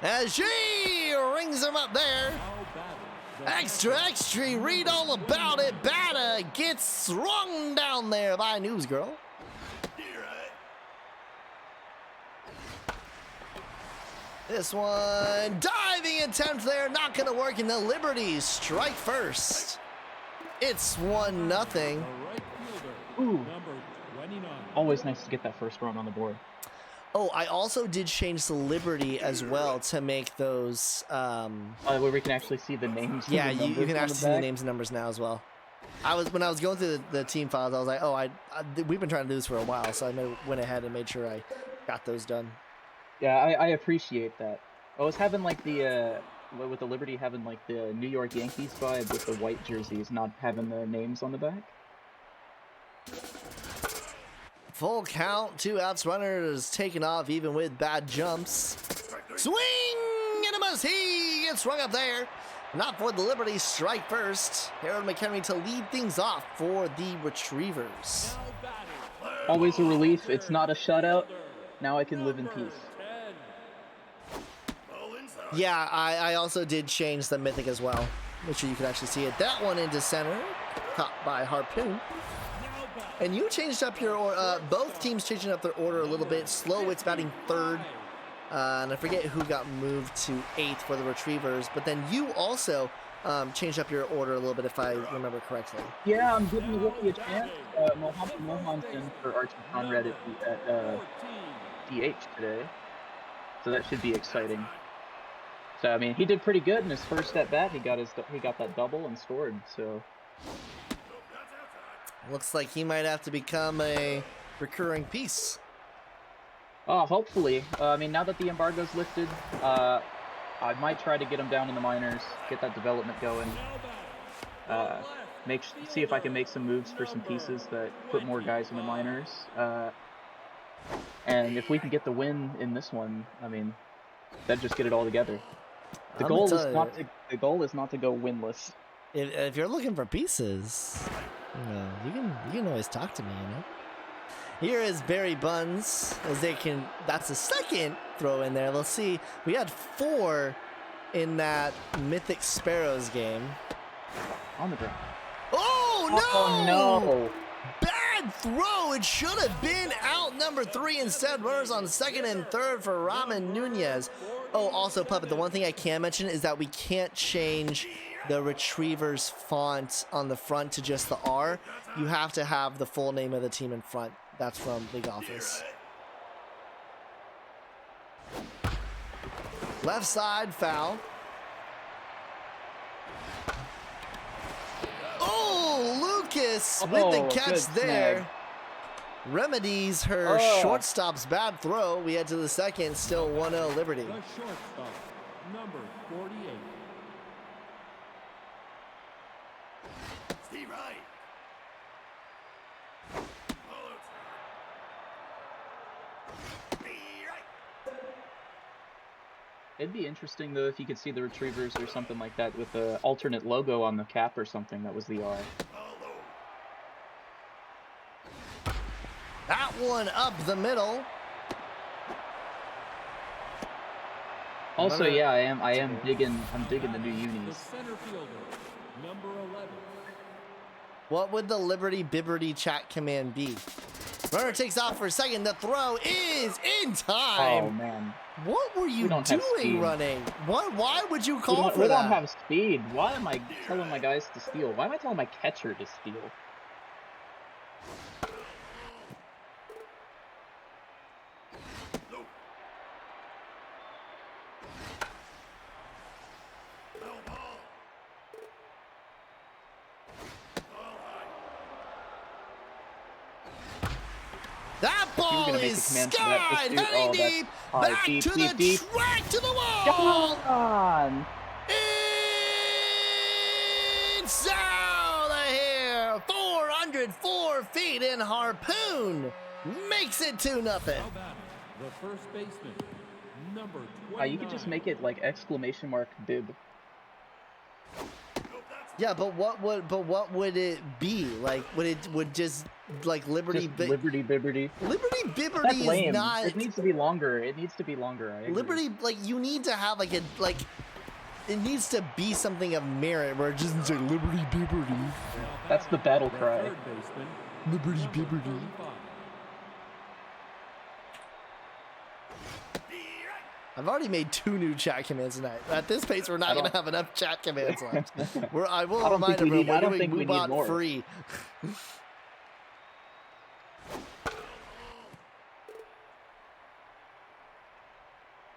As she rings him up there. Extra, read all about it. Batta gets swung down there by Newsgirl. This one, diving attempt there, not gonna work, and the Liberty strike first. It's 1-0. Ooh. Always nice to get that first run on the board. Oh, I also did change the Liberty as well to make those. Where we can actually see the names. Yeah, you can actually see the names and numbers now as well. When I was going through the team files, I was like, oh, we've been trying to do this for a while, so I went ahead and made sure I got those done. Yeah, I appreciate that. I was having like with the Liberty having like the New York Yankees vibe with the white jerseys, not having the names on the back. Full count, 2 outs, runners taken off even with bad jumps. Swing and a miss. He gets swung up there. Not for the Liberty, strike first. Harold McHenry to lead things off for the Retrievers. Always a relief. It's not a shutout. Now I can live in peace. Yeah, I also did change the Mythic as well. Make sure you can actually see it. That one into center, caught by Harpoon. And you changed up your, both teams changing up their order a little bit. Slowitz batting third. And I forget who got moved to 8th for the Retrievers. But then you also changed up your order a little bit, if I remember correctly. Yeah, I'm giving the rookie a chance. Mohan's in for Archie Conrad at DH today. So that should be exciting. So I mean, he did pretty good in his first at bat. He got that double and scored. So looks like he might have to become a recurring piece. Hopefully. I mean, now that the embargo's lifted, I might try to get him down in the minors, get that development going. See if I can make some moves for some pieces that put more guys in the minors. And if we can get the win in this one, I mean, then just get it all together. The goal is not to go winless. If you're looking for pieces, you can always talk to me, you know. Here is Barry Buns as that's the second throw in there. Let's see. We had 4 in that Mythic Sparrows game. On the ground. Oh no! Oh no! Bad throw. It should have been out number 3 instead. Runners on second and third for Ramen Nunez. Oh, also, Puppet, the one thing I can mention is that we can't change the Retrievers font on the front to just the R. You have to have the full name of the team in front. That's from League Office. Left side foul. Oh, Lucas with the catch there. Remedies her shortstop's bad throw. We head to the second, still 1-0 Liberty. The shortstop, number 48. It'd be interesting though if you could see the Retrievers or something like that with the alternate logo on the cap or something that was the R. That one up the middle. Also, Another- yeah, I am digging the new The unis. center fielder, number 11. What would the Liberty Bibberty chat command be? Runner takes off for a second. The throw is in Oh time. man, What were you don't have doing speed. running? What? Why would you we call don't, for we that? don't have speed. Why am I telling my guys to steal? Why am I telling my catcher to steal? That ball gonna make is the command for that skied, pursuit. heading Oh, that's deep, high, back deep, to deep, the deep. track, to the Come wall. on! It's out of here. 404 feet in Harpoon makes it 2-0. How about it? The first baseman, number 29. You could just make it like exclamation mark bib. Yeah, but what would it be? Like, would just like Liberty Just Liberty Bibberty. Liberty That's Bibberty is lame. not It needs to be longer. It needs to be longer. I agree. Liberty. Like, you need to have like a like. It needs to be something of merit where it just say Liberty Bibberty. That's the battle The cry. third baseman, Liberty number Bibberty. 35. I've already made 2 new chat commands tonight. At this pace, we're not going to have enough chat commands left. I will I don't remind think we everyone, need- I we're don't doing think we need Moobot more. free.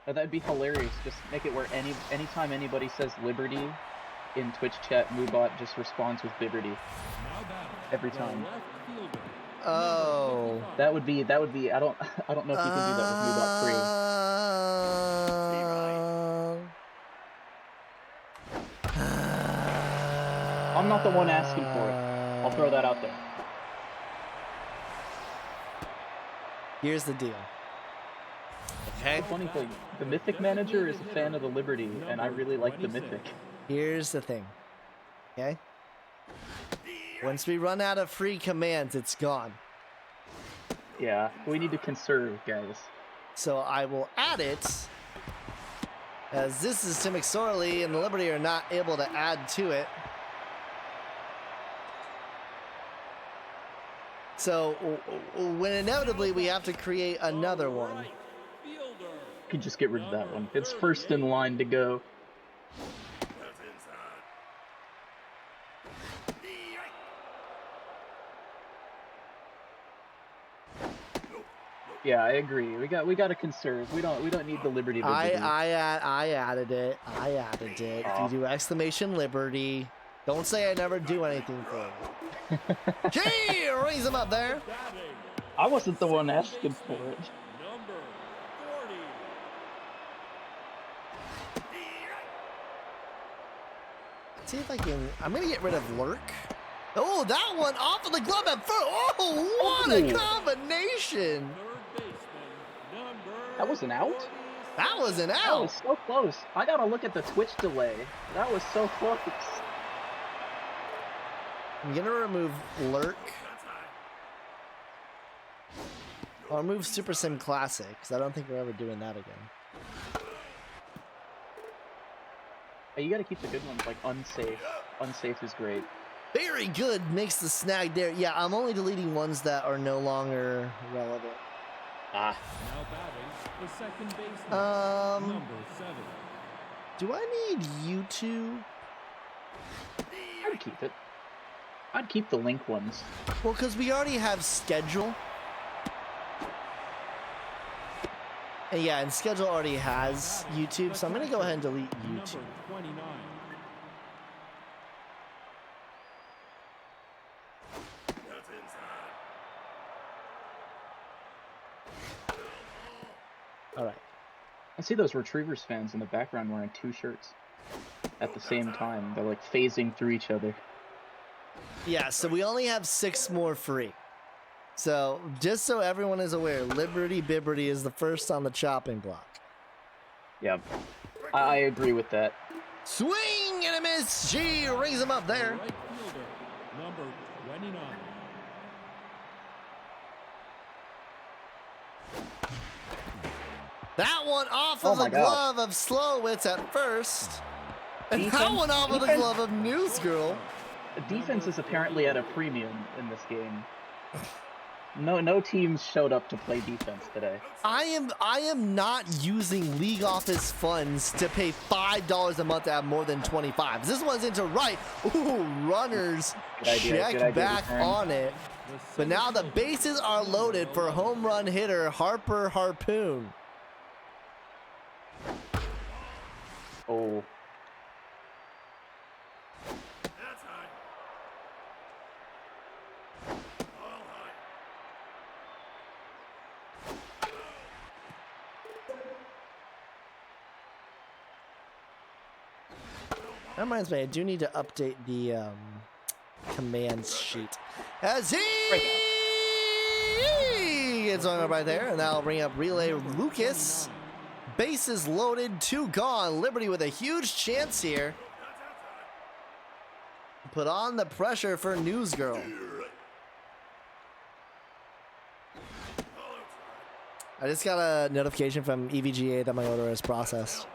That'd be hilarious. Just make it where anytime anybody says Liberty in Twitch chat, Moobot just responds with Bibberty. Now batting, Every the time. left fielder, Oh. number 55. That would be. I don't know if you can do that with Moobot free. I'm not the one asking for it. I'll throw that out there. Here's the deal. Okay. The funny thing, the Mythic manager is a fan of the Liberty, and I really like the Mythic. Here's the thing. Okay. Once we run out of free commands, it's gone. Yeah, we need to conserve, guys. So I will add it. As this is Tim McSorley and the Liberty are not able to add to it. So when inevitably we have to create another one. Right fielder, You can just get rid of that one. It's first in line to go. Yeah, I agree. We got to conserve. We don't need the Liberty. I added it. I added it. If you do exclamation Liberty, don't say I never do anything for you. Gee, rings him up there. batting, I wasn't the one asking for it. number 40. See if I can. I'm gonna get rid of Lurk. Oh, that one off of the glove at first. Oh, what a Ooh. combination! Third baseman, number That was an out? 46. That was an That out. was so close. I gotta look at the Twitch delay. That was so close. I'm gonna remove Lurk. I'll remove Super Sim Classic because I don't think we're ever doing that again. Hey, you gotta keep the good ones like unsafe. Unsafe is great. Very good. Makes the snag there. Yeah, I'm only deleting ones that are no longer relevant. Ah. Now batting, the second baseman, number 7. Do I need YouTube? I'd keep it. I'd keep the link ones. Well, because we already have schedule. And yeah, and schedule already has YouTube, so I'm gonna go ahead and delete YouTube. Number 29. All right. I see those Retrievers fans in the background wearing 2 shirts at the same time. They're like phasing through each other. Yeah, so we only have 6 more free. So just so everyone is aware, Liberty Bibberty is the first on the chopping block. Yeah, I agree with that. Swing and a miss. She rings him up there. Right fielder, number 29. That one off Oh of the my gosh. glove of Slowitz at first. And that Defense- one off of the defense- glove of Newsgirl. Defense is apparently at a premium in this game. No teams showed up to play defense today. I am not using League Office funds to pay $5 a month to have more than 25. This one's into right. Ooh, runners Good idea, check good idea, back return. on it. But now the bases are loaded for home run hitter Harper Harpoon. Oh, That's high. All high. That reminds me, I do need to update the commands sheet. As he gets on up right there, and that'll bring up relay Lucas. Bases loaded, 2 gone. Liberty with a huge chance here. Put on the pressure for Newsgirl. I just got a notification from EVGA that my order is processed.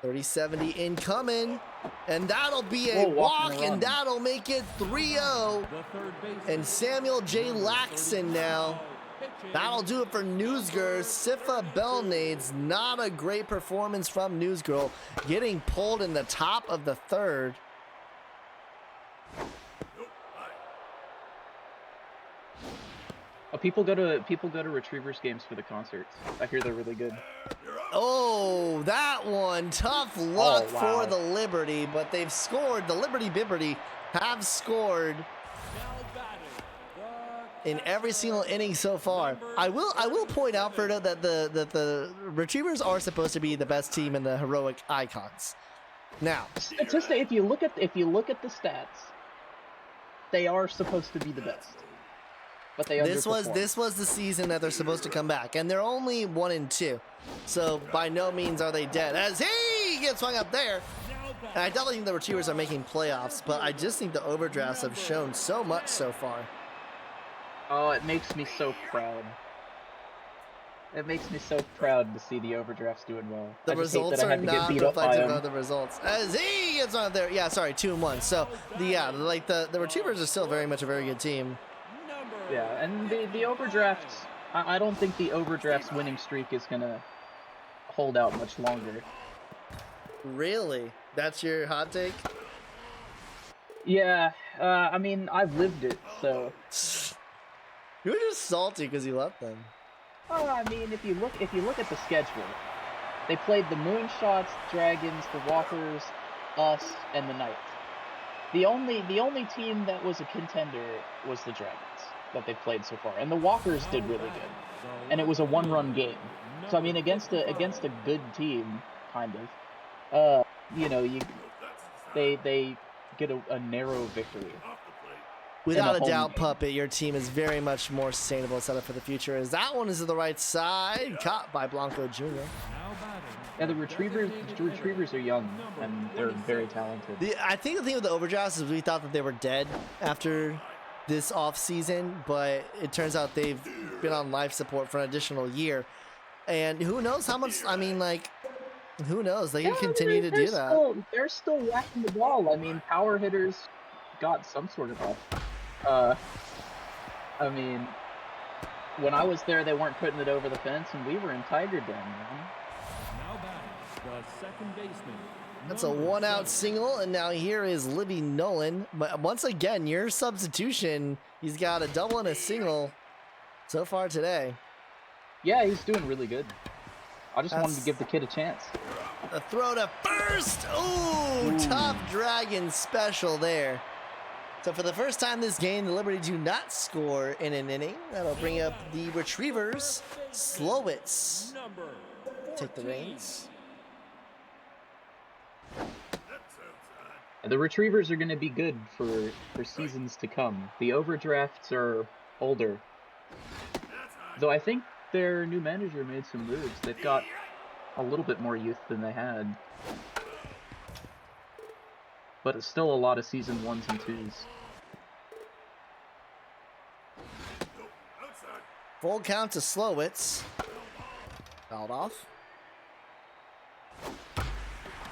3070 incoming, and that'll be a Whoa, walk, walking and around. that'll make it 3-0. The third baseman. And Samuel J. Laxon now. Pitching. That'll do it for Newsgirl. Sifa Belnades, not a great performance from Newsgirl, getting pulled in the top of the third. oh, people go to Retrievers games for the concerts. I hear they're really good. Oh, that one. Tough luck wow. for the Liberty, but they've scored. The Liberty Bibberty have scored Now batting. in every single inning so far. I will point out, Ferdo, that the Retrievers are supposed to be the best team in the heroic icons. Now, Statistic. If you look at the stats, they are supposed to be the best, but they this was underperform. the season that they're supposed to come back, and they're only 1-2, so by no means are they dead. As he gets swung up there, and I definitely think the Retrievers are making playoffs, but I just think the overdrafts have shown so much so far. Oh, it makes me so proud. It makes me so proud to see the overdrafts doing well. The I just hate results that I are had to get not beat up by reflective them. of the results. As he gets on there, yeah, sorry, 2-1. So the Retrievers are still very much a very good team. Number Yeah, and the overdrafts. I don't think the overdrafts winning streak is gonna hold out much longer. Really, that's your hot take? Yeah, I mean I've lived it, so. You're just salty because you left them. Oh, I mean, if you look at the schedule, they played the Moonshots, Dragons, the Walkers, us, and the Knights. The only team that was a contender was the Dragons that they played so far, and the Walkers did really good, and it was a one-run game. So I mean, against a good team, kind of, they get a narrow victory. Without a home doubt, game. Puppet, your team is very much more sustainable set up for the future. As that one is to the right side, caught by Blanco Jr. now batting. Yeah, the retrievers are young and they're very talented. I think the thing with the overdrafts is we thought that they were dead after this off season, but it turns out they've been on life support for an additional year. And who knows how much? I mean, like, who knows? They can continue to do that. They're still whacking the ball. I mean, power hitters got some sort of help. I mean, when I was there, they weren't putting it over the fence, and we were in Tiger Den, man. Now batting. The second baseman. That's a number 7. 1-out single, and now here is Libby Nolan. But once again, your substitution, he's got a double and a single so far today. Yeah, he's doing really good. I just wanted That's- to give the kid a chance. A throw to first. Ooh, tough Dragon special there. So for the first time this game, the Liberty do not score in an inning. That'll bring up the Retrievers. Slowitz Number take the 14. reins. The retrievers are going to be good for seasons to come. The overdrafts are older. Though I think their new manager made some moves. They've got a little bit more youth than they had. But it's still a lot of season 1s and 2s. Full count to Slowitz. Fouled off.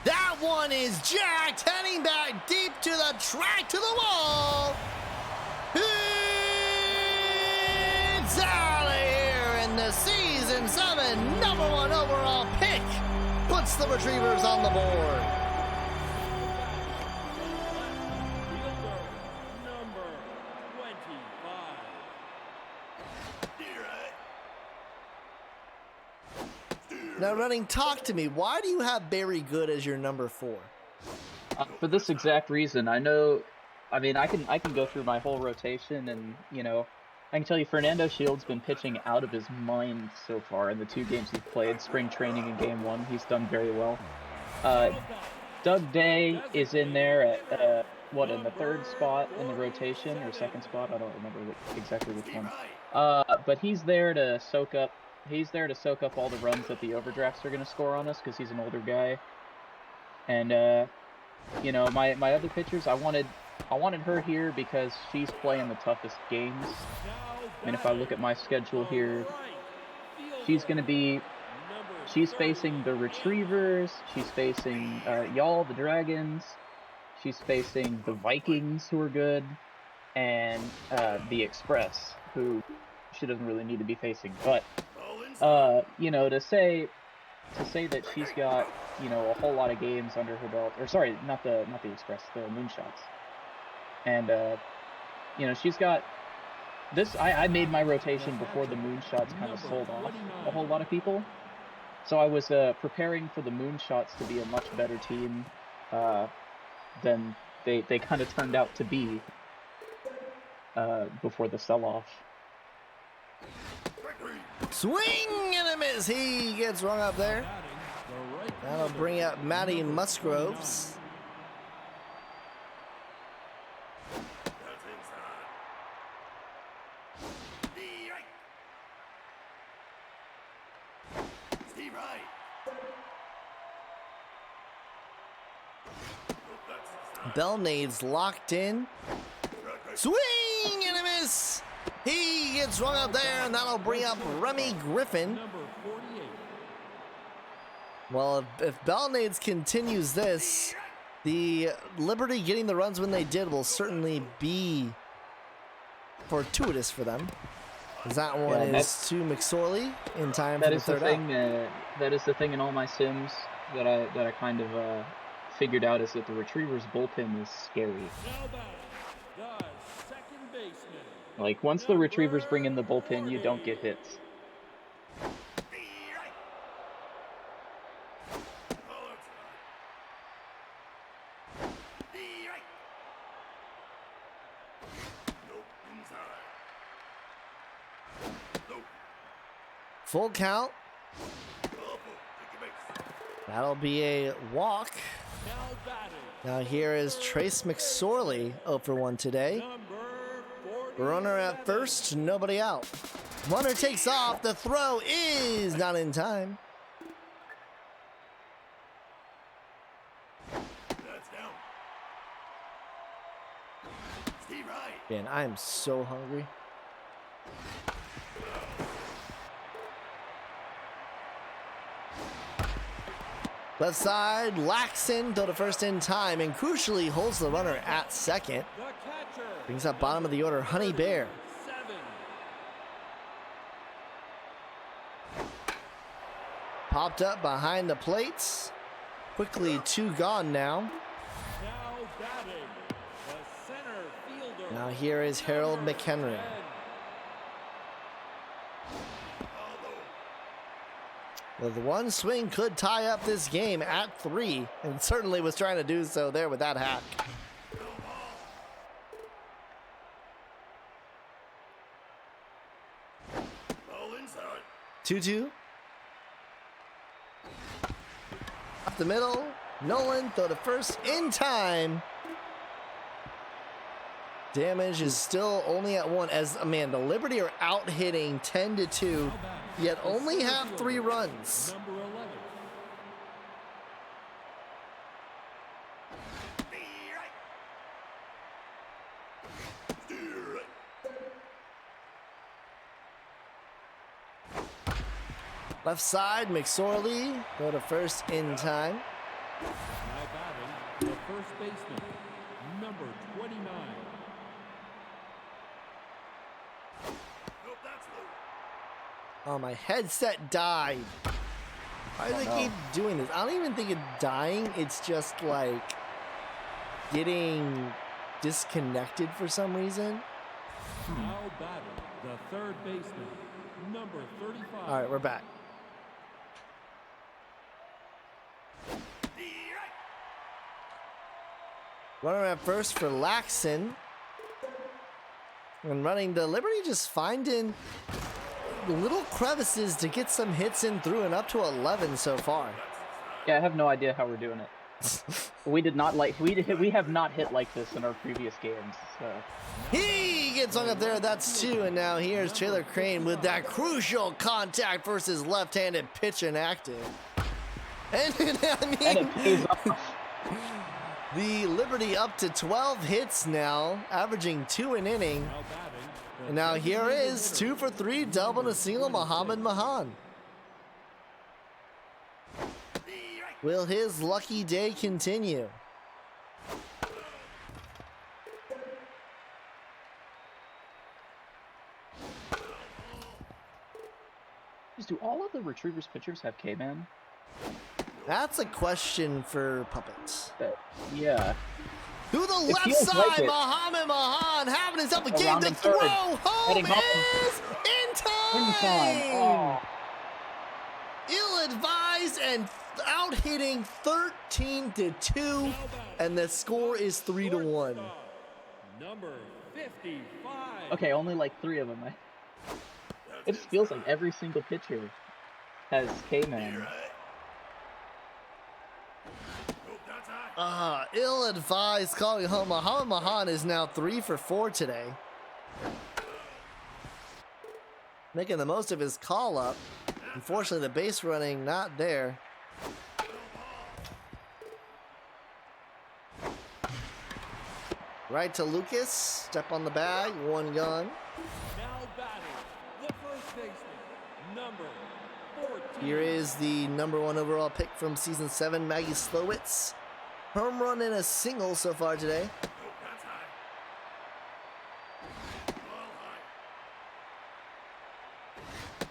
That one is jacked, heading back deep to the track, to the wall. It's out of here, and the season 7 #1 overall pick puts the Retrievers on the board. Fielder number 25. Now, Running, talk to me. Why do you have Barry Good as your number 4? For this exact reason. I mean, I can go through my whole rotation, and I can tell you Fernando Shields been pitching out of his mind so far in the 2 games he's played. Spring training and game 1, he's done very well. Doug Day is in there at in the 3rd spot in the rotation, or 2nd spot. I don't remember exactly which one. But he's there to soak up. He's there to soak up all the runs that the overdrafts are going to score on us, because he's an older guy. And my other pitchers, I wanted her here because she's playing the toughest games. I mean, if I look at my schedule here, she's facing the Retrievers, she's facing y'all, the Dragons, she's facing the Vikings, who are good, and the Express, who she doesn't really need to be facing. But to say that she's got a whole lot of games under her belt, or sorry, not the Express, the Moonshots, and she's got this. I made my rotation before the Moonshots kind of sold off a whole lot of people, so I was preparing for the Moonshots to be a much better team than they kind of turned out to be before the sell-off. Swing and a miss. He gets rung up there. That'll bring up Matty Musgroves. Belnade's locked in. Swing and a miss. He gets rung up there, and that'll bring up Remy Griffin. Well, if Belnades continues this, the Liberty getting the runs when they did will certainly be fortuitous for them. That one is to McSorley in time for the third out. That is the thing in all my sims that I kind of figured out, is that the Retrievers' bullpen is scary. Like, once the Retrievers bring in the bullpen, you don't get hits. Full count. That'll be a walk. Now here is Trace McSorley, 0 for 1 today. Runner at first, nobody out. Runner takes off. The throw is not in time. Man, I am so hungry. Left side, Laxon, throw to first in time, and crucially holds the runner at second. Brings up bottom of the order, Honey Bear. Popped up behind the plates. Quickly 2 gone now. Now here is Harold McHenry. Well, the one swing could tie up this game at 3, and certainly was trying to do so there with that hack. 2-2. Up the middle, Nolan throw to first in time. Damage is still only at 1 as, man, the Liberty are out hitting 10-2, yet only have 3 runs. Number 11. Left side, McSorley go to first in time. Now batting, the first baseman, number 29. Nope, that's low. Oh, my headset died. Why do they keep doing this? I don't even think it's dying. It's just like getting disconnected for some reason. Now batting, the third baseman, number 35. All right, we're back. Runner at first for Laxon. And running the Liberty, just finding little crevices to get some hits in through, and up to 11 so far. Yeah, I have no idea how we're doing it. We did not like we have not hit like this in our previous games. So. He gets hung up there. That's 2, and now here's Taylor Crane with that crucial contact versus left-handed pitch inactive. And I mean, And it pays off. the Liberty up to 12 hits now, averaging 2 an inning. Now batting, the And now here designated is hitter, 2 for 3, double and a single, Muhammad Mahan. Will his lucky day continue? Do all of the Retrievers pitchers have K-Man? That's a question for Puppets. Yeah. To the left feels side, like it. Muhammad Mahan having himself a game. Around The in throw third. home Heading home. is in time. In time. Oh. Ill-advised and out hitting 13-2, and the score is 3-1. number 55. Okay, only like 3 of them. It just feels like every single pitcher has K-Man. Nope, that's high. Ill-advised calling home. Muhammad Mahan is now 3 for 4 today. Making the most of his call-up. Unfortunately, the base running not there. Right to Lucas. Step on the bag. 1 gone. Now batting, the first baseman, number 14. Here is the number 1 overall pick from season 7, Maggie Slowitz. Home run and a single so far today. Nope, that's high. All high.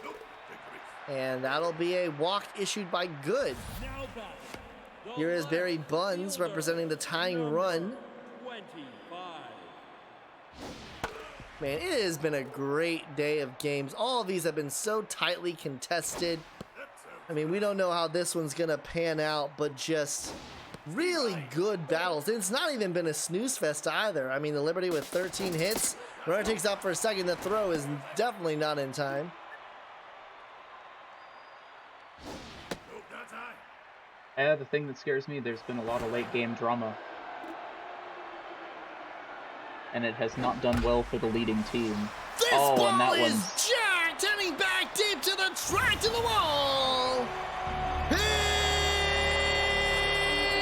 Nope, victories. And that'll be a walk issued by Good. Now batting, the Here is Barry left Buns fielder, representing the tying number run. 25. Man, it has been a great day of games. All of these have been so tightly contested. I mean, we don't know how this one's going to pan out, but just really good battles. It's not even been a snooze fest either. I mean, the Liberty with 13 hits. Runner takes out for a second. The throw is definitely not in time. Nope, that's high. Yeah, the thing that scares me, there's been a lot of late game drama. And it has not done well for the leading team. This and ball that is one's jacked, heading back deep to the track, to the wall.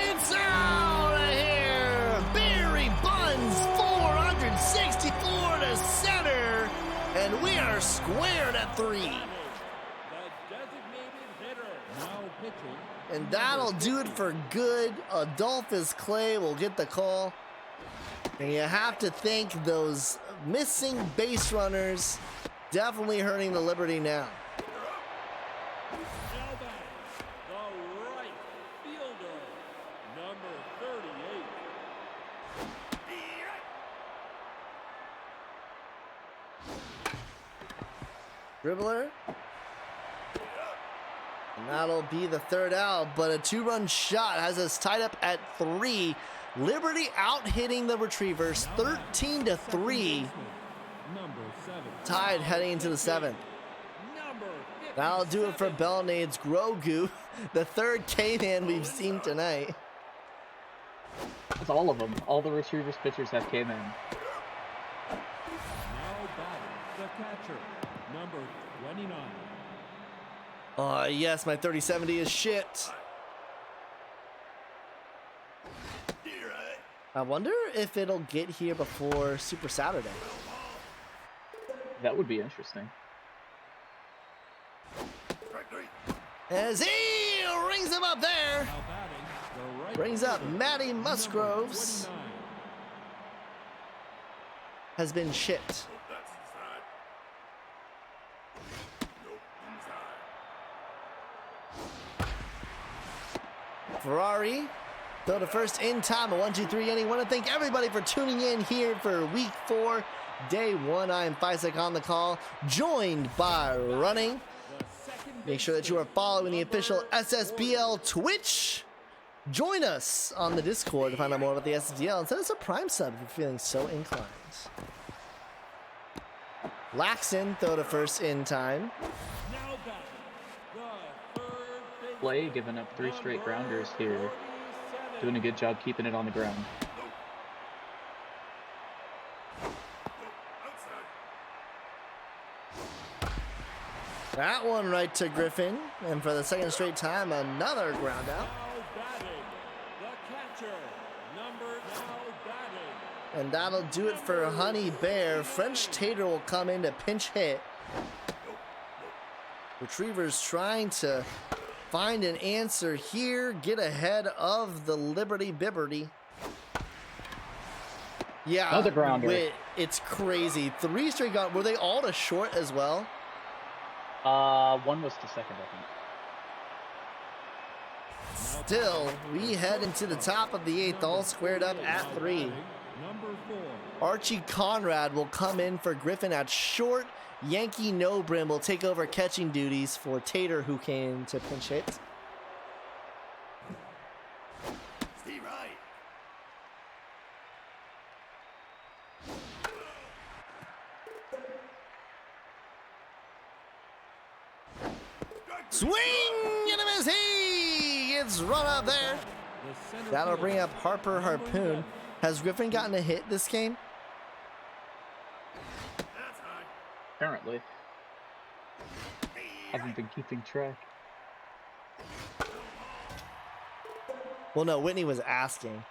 It's out of here. Barry Buns, 464 to center, and we are squared at 3. The designated hitter, now pitching. And that'll do it for Good. Adolphus Clay will get the call. And you have to think those missing base runners definitely hurting the Liberty now. Now batting, the right fielder, number 38. Dribbler. And that'll be the 3rd out, but a 2-run shot has us tied up at 3. Liberty out hitting the Retrievers 13-3, Number 7. tied heading into the 7th. Number 57. That'll do it for Bellnade's Grogu, the 3rd K-Man we've seen tonight. It's all of them. All the Retrievers pitchers have K-Man. catcher, number 29. Yes, my 3070 is shit. I wonder if it'll get here before Super Saturday. That would be interesting. As he rings him up there. Now batting, the right Brings up fielder, Matty number Musgroves. 29. Has been shipped. That's inside. Nope, inside. Ferrari, throw to first in time, a 1-2-3 inning. Want to thank everybody for tuning in here for week 4, day 1. I am Faisek on the call, joined by Running. Make sure that you are following the official SSBL Twitch. Join us on the Discord to find out more about the SSBL and send us a Prime sub if you're feeling so inclined. Laxon, throw to first in time. Now batting, the third baseman, Play giving up 3 straight grounders here. 47. Doing a good job keeping it on the ground. That one right to Griffin. And for the second straight time, another ground out. Now batting, the catcher, number now batting. And that'll do it for Honey Bear. French Tater will come in to pinch hit. Retrievers trying to find an answer here. Get ahead of the Liberty Bibberty. Yeah, Another grounder. It's crazy. 3 straight gone. Were they all to short as well? One was to second, I think. Still, we head into the top of the 8th, all squared up at 3. Number 4. Archie Conrad will come in for Griffin at short. Yankee Nobrim will take over catching duties for Tater, who came to pinch hit. Steve Wright. Swing and a miss. He gets run up there. The center That'll fielder, bring up Harper number Harpoon. 11. Has Griffin gotten a hit this game? That's high. Apparently. Haven't been keeping track. Well, no, Whitney was asking.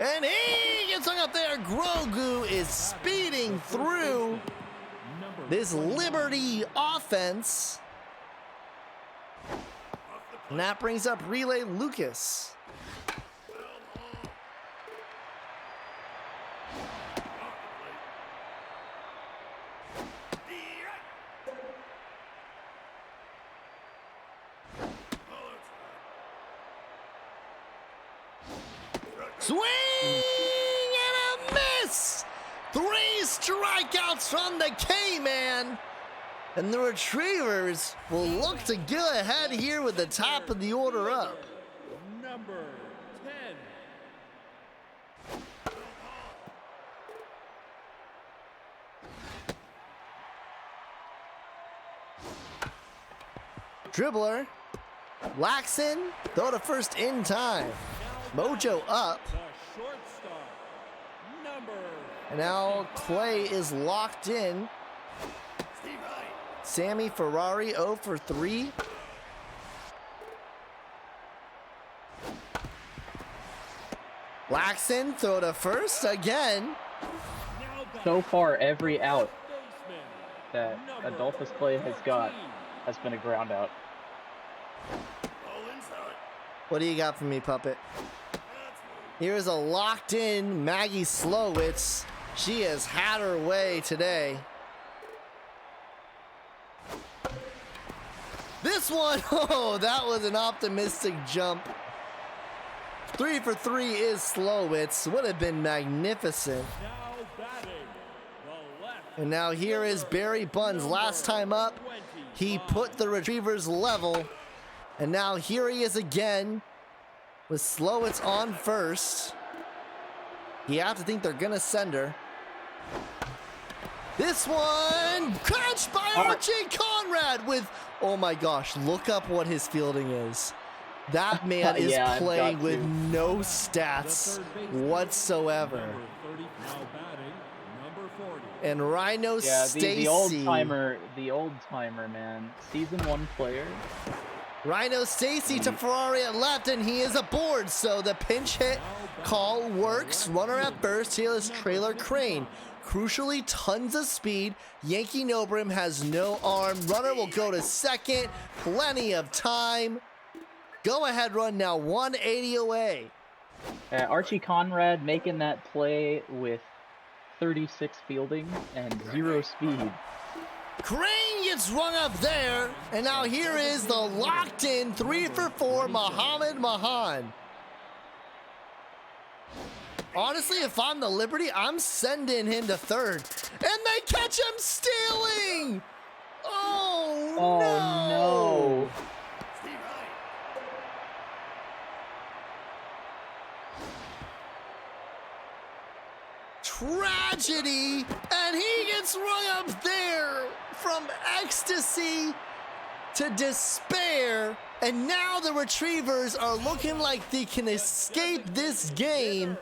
And he gets hung up there. Grogu is speeding through this Liberty offense. And that brings up Relay Lucas. Swing and a miss! 3 strikeouts from the K-Man. And the Retrievers will look to go ahead here with the top of the order up. Number 10. Dribbler. Laxon, throw to first in time. Mojo up. The shortstop, number. And now Clay is locked in. Steve Wright. Sammy Ferrari 0 for 3. Laxon, throw to first again. Now batting, So far, every out baseman, that number Adolphus Clay has got 13. has been a ground out. All inside. What do you got for me, Puppet? That's low. Here's a locked in Maggie Slowitz. She has had her way today. This one, oh, that was an optimistic jump. 3 for 3 is Slowitz. Would have been magnificent. Now batting, the left. And now here is Barry Buns. Last time up, he put the Retrievers level. And now here he is again with Slowitz on first. You have to think they're going to send her. This one, catch by Archie Conrad with, oh my gosh, look up what his fielding is. That man is Yeah, I've playing got with to. no stats whatsoever. Number 30, now batting, number 40. And Rhino Yeah, Stacy. the old timer, man. Season 1 player. Rhino Stacy to Ferrari at left, and he is aboard. So the pinch hit call works. Runner at first. Here is Trailer Crane. Crucially, tons of speed. Yankee Nobrim has no arm. Runner will go to second. Plenty of time. Go ahead run now, 180 away. Archie Conrad making that play with 36 fielding and 0 speed. Crane gets rung up there, and now here is the locked in 3 for 4 Muhammad Mahan. Honestly, if I'm the Liberty, I'm sending him to third. And they catch him stealing! Oh, no. Steve Hine. Tragedy! And he gets rung up there from ecstasy to despair. And now the Retrievers are looking like they can escape this game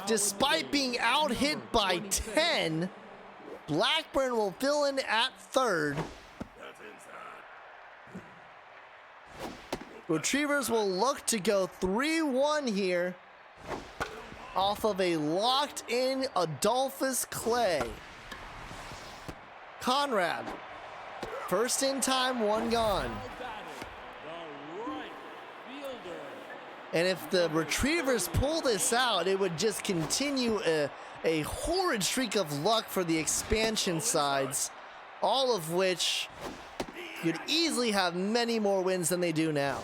despite being out hit by 10. Blackburn will fill in at third. That's inside. Retrievers will look to go 3-1 here off of a locked-in Adolphus Clay. Conrad, first in time, one gone. The right fielder. And if the Retrievers pull this out, it would just continue a horrid streak of luck for the expansion sides, all of which could easily have many more wins than they do now.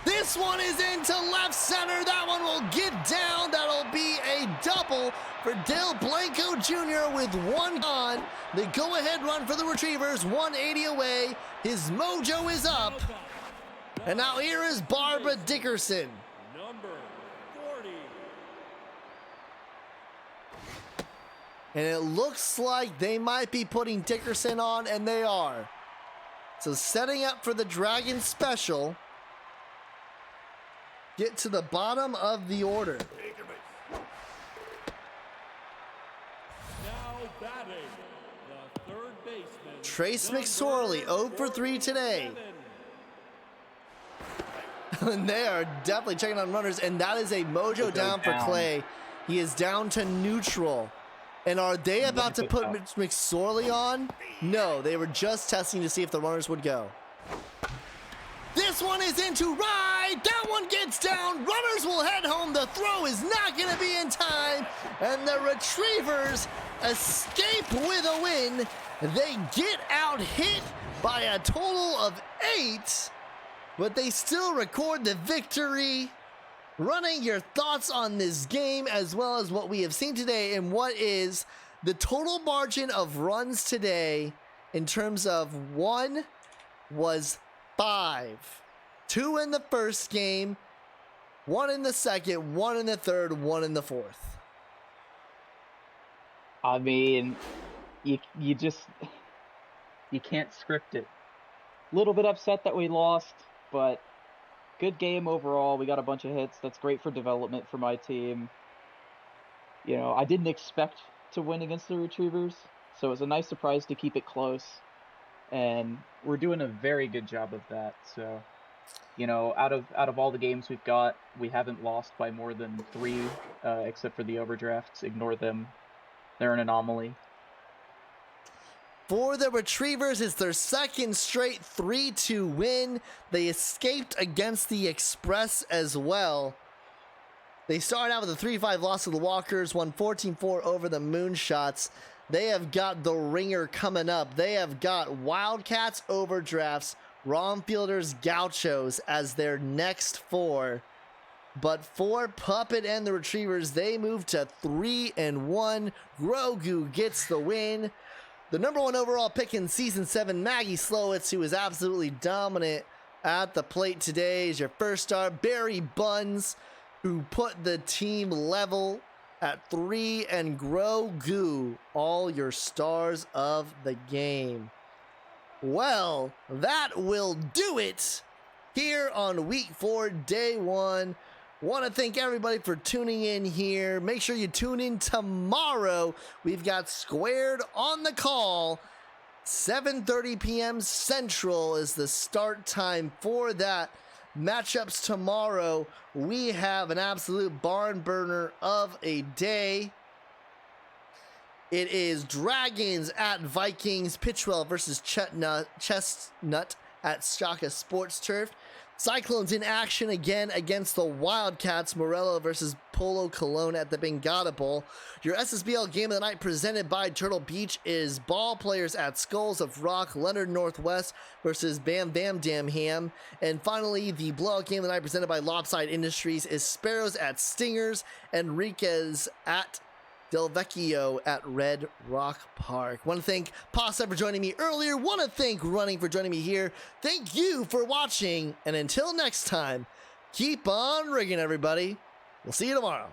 This one is into left center. That one will get down. That'll be a double for Dale Blanco Jr. with one on. The go-ahead run for the Retrievers, 180 away. His mojo is up. And now here is Barbara Dickerson. Number 40. And it looks like they might be putting Dickerson on, and they are. So setting up for the Dragon Special. Get to the bottom of the order. Take your base. Now batting, the third baseman. Trace McSorley, 0 for 3 today. And they are definitely checking on runners, and that is a mojo down for Clay. He is down to neutral. And are they about to put McSorley on? No, they were just testing to see if the runners would go. This one is into right. That one gets down. Runners will head home. The throw is not going to be in time. And the Retrievers escape with a win. They get out hit by a total of 8, but they still record the victory. Running, your thoughts on this game as well as what we have seen today and what is the total margin of runs today in terms of 1 was 5. 2 in the first game, 1 in the second, 1 in the third, 1 in the fourth. I mean, you can't script it. Little bit upset that we lost, but good game overall. We got a bunch of hits. That's great for development for my team. You know, I didn't expect to win against the Retrievers, so it was a nice surprise to keep it close. And we're doing a very good job of that. So, you know, out of all the games we've got, we haven't lost by more than 3, except for the overdrafts. Ignore them. They're an anomaly. For the Retrievers, it's their second straight 3-2 win. They escaped against the Express as well. They started out with a 3-5 loss to the Walkers, won 14-4 over the Moonshots. They have got the ringer coming up. They have got Wildcats, Overdrafts, Romfielders, Gauchos as their next 4. But for Puppet and the Retrievers, they move to 3-1. Grogu gets the win. The number 1 overall pick in Season 7, Maggie Slowitz, who is absolutely dominant at the plate today, is your first star. Barry Buns, who put the team level at 3, and Grogu, all your stars of the game. Well, that will do it here on Week 4, Day 1. Want to thank everybody for tuning in here. Make sure you tune in tomorrow. We've got Squared on the call. 7:30 p.m. Central is the start time for that. Matchups tomorrow. We have an absolute barn burner of a day. It is Dragons at Vikings. Pitchwell versus Chestnut at Shaka Sports Turf. Cyclones in action again against the Wildcats. Morello versus Polo Cologne at the Bengada Bowl. Your SSBL game of the night presented by Turtle Beach is Ball Players at Skulls of Rock. Leonard Northwest versus Bam Bam Damn Ham. And finally, the blowout game of the night presented by Lopside Industries is Sparrows at Stingers. Enriquez at Del Vecchio at Red Rock Park. Want to thank Pasta for joining me earlier. Want to thank Running for joining me here. Thank you for watching. And until next time, keep on rigging, everybody. We'll see you tomorrow.